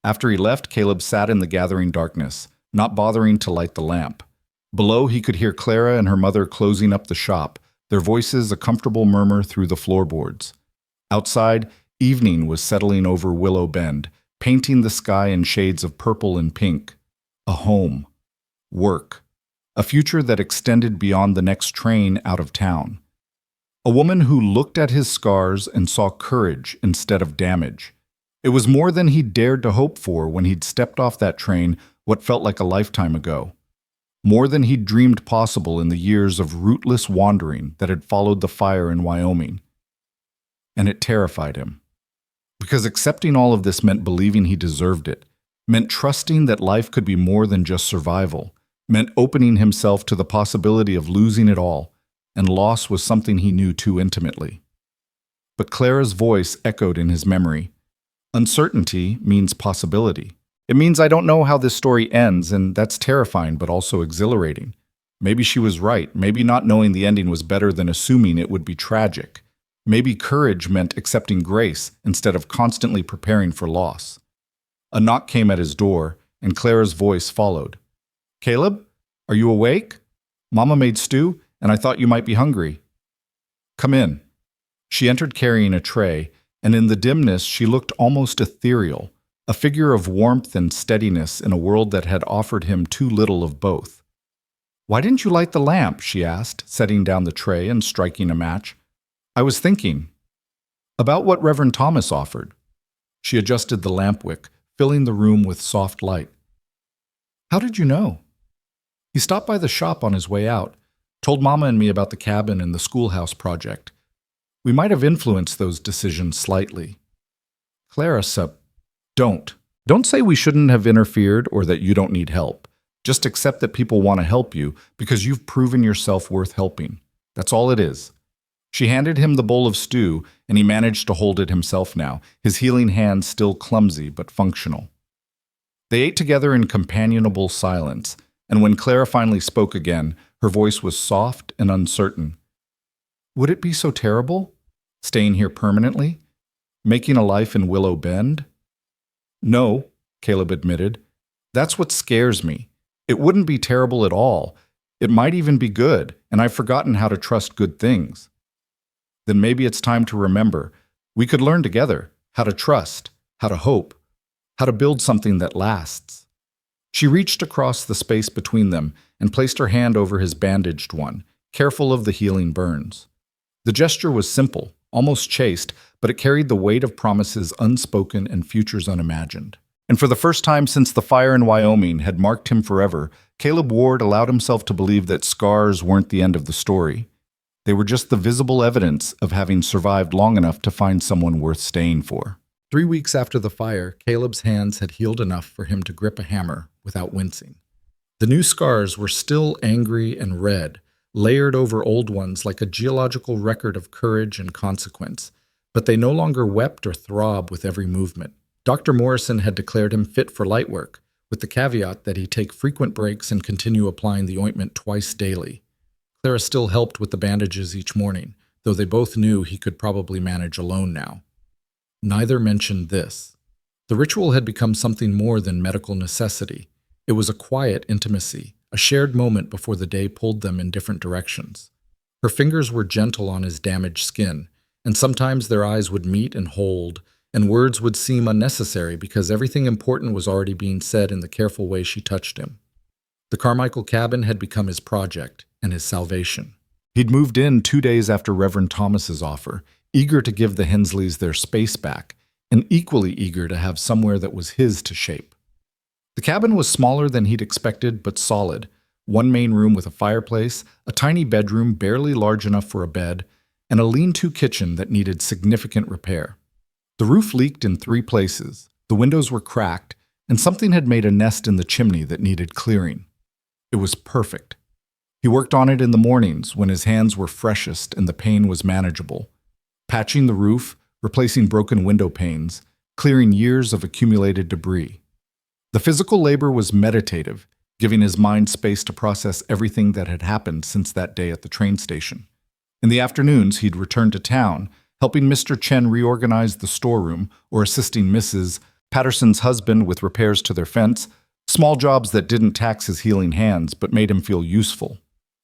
After he left, Caleb sat in the gathering darkness, not bothering to light the lamp. Below, he could hear Clara and her mother closing up the shop, their voices a comfortable murmur through the floorboards. Outside, evening was settling over Willow Bend, painting the sky in shades of purple and pink. A home. Work. A future that extended beyond the next train out of town. A woman who looked at his scars and saw courage instead of damage. It was more than he'd dared to hope for when he'd stepped off that train what felt like a lifetime ago. More than he'd dreamed possible in the years of rootless wandering that had followed the fire in Wyoming. And it terrified him. Because accepting all of this meant believing he deserved it, meant trusting that life could be more than just survival, meant opening himself to the possibility of losing it all, and loss was something he knew too intimately. But Clara's voice echoed in his memory. Uncertainty means possibility. It means I don't know how this story ends, and that's terrifying but also exhilarating. Maybe she was right. Maybe not knowing the ending was better than assuming it would be tragic. Maybe courage meant accepting grace instead of constantly preparing for loss. A knock came at his door, and Clara's voice followed. "Caleb, Are you awake? Mama made stew, and I thought you might be hungry. Come in." She entered carrying a tray, and in the dimness she looked almost ethereal, a figure of warmth and steadiness in a world that had offered him too little of both. "Why didn't you light the lamp?" she asked, setting down the tray and striking a match. "I was thinking about what Reverend Thomas offered." She adjusted the lamp wick, filling the room with soft light. "How did you know?" "He stopped by the shop on his way out, told Mama and me about the cabin and the schoolhouse project. We might have influenced those decisions slightly." "Clarissa, don't say we shouldn't have interfered or that you don't need help. Just accept that people want to help you because you've proven yourself worth helping. That's all it is." She handed him the bowl of stew, and he managed to hold it himself now, his healing hands still clumsy but functional. They ate together in companionable silence, and when Clara finally spoke again, her voice was soft and uncertain. "Would it be so terrible? Staying here permanently? Making a life in Willow Bend?" "No," Caleb admitted. "That's what scares me. It wouldn't be terrible at all. It might even be good, and I've forgotten how to trust good things." "Then maybe it's time to remember. We could learn together how to trust, how to hope, how to build something that lasts." She reached across the space between them and placed her hand over his bandaged one, careful of the healing burns. The gesture was simple, almost chaste, but it carried the weight of promises unspoken and futures unimagined. And for the first time since the fire in Wyoming had marked him forever, Caleb Ward allowed himself to believe that scars weren't the end of the story. They were just the visible evidence of having survived long enough to find someone worth staying for. 3 weeks after the fire, Caleb's hands had healed enough for him to grip a hammer without wincing. The new scars were still angry and red, layered over old ones like a geological record of courage and consequence, but they no longer wept or throbbed with every movement. Dr. Morrison had declared him fit for light work, with the caveat that he take frequent breaks and continue applying the ointment twice daily. Clara still helped with the bandages each morning, though they both knew he could probably manage alone now. Neither mentioned this. The ritual had become something more than medical necessity. It was a quiet intimacy, a shared moment before the day pulled them in different directions. Her fingers were gentle on his damaged skin, and sometimes their eyes would meet and hold, and words would seem unnecessary because everything important was already being said in the careful way she touched him. The Carmichael cabin had become his project and his salvation. He'd moved in 2 days after Reverend Thomas's offer, eager to give the Hensleys their space back, and equally eager to have somewhere that was his to shape. The cabin was smaller than he'd expected, but solid. One main room with a fireplace, a tiny bedroom barely large enough for a bed, and a lean-to kitchen that needed significant repair. The roof leaked in 3 places, the windows were cracked, and something had made a nest in the chimney that needed clearing. It was perfect. He worked on it in the mornings when his hands were freshest and the pain was manageable, patching the roof, replacing broken window panes, clearing years of accumulated debris. The physical labor was meditative, giving his mind space to process everything that had happened since that day at the train station. In the afternoons, he'd return to town, helping Mr. Chen reorganize the storeroom or assisting Mrs. Patterson's husband with repairs to their fence, small jobs that didn't tax his healing hands but made him feel useful.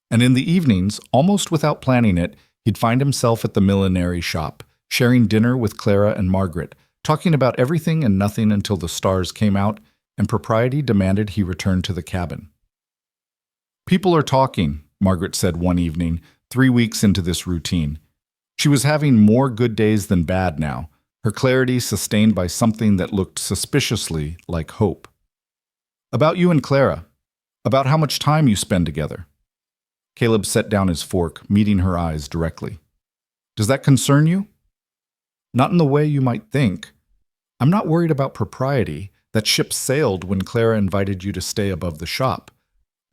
And in the evenings, almost without planning it, he'd find himself at the millinery shop, sharing dinner with Clara and Margaret, talking about everything and nothing until the stars came out and propriety demanded he return to the cabin. "People are talking," Margaret said one evening, 3 weeks into this routine. She was having more good days than bad now, her clarity sustained by something that looked suspiciously like hope. "About you and Clara. About how much time you spend together." Caleb set down his fork, meeting her eyes directly. "Does that concern you?" "Not in the way you might think. I'm not worried about propriety. That ship sailed when Clara invited you to stay above the shop.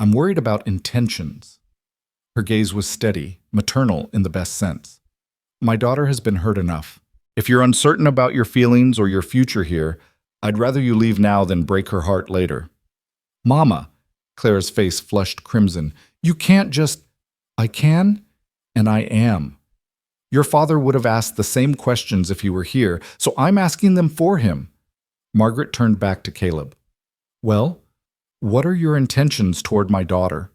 I'm worried about intentions." Her gaze was steady, maternal in the best sense. "My daughter has been hurt enough. If you're uncertain about your feelings or your future here, I'd rather you leave now than break her heart later." "Mama," Clara's face flushed crimson, "you can't just—" "I can, and I am. Your father would have asked the same questions if he were here, so I'm asking them for him." Margaret turned back to Caleb. "Well, what are your intentions toward my daughter?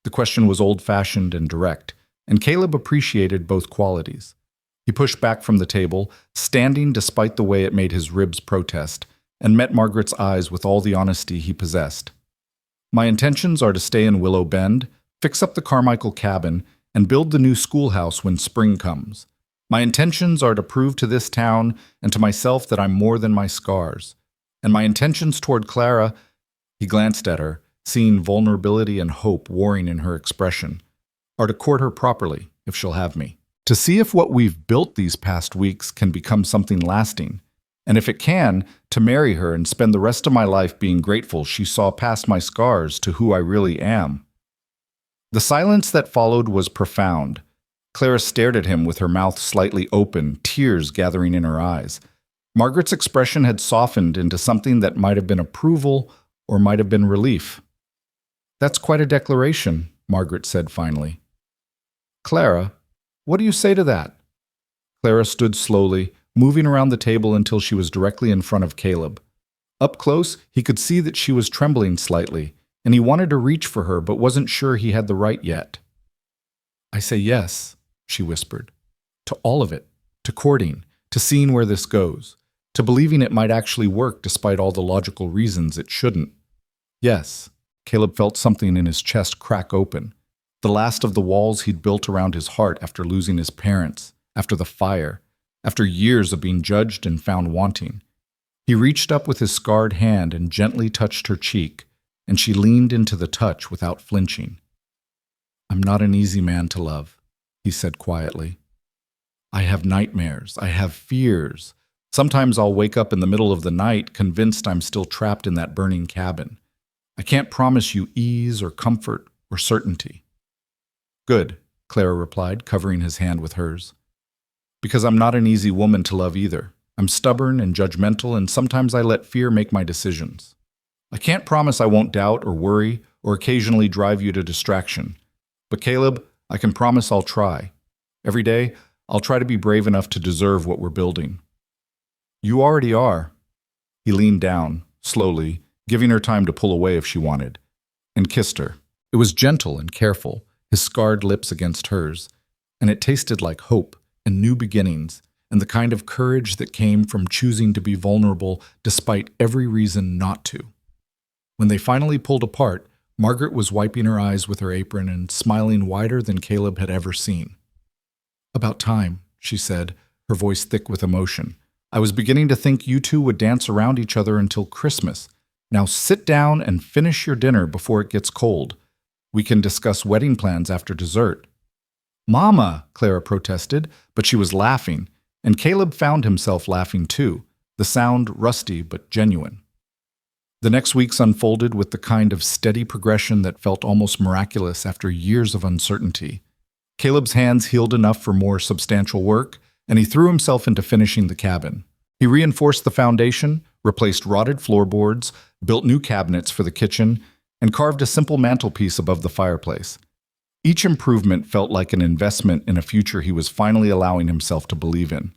The question was old-fashioned and direct, and Caleb appreciated both qualities. He pushed back from the table, standing despite the way it made his ribs protest, and met Margaret's eyes with all the honesty he possessed. My intentions are to stay in Willow Bend, fix up the Carmichael cabin, and build the new schoolhouse when spring comes. My intentions are to prove to this town and to myself that I'm more than my scars. And my intentions toward Clara, he glanced at her, seeing vulnerability and hope warring in her expression, are to court her properly, if she'll have me. To see if what we've built these past weeks can become something lasting. And if it can, to marry her and spend the rest of my life being grateful she saw past my scars to who I really am. The silence that followed was profound. Clara stared at him with her mouth slightly open, tears gathering in her eyes. Margaret's expression had softened into something that might have been approval or might have been relief. "That's quite a declaration," Margaret said finally. "Clara, what do you say to that?" Clara stood slowly, moving around the table until she was directly in front of Caleb. Up close, he could see that she was trembling slightly, and he wanted to reach for her but wasn't sure he had the right yet. "I say yes," she whispered. "To all of it, to courting, to seeing where this goes, to believing it might actually work despite all the logical reasons it shouldn't. Yes." Caleb felt something in his chest crack open. The last of the walls he'd built around his heart after losing his parents, after the fire, after years of being judged and found wanting. He reached up with his scarred hand and gently touched her cheek, and she leaned into the touch without flinching. "I'm not an easy man to love," he said quietly. "I have nightmares. I have fears. Sometimes I'll wake up in the middle of the night convinced I'm still trapped in that burning cabin. I can't promise you ease or comfort or certainty." "Good," Clara replied, covering his hand with hers. "Because I'm not an easy woman to love either. I'm stubborn and judgmental, and sometimes I let fear make my decisions. I can't promise I won't doubt or worry or occasionally drive you to distraction. But Caleb, I can promise I'll try. Every day, I'll try to be brave enough to deserve what we're building." "You already are." He leaned down, slowly, giving her time to pull away if she wanted, and kissed her. It was gentle and careful, his scarred lips against hers, and it tasted like hope and new beginnings and the kind of courage that came from choosing to be vulnerable despite every reason not to. When they finally pulled apart, Margaret was wiping her eyes with her apron and smiling wider than Caleb had ever seen. "About time," she said, her voice thick with emotion. "I was beginning to think you two would dance around each other until Christmas. Now sit down and finish your dinner before it gets cold. We can discuss wedding plans after dessert." "Mama," Clara protested, but she was laughing, and Caleb found himself laughing too, the sound rusty but genuine. The next weeks unfolded with the kind of steady progression that felt almost miraculous after years of uncertainty. Caleb's hands healed enough for more substantial work, and he threw himself into finishing the cabin. He reinforced the foundation, replaced rotted floorboards, built new cabinets for the kitchen, and carved a simple mantelpiece above the fireplace. Each improvement felt like an investment in a future he was finally allowing himself to believe in.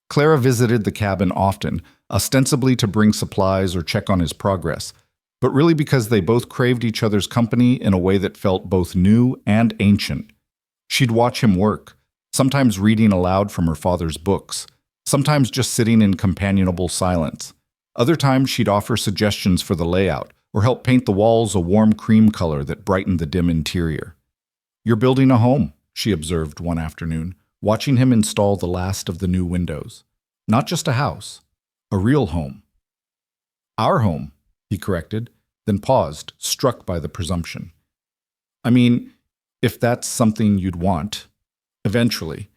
Clara visited the cabin often, ostensibly to bring supplies or check on his progress, but really because they both craved each other's company in a way that felt both new and ancient. She'd watch him work, sometimes reading aloud from her father's books, sometimes just sitting in companionable silence. Other times she'd offer suggestions for the layout, or help paint the walls a warm cream color that brightened the dim interior. "You're building a home," she observed one afternoon, watching him install the last of the new windows. "Not just a house, a real home." "Our home," he corrected, then paused, struck by the presumption. "I mean, if that's something you'd want. Eventually.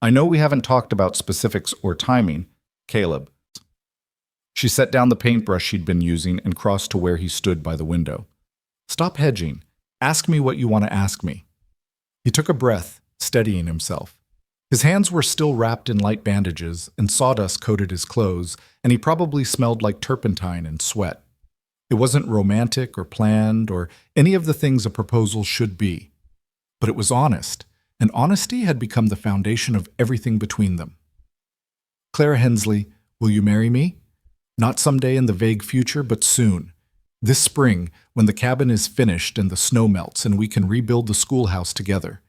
I know we haven't talked about specifics or timing, Caleb." She set down the paintbrush she'd been using and crossed to where he stood by the window. "Stop hedging. Ask me what you want to ask me." He took a breath, steadying himself. His hands were still wrapped in light bandages, and sawdust coated his clothes, and he probably smelled like turpentine and sweat. It wasn't romantic or planned or any of the things a proposal should be. But it was honest, and honesty had become the foundation of everything between them. "Clara Hensley, will you marry me? Not someday in the vague future, but soon. This spring, when the cabin is finished and the snow melts and we can rebuild the schoolhouse together,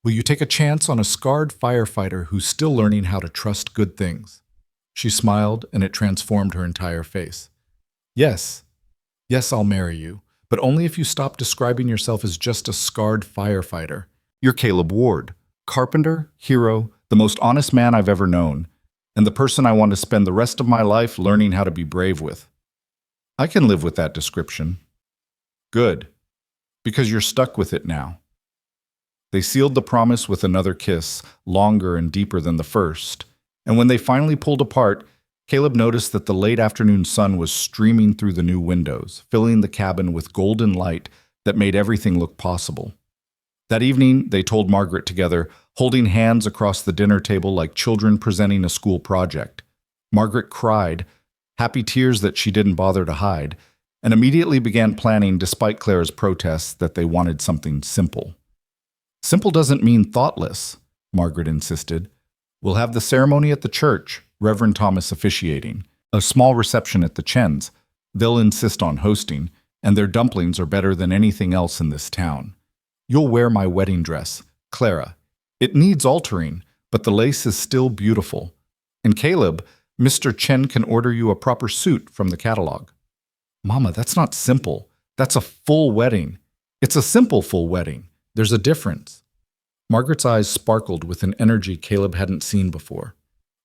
will you take a chance on a scarred firefighter who's still learning how to trust good things?" She smiled, and it transformed her entire face. "Yes, yes, I'll marry you, but only if you stop describing yourself as just a scarred firefighter. You're Caleb Ward, carpenter, hero, the most honest man I've ever known, and the person I want to spend the rest of my life learning how to be brave with." "I can live with that description." "Good, because you're stuck with it now." They sealed the promise with another kiss, longer and deeper than the first, and when they finally pulled apart, Caleb noticed that the late afternoon sun was streaming through the new windows, filling the cabin with golden light that made everything look possible. That evening, they told Margaret together, holding hands across the dinner table like children presenting a school project. Margaret cried, happy tears that she didn't bother to hide, and immediately began planning, despite Clara's protests, that they wanted something simple. "Simple doesn't mean thoughtless," Margaret insisted. "We'll have the ceremony at the church, Reverend Thomas officiating, a small reception at the Chen's. They'll insist on hosting, and their dumplings are better than anything else in this town. You'll wear my wedding dress, Clara. It needs altering, but the lace is still beautiful. And Caleb, Mr. Chen can order you a proper suit from the catalog." "Mama, that's not simple. That's a full wedding. It's a simple full wedding. There's a difference." Margaret's eyes sparkled with an energy Caleb hadn't seen before.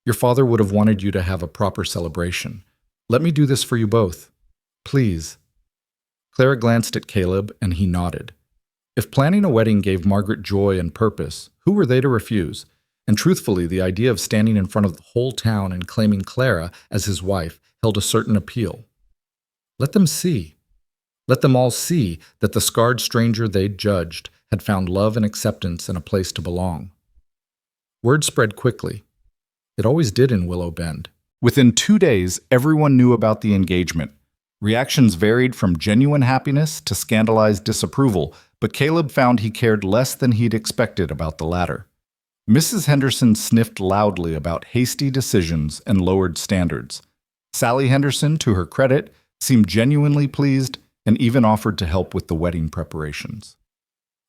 "Your father would have wanted you to have a proper celebration. Let me do this for you both. Please." Clara glanced at Caleb, and he nodded. If planning a wedding gave Margaret joy and purpose, who were they to refuse? And truthfully, the idea of standing in front of the whole town and claiming Clara as his wife held a certain appeal. Let them see. Let them all see that the scarred stranger they'd judged had found love and acceptance and a place to belong. Word spread quickly. It always did in Willow Bend. Within 2 days, everyone knew about the engagement. Reactions varied from genuine happiness to scandalized disapproval, but Caleb found he cared less than he'd expected about the latter. Mrs. Henderson sniffed loudly about hasty decisions and lowered standards. Sally Henderson, to her credit, seemed genuinely pleased and even offered to help with the wedding preparations.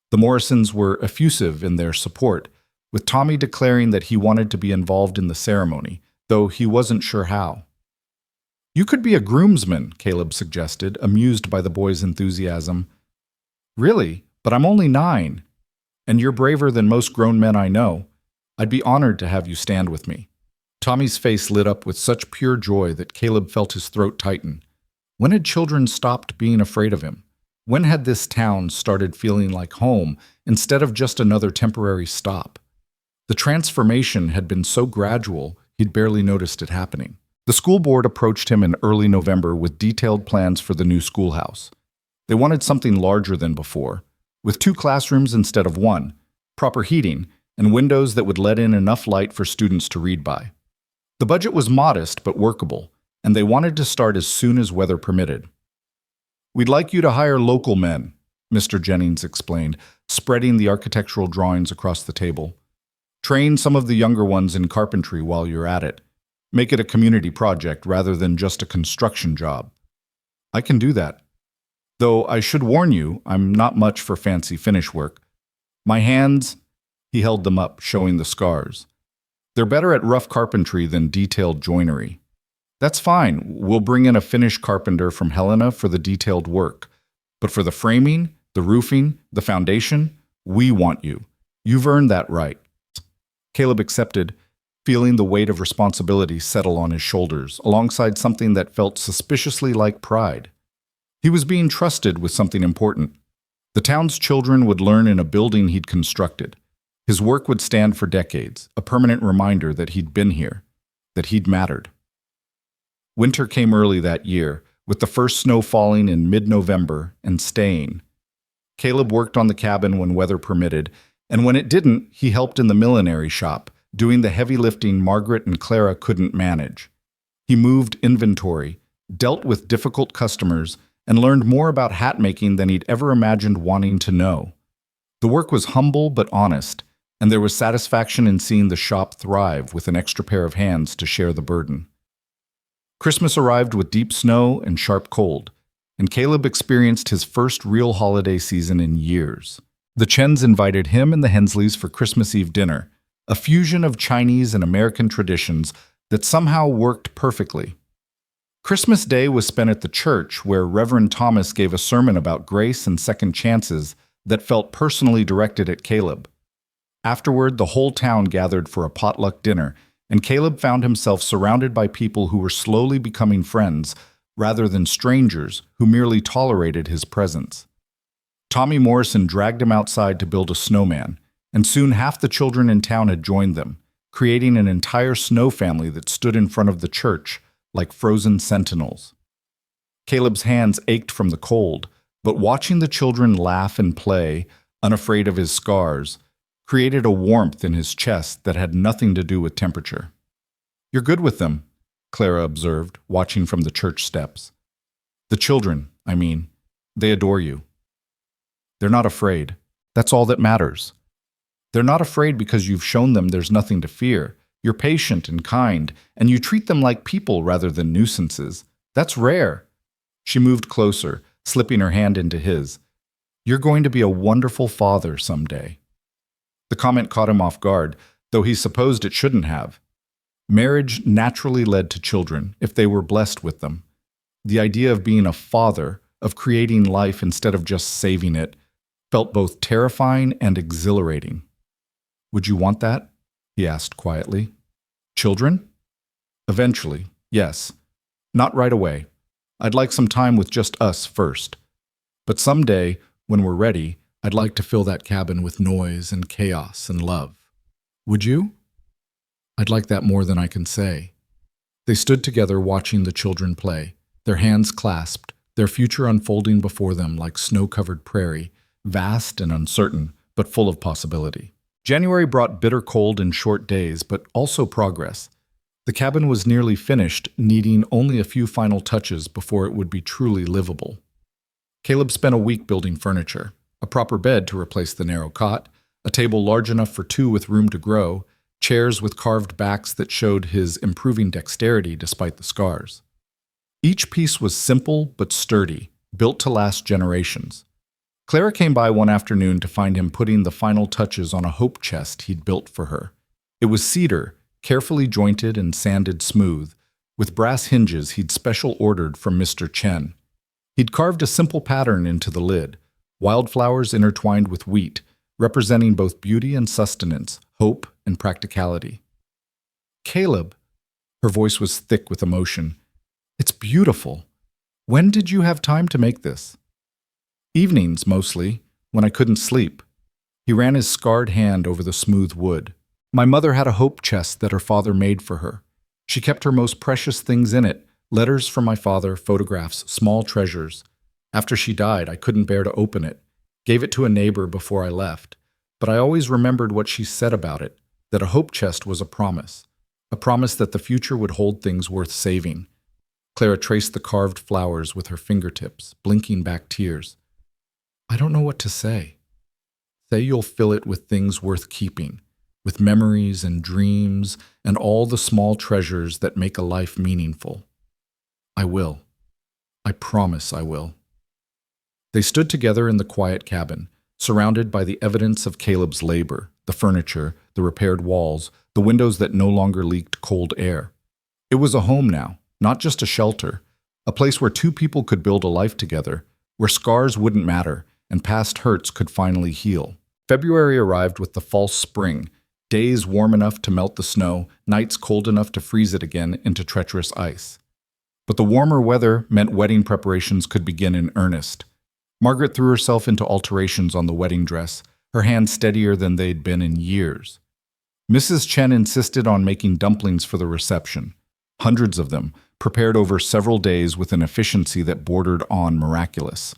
The Morrisons were effusive in their support, with Tommy declaring that he wanted to be involved in the ceremony, though he wasn't sure how. "You could be a groomsman," Caleb suggested, amused by the boy's enthusiasm. "Really? But I'm only 9. And you're braver than most grown men I know. I'd be honored to have you stand with me." Tommy's face lit up with such pure joy that Caleb felt his throat tighten. When had children stopped being afraid of him? When had this town started feeling like home instead of just another temporary stop? The transformation had been so gradual, he'd barely noticed it happening. The school board approached him in early November with detailed plans for the new schoolhouse. They wanted something larger than before, with 2 classrooms instead of 1, proper heating, and windows that would let in enough light for students to read by. The budget was modest but workable, and they wanted to start as soon as weather permitted. "We'd like you to hire local men," Mr. Jennings explained, spreading the architectural drawings across the table. "Train some of the younger ones in carpentry while you're at it. Make it a community project rather than just a construction job." "I can do that. Though I should warn you, I'm not much for fancy finish work. My hands," he held them up, showing the scars. "They're better at rough carpentry than detailed joinery." "That's fine. We'll bring in a Finnish carpenter from Helena for the detailed work. But for the framing, the roofing, the foundation, we want you. You've earned that right." Caleb accepted, feeling the weight of responsibility settle on his shoulders, alongside something that felt suspiciously like pride. He was being trusted with something important. The town's children would learn in a building he'd constructed. His work would stand for decades, a permanent reminder that he'd been here, that he'd mattered. Winter came early that year, with the first snow falling in mid-November and staying. Caleb worked on the cabin when weather permitted, and when it didn't, he helped in the millinery shop, doing the heavy lifting Margaret and Clara couldn't manage. He moved inventory, dealt with difficult customers, and learned more about hat making than he'd ever imagined wanting to know. The work was humble but honest, and there was satisfaction in seeing the shop thrive with an extra pair of hands to share the burden. Christmas arrived with deep snow and sharp cold. and Caleb experienced his first real holiday season in years. The Chens invited him and the Hensleys for Christmas Eve dinner, a fusion of Chinese and American traditions that somehow worked perfectly. Christmas Day was spent at the church, where Reverend Thomas gave a sermon about grace and second chances that felt personally directed at Caleb. Afterward, the whole town gathered for a potluck dinner, and Caleb found himself surrounded by people who were slowly becoming friends, rather than strangers who merely tolerated his presence. Tommy Morrison dragged him outside to build a snowman, and soon half the children in town had joined them, creating an entire snow family that stood in front of the church like frozen sentinels. Caleb's hands ached from the cold, but watching the children laugh and play, unafraid of his scars, created a warmth in his chest that had nothing to do with temperature. "You're good with them," Clara observed, watching from the church steps. "The children, I mean. They adore you. They're not afraid. That's all that matters. They're not afraid because you've shown them there's nothing to fear. You're patient and kind, and you treat them like people rather than nuisances. That's rare." She moved closer, slipping her hand into his. "You're going to be a wonderful father someday." The comment caught him off guard, though he supposed it shouldn't have. Marriage naturally led to children, if they were blessed with them. The idea of being a father, of creating life instead of just saving it, felt both terrifying and exhilarating. "Would you want that?" he asked quietly. "Children?" "Eventually, yes. Not right away. I'd like some time with just us first. But someday, when we're ready, I'd like to fill that cabin with noise and chaos and love. Would you?" "I'd like that more than I can say." They stood together watching the children play, their hands clasped, their future unfolding before them like snow-covered prairie, vast and uncertain, but full of possibility. January brought bitter cold and short days, but also progress. The cabin was nearly finished, needing only a few final touches before it would be truly livable. Caleb spent a week building furniture, a proper bed to replace the narrow cot, a table large enough for two with room to grow, chairs with carved backs that showed his improving dexterity despite the scars. Each piece was simple but sturdy, built to last generations. Clara came by one afternoon to find him putting the final touches on a hope chest he'd built for her. It was cedar, carefully jointed and sanded smooth, with brass hinges he'd special ordered from Mr. Chen. He'd carved a simple pattern into the lid, wildflowers intertwined with wheat, representing both beauty and sustenance, hope and practicality. "Caleb," her voice was thick with emotion, "it's beautiful. When did you have time to make this?" "Evenings, mostly, when I couldn't sleep." He ran his scarred hand over the smooth wood. "My mother had a hope chest that her father made for her. She kept her most precious things in it, letters from my father, photographs, small treasures. After she died, I couldn't bear to open it. Gave it to a neighbor before I left. But I always remembered what she said about it, that a hope chest was a promise that the future would hold things worth saving." Clara traced the carved flowers with her fingertips, blinking back tears. "I don't know what to say. Say you'll fill it with things worth keeping, with memories and dreams and all the small treasures that make a life meaningful. I will. I promise I will." They stood together in the quiet cabin, surrounded by the evidence of Caleb's labor, the furniture, the repaired walls, the windows that no longer leaked cold air. It was a home now, not just a shelter, a place where two people could build a life together, where scars wouldn't matter and past hurts could finally heal. February arrived with the false spring, days warm enough to melt the snow, nights cold enough to freeze it again into treacherous ice. But the warmer weather meant wedding preparations could begin in earnest. Margaret threw herself into alterations on the wedding dress, her hands steadier than they'd been in years. Mrs. Chen insisted on making dumplings for the reception, hundreds of them, prepared over several days with an efficiency that bordered on miraculous.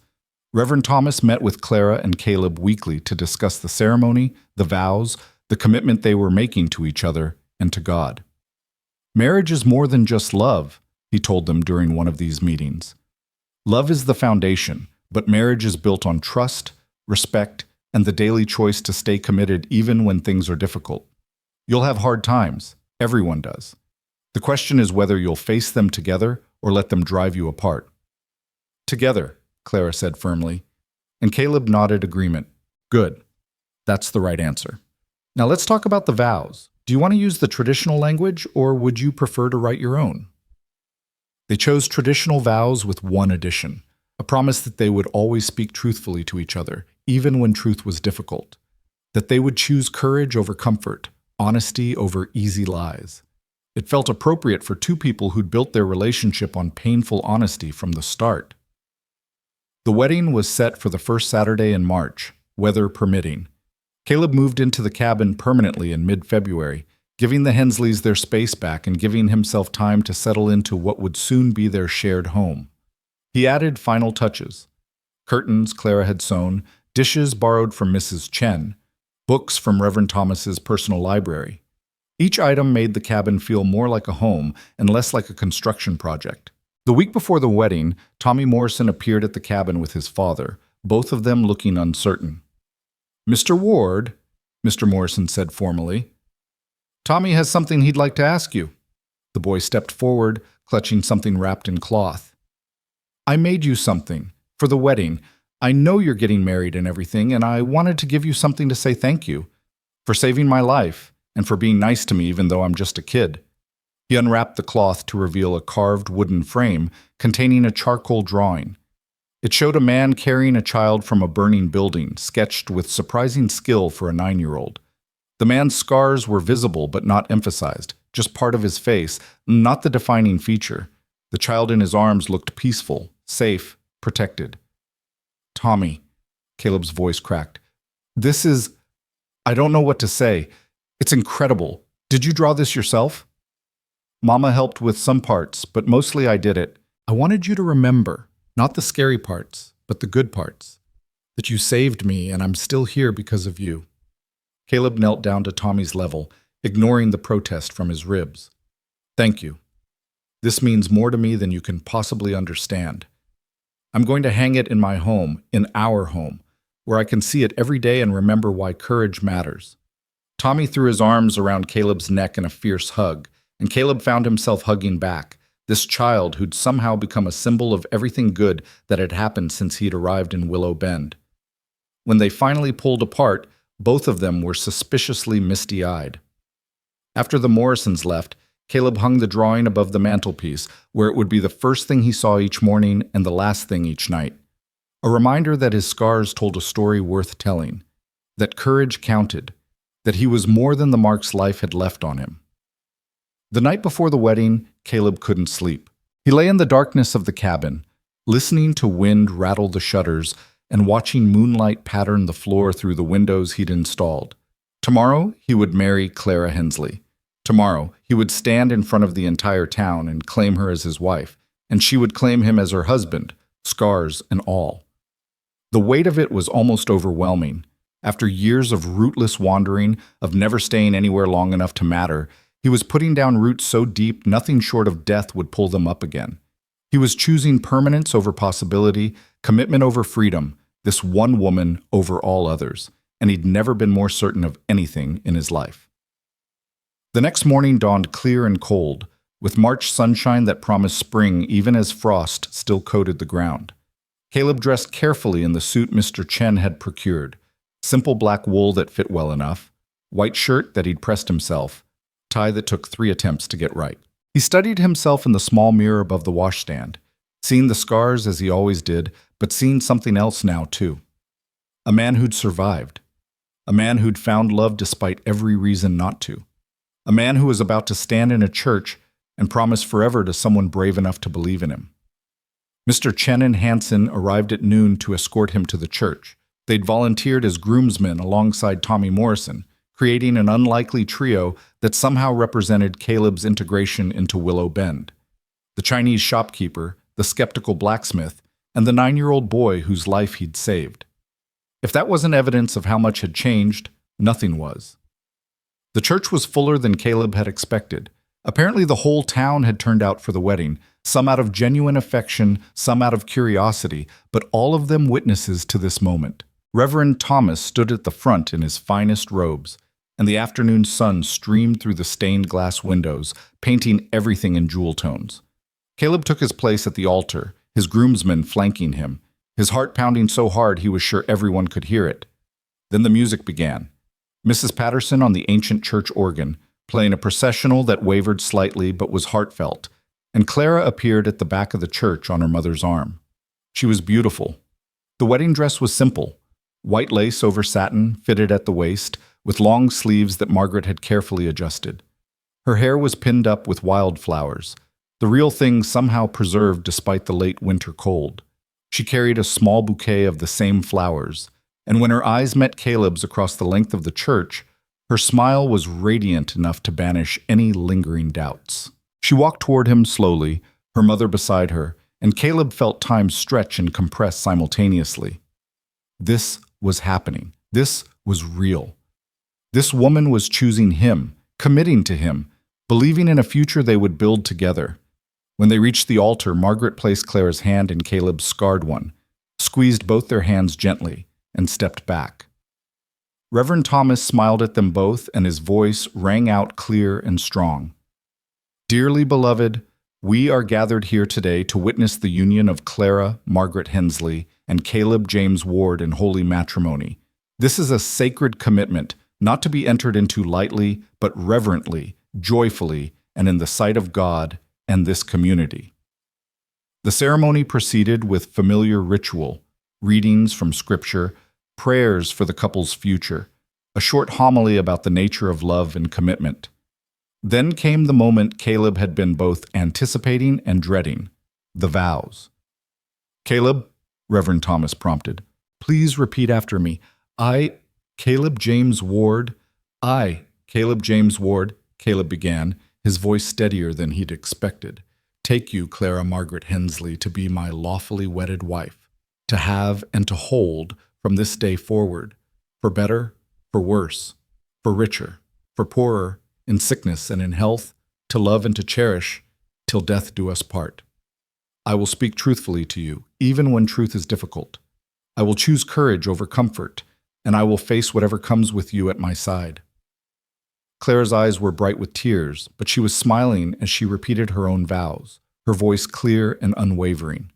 Reverend Thomas met with Clara and Caleb weekly to discuss the ceremony, the vows, the commitment they were making to each other and to God. "Marriage is more than just love," he told them during one of these meetings. "Love is the foundation, but marriage is built on trust, respect, and the daily choice to stay committed even when things are difficult. You'll have hard times. Everyone does. The question is whether you'll face them together or let them drive you apart." Together, Clara said firmly, and Caleb nodded agreement. Good. That's the right answer. Now let's talk about the vows. Do you want to use the traditional language, or would you prefer to write your own? They chose traditional vows with one addition, a promise that they would always speak truthfully to each other, even when truth was difficult, that they would choose courage over comfort, honesty over easy lies. It felt appropriate for two people who'd built their relationship on painful honesty from the start. The wedding was set for the first Saturday in March, weather permitting. Caleb moved into the cabin permanently in mid-February, giving the Hensleys their space back and giving himself time to settle into what would soon be their shared home. He added final touches. Curtains Clara had sewn, dishes borrowed from Mrs. Chen, books from Reverend Thomas's personal library. Each item made the cabin feel more like a home and less like a construction project. The week before the wedding, Tommy Morrison appeared at the cabin with his father, both of them looking uncertain. "Mr. Ward," Mr. Morrison said formally, "Tommy has something he'd like to ask you." The boy stepped forward, clutching something wrapped in cloth. "I made you something for the wedding. I know you're getting married and everything, and I wanted to give you something to say thank you for saving my life and for being nice to me even though I'm just a kid." He unwrapped the cloth to reveal a carved wooden frame containing a charcoal drawing. It showed a man carrying a child from a burning building, sketched with surprising skill for a 9-year-old. The man's scars were visible but not emphasized, just part of his face, not the defining feature. The child in his arms looked peaceful, safe, protected. "Tommy," Caleb's voice cracked. I don't know what to say. It's incredible. Did you draw this yourself?" "Mama helped with some parts, but mostly I did it. I wanted you to remember, not the scary parts, but the good parts. That you saved me and I'm still here because of you." Caleb knelt down to Tommy's level, ignoring the protest from his ribs. "Thank you. This means more to me than you can possibly understand. I'm going to hang it in my home, in our home, where I can see it every day and remember why courage matters." Tommy threw his arms around Caleb's neck in a fierce hug, and Caleb found himself hugging back, this child who'd somehow become a symbol of everything good that had happened since he'd arrived in Willow Bend. When they finally pulled apart, both of them were suspiciously misty-eyed. After the Morrisons left, Caleb hung the drawing above the mantelpiece, where it would be the first thing he saw each morning and the last thing each night. A reminder that his scars told a story worth telling, that courage counted, that he was more than the marks life had left on him. The night before the wedding, Caleb couldn't sleep. He lay in the darkness of the cabin, listening to wind rattle the shutters and watching moonlight pattern the floor through the windows he'd installed. Tomorrow, he would marry Clara Hensley. Tomorrow, he would stand in front of the entire town and claim her as his wife, and she would claim him as her husband, scars and all. The weight of it was almost overwhelming. After years of rootless wandering, of never staying anywhere long enough to matter, he was putting down roots so deep nothing short of death would pull them up again. He was choosing permanence over possibility, commitment over freedom, this one woman over all others, and he'd never been more certain of anything in his life. The next morning dawned clear and cold, with March sunshine that promised spring even as frost still coated the ground. Caleb dressed carefully in the suit Mr. Chen had procured, simple black wool that fit well enough, white shirt that he'd pressed himself, tie that took 3 attempts to get right. He studied himself in the small mirror above the washstand, seeing the scars as he always did, but seeing something else now too. A man who'd survived. A man who'd found love despite every reason not to. A man who was about to stand in a church and promise forever to someone brave enough to believe in him. Mr. Chen and Hansen arrived at noon to escort him to the church. They'd volunteered as groomsmen alongside Tommy Morrison, creating an unlikely trio that somehow represented Caleb's integration into Willow Bend. The Chinese shopkeeper, the skeptical blacksmith, and the 9-year-old boy whose life he'd saved. If that wasn't evidence of how much had changed, nothing was. The church was fuller than Caleb had expected. Apparently the whole town had turned out for the wedding, some out of genuine affection, some out of curiosity, but all of them witnesses to this moment. Reverend Thomas stood at the front in his finest robes, and the afternoon sun streamed through the stained glass windows, painting everything in jewel tones. Caleb took his place at the altar, his groomsmen flanking him, his heart pounding so hard he was sure everyone could hear it. Then the music began. Mrs. Patterson on the ancient church organ, playing a processional that wavered slightly but was heartfelt, and Clara appeared at the back of the church on her mother's arm. She was beautiful. The wedding dress was simple, white lace over satin, fitted at the waist, with long sleeves that Margaret had carefully adjusted. Her hair was pinned up with wildflowers, the real thing somehow preserved despite the late winter cold. She carried a small bouquet of the same flowers, and when her eyes met Caleb's across the length of the church, her smile was radiant enough to banish any lingering doubts. She walked toward him slowly, her mother beside her, and Caleb felt time stretch and compress simultaneously. This was happening. This was real. This woman was choosing him, committing to him, believing in a future they would build together. When they reached the altar, Margaret placed Clara's hand in Caleb's scarred one, squeezed both their hands gently, and stepped back. Reverend Thomas smiled at them both, and his voice rang out clear and strong. "Dearly beloved, we are gathered here today to witness the union of Clara Margaret Hensley and Caleb James Ward in holy matrimony. This is a sacred commitment, not to be entered into lightly, but reverently, joyfully, and in the sight of God and this community." The ceremony proceeded with familiar ritual, readings from Scripture, prayers for the couple's future, a short homily about the nature of love and commitment. Then came the moment Caleb had been both anticipating and dreading, the vows. "Caleb," Reverend Thomas prompted, "please repeat after me. I, Caleb James Ward, I, Caleb James Ward," Caleb began, his voice steadier than he'd expected, "take you, Clara Margaret Hensley, to be my lawfully wedded wife, to have and to hold from this day forward, for better, for worse, for richer, for poorer, in sickness and in health, to love and to cherish, till death do us part. I will speak truthfully to you, even when truth is difficult. I will choose courage over comfort, and I will face whatever comes with you at my side." Clara's eyes were bright with tears, but she was smiling as she repeated her own vows, her voice clear and unwavering.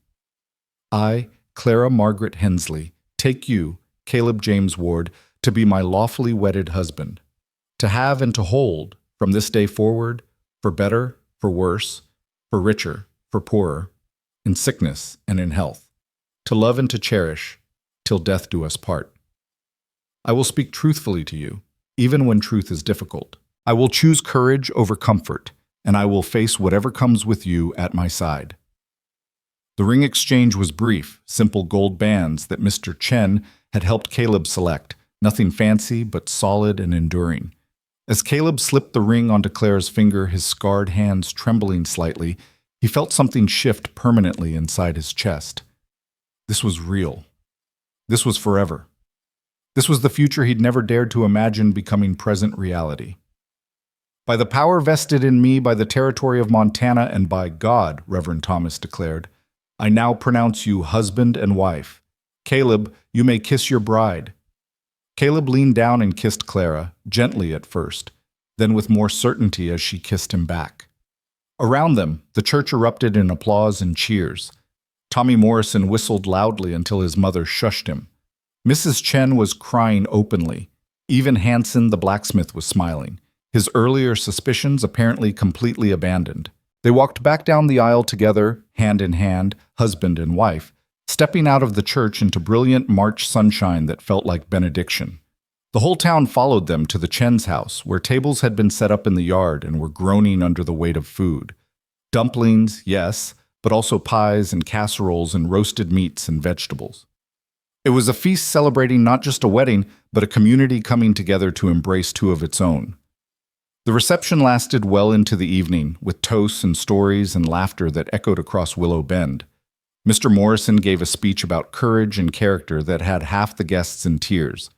"I, Clara Margaret Hensley, take you, Caleb James Ward, to be my lawfully wedded husband, to have and to hold, from this day forward, for better, for worse, for richer, for poorer, in sickness and in health, to love and to cherish, till death do us part. I will speak truthfully to you, even when truth is difficult. I will choose courage over comfort, and I will face whatever comes with you at my side." The ring exchange was brief, simple gold bands that Mr. Chen had helped Caleb select, nothing fancy but solid and enduring. As Caleb slipped the ring onto Clara's finger, his scarred hands trembling slightly, he felt something shift permanently inside his chest. This was real. This was forever. This was the future he'd never dared to imagine becoming present reality. "By the power vested in me by the territory of Montana and by God," Reverend Thomas declared, "I now pronounce you husband and wife. Caleb, you may kiss your bride." Caleb leaned down and kissed Clara, gently at first, then with more certainty as she kissed him back. Around them, the church erupted in applause and cheers. Tommy Morrison whistled loudly until his mother shushed him. Mrs. Chen was crying openly. Even Hanson, the blacksmith, was smiling, his earlier suspicions apparently completely abandoned. They walked back down the aisle together, hand in hand, husband and wife, stepping out of the church into brilliant March sunshine that felt like benediction. The whole town followed them to the Chen's house, where tables had been set up in the yard and were groaning under the weight of food. Dumplings, yes, but also pies and casseroles and roasted meats and vegetables. It was a feast celebrating not just a wedding, but a community coming together to embrace two of its own. The reception lasted well into the evening, with toasts and stories and laughter that echoed across Willow Bend. Mr. Morrison gave a speech about courage and character that had half the guests in tears.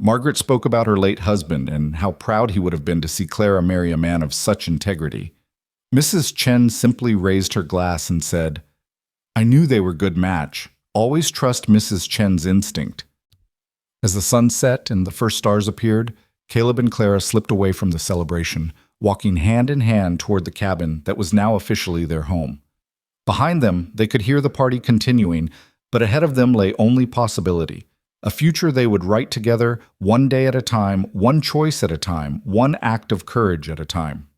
Margaret spoke about her late husband and how proud he would have been to see Clara marry a man of such integrity. Mrs. Chen simply raised her glass and said, "I knew they were a good match. Always trust Mrs. Chen's instinct." As the sun set and the first stars appeared, Caleb and Clara slipped away from the celebration, walking hand in hand toward the cabin that was now officially their home. Behind them, they could hear the party continuing, but ahead of them lay only possibility. A future they would write together, one day at a time, one choice at a time, one act of courage at a time.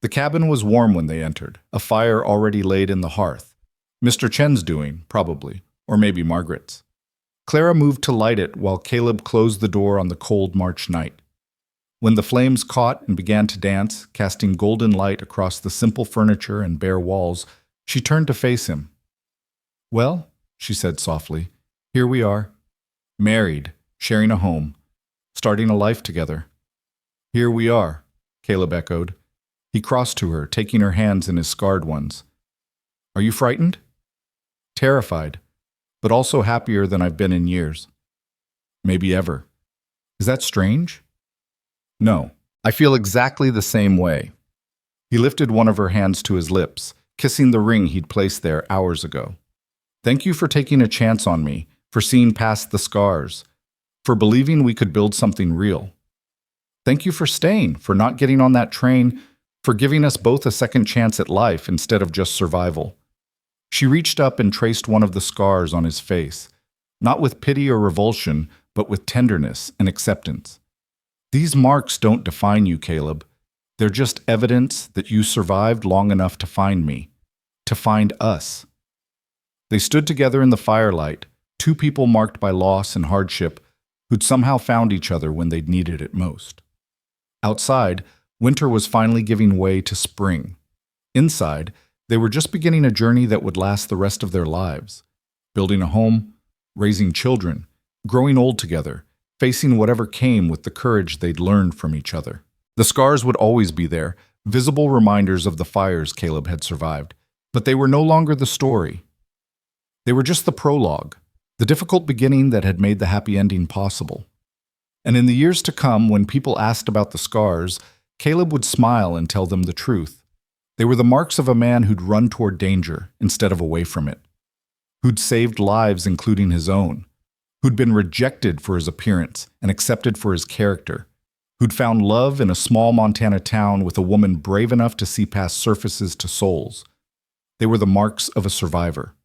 The cabin was warm when they entered, a fire already laid in the hearth. Mr. Chen's doing, probably, or maybe Margaret's. Clara moved to light it while Caleb closed the door on the cold March night. When the flames caught and began to dance, casting golden light across the simple furniture and bare walls, she turned to face him. "Well," she said softly, "here we are. Married, sharing a home, starting a life together." "Here we are," Caleb echoed. He crossed to her, taking her hands in his scarred ones. "Are you frightened?" "Terrified, but also happier than I've been in years. Maybe ever. Is that strange?" "No, I feel exactly the same way." He lifted one of her hands to his lips, kissing the ring he'd placed there hours ago. "Thank you for taking a chance on me, for seeing past the scars, for believing we could build something real. Thank you for staying, for not getting on that train, for giving us both a second chance at life instead of just survival." She reached up and traced one of the scars on his face, not with pity or revulsion, but with tenderness and acceptance. "These marks don't define you, Caleb. They're just evidence that you survived long enough to find me, to find us." They stood together in the firelight, two people marked by loss and hardship who'd somehow found each other when they'd needed it most. Outside, winter was finally giving way to spring. Inside, they were just beginning a journey that would last the rest of their lives, building a home, raising children, growing old together, facing whatever came with the courage they'd learned from each other. The scars would always be there, visible reminders of the fires Caleb had survived, but they were no longer the story. They were just the prologue, the difficult beginning that had made the happy ending possible. And in the years to come, when people asked about the scars, Caleb would smile and tell them the truth. They were the marks of a man who'd run toward danger instead of away from it, who'd saved lives including his own, who'd been rejected for his appearance and accepted for his character, who'd found love in a small Montana town with a woman brave enough to see past surfaces to souls. They were the marks of a survivor,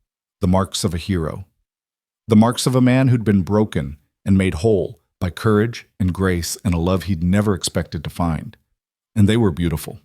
the marks of a hero, the marks of a man who'd been broken and made whole by courage and grace and a love he'd never expected to find. And they were beautiful.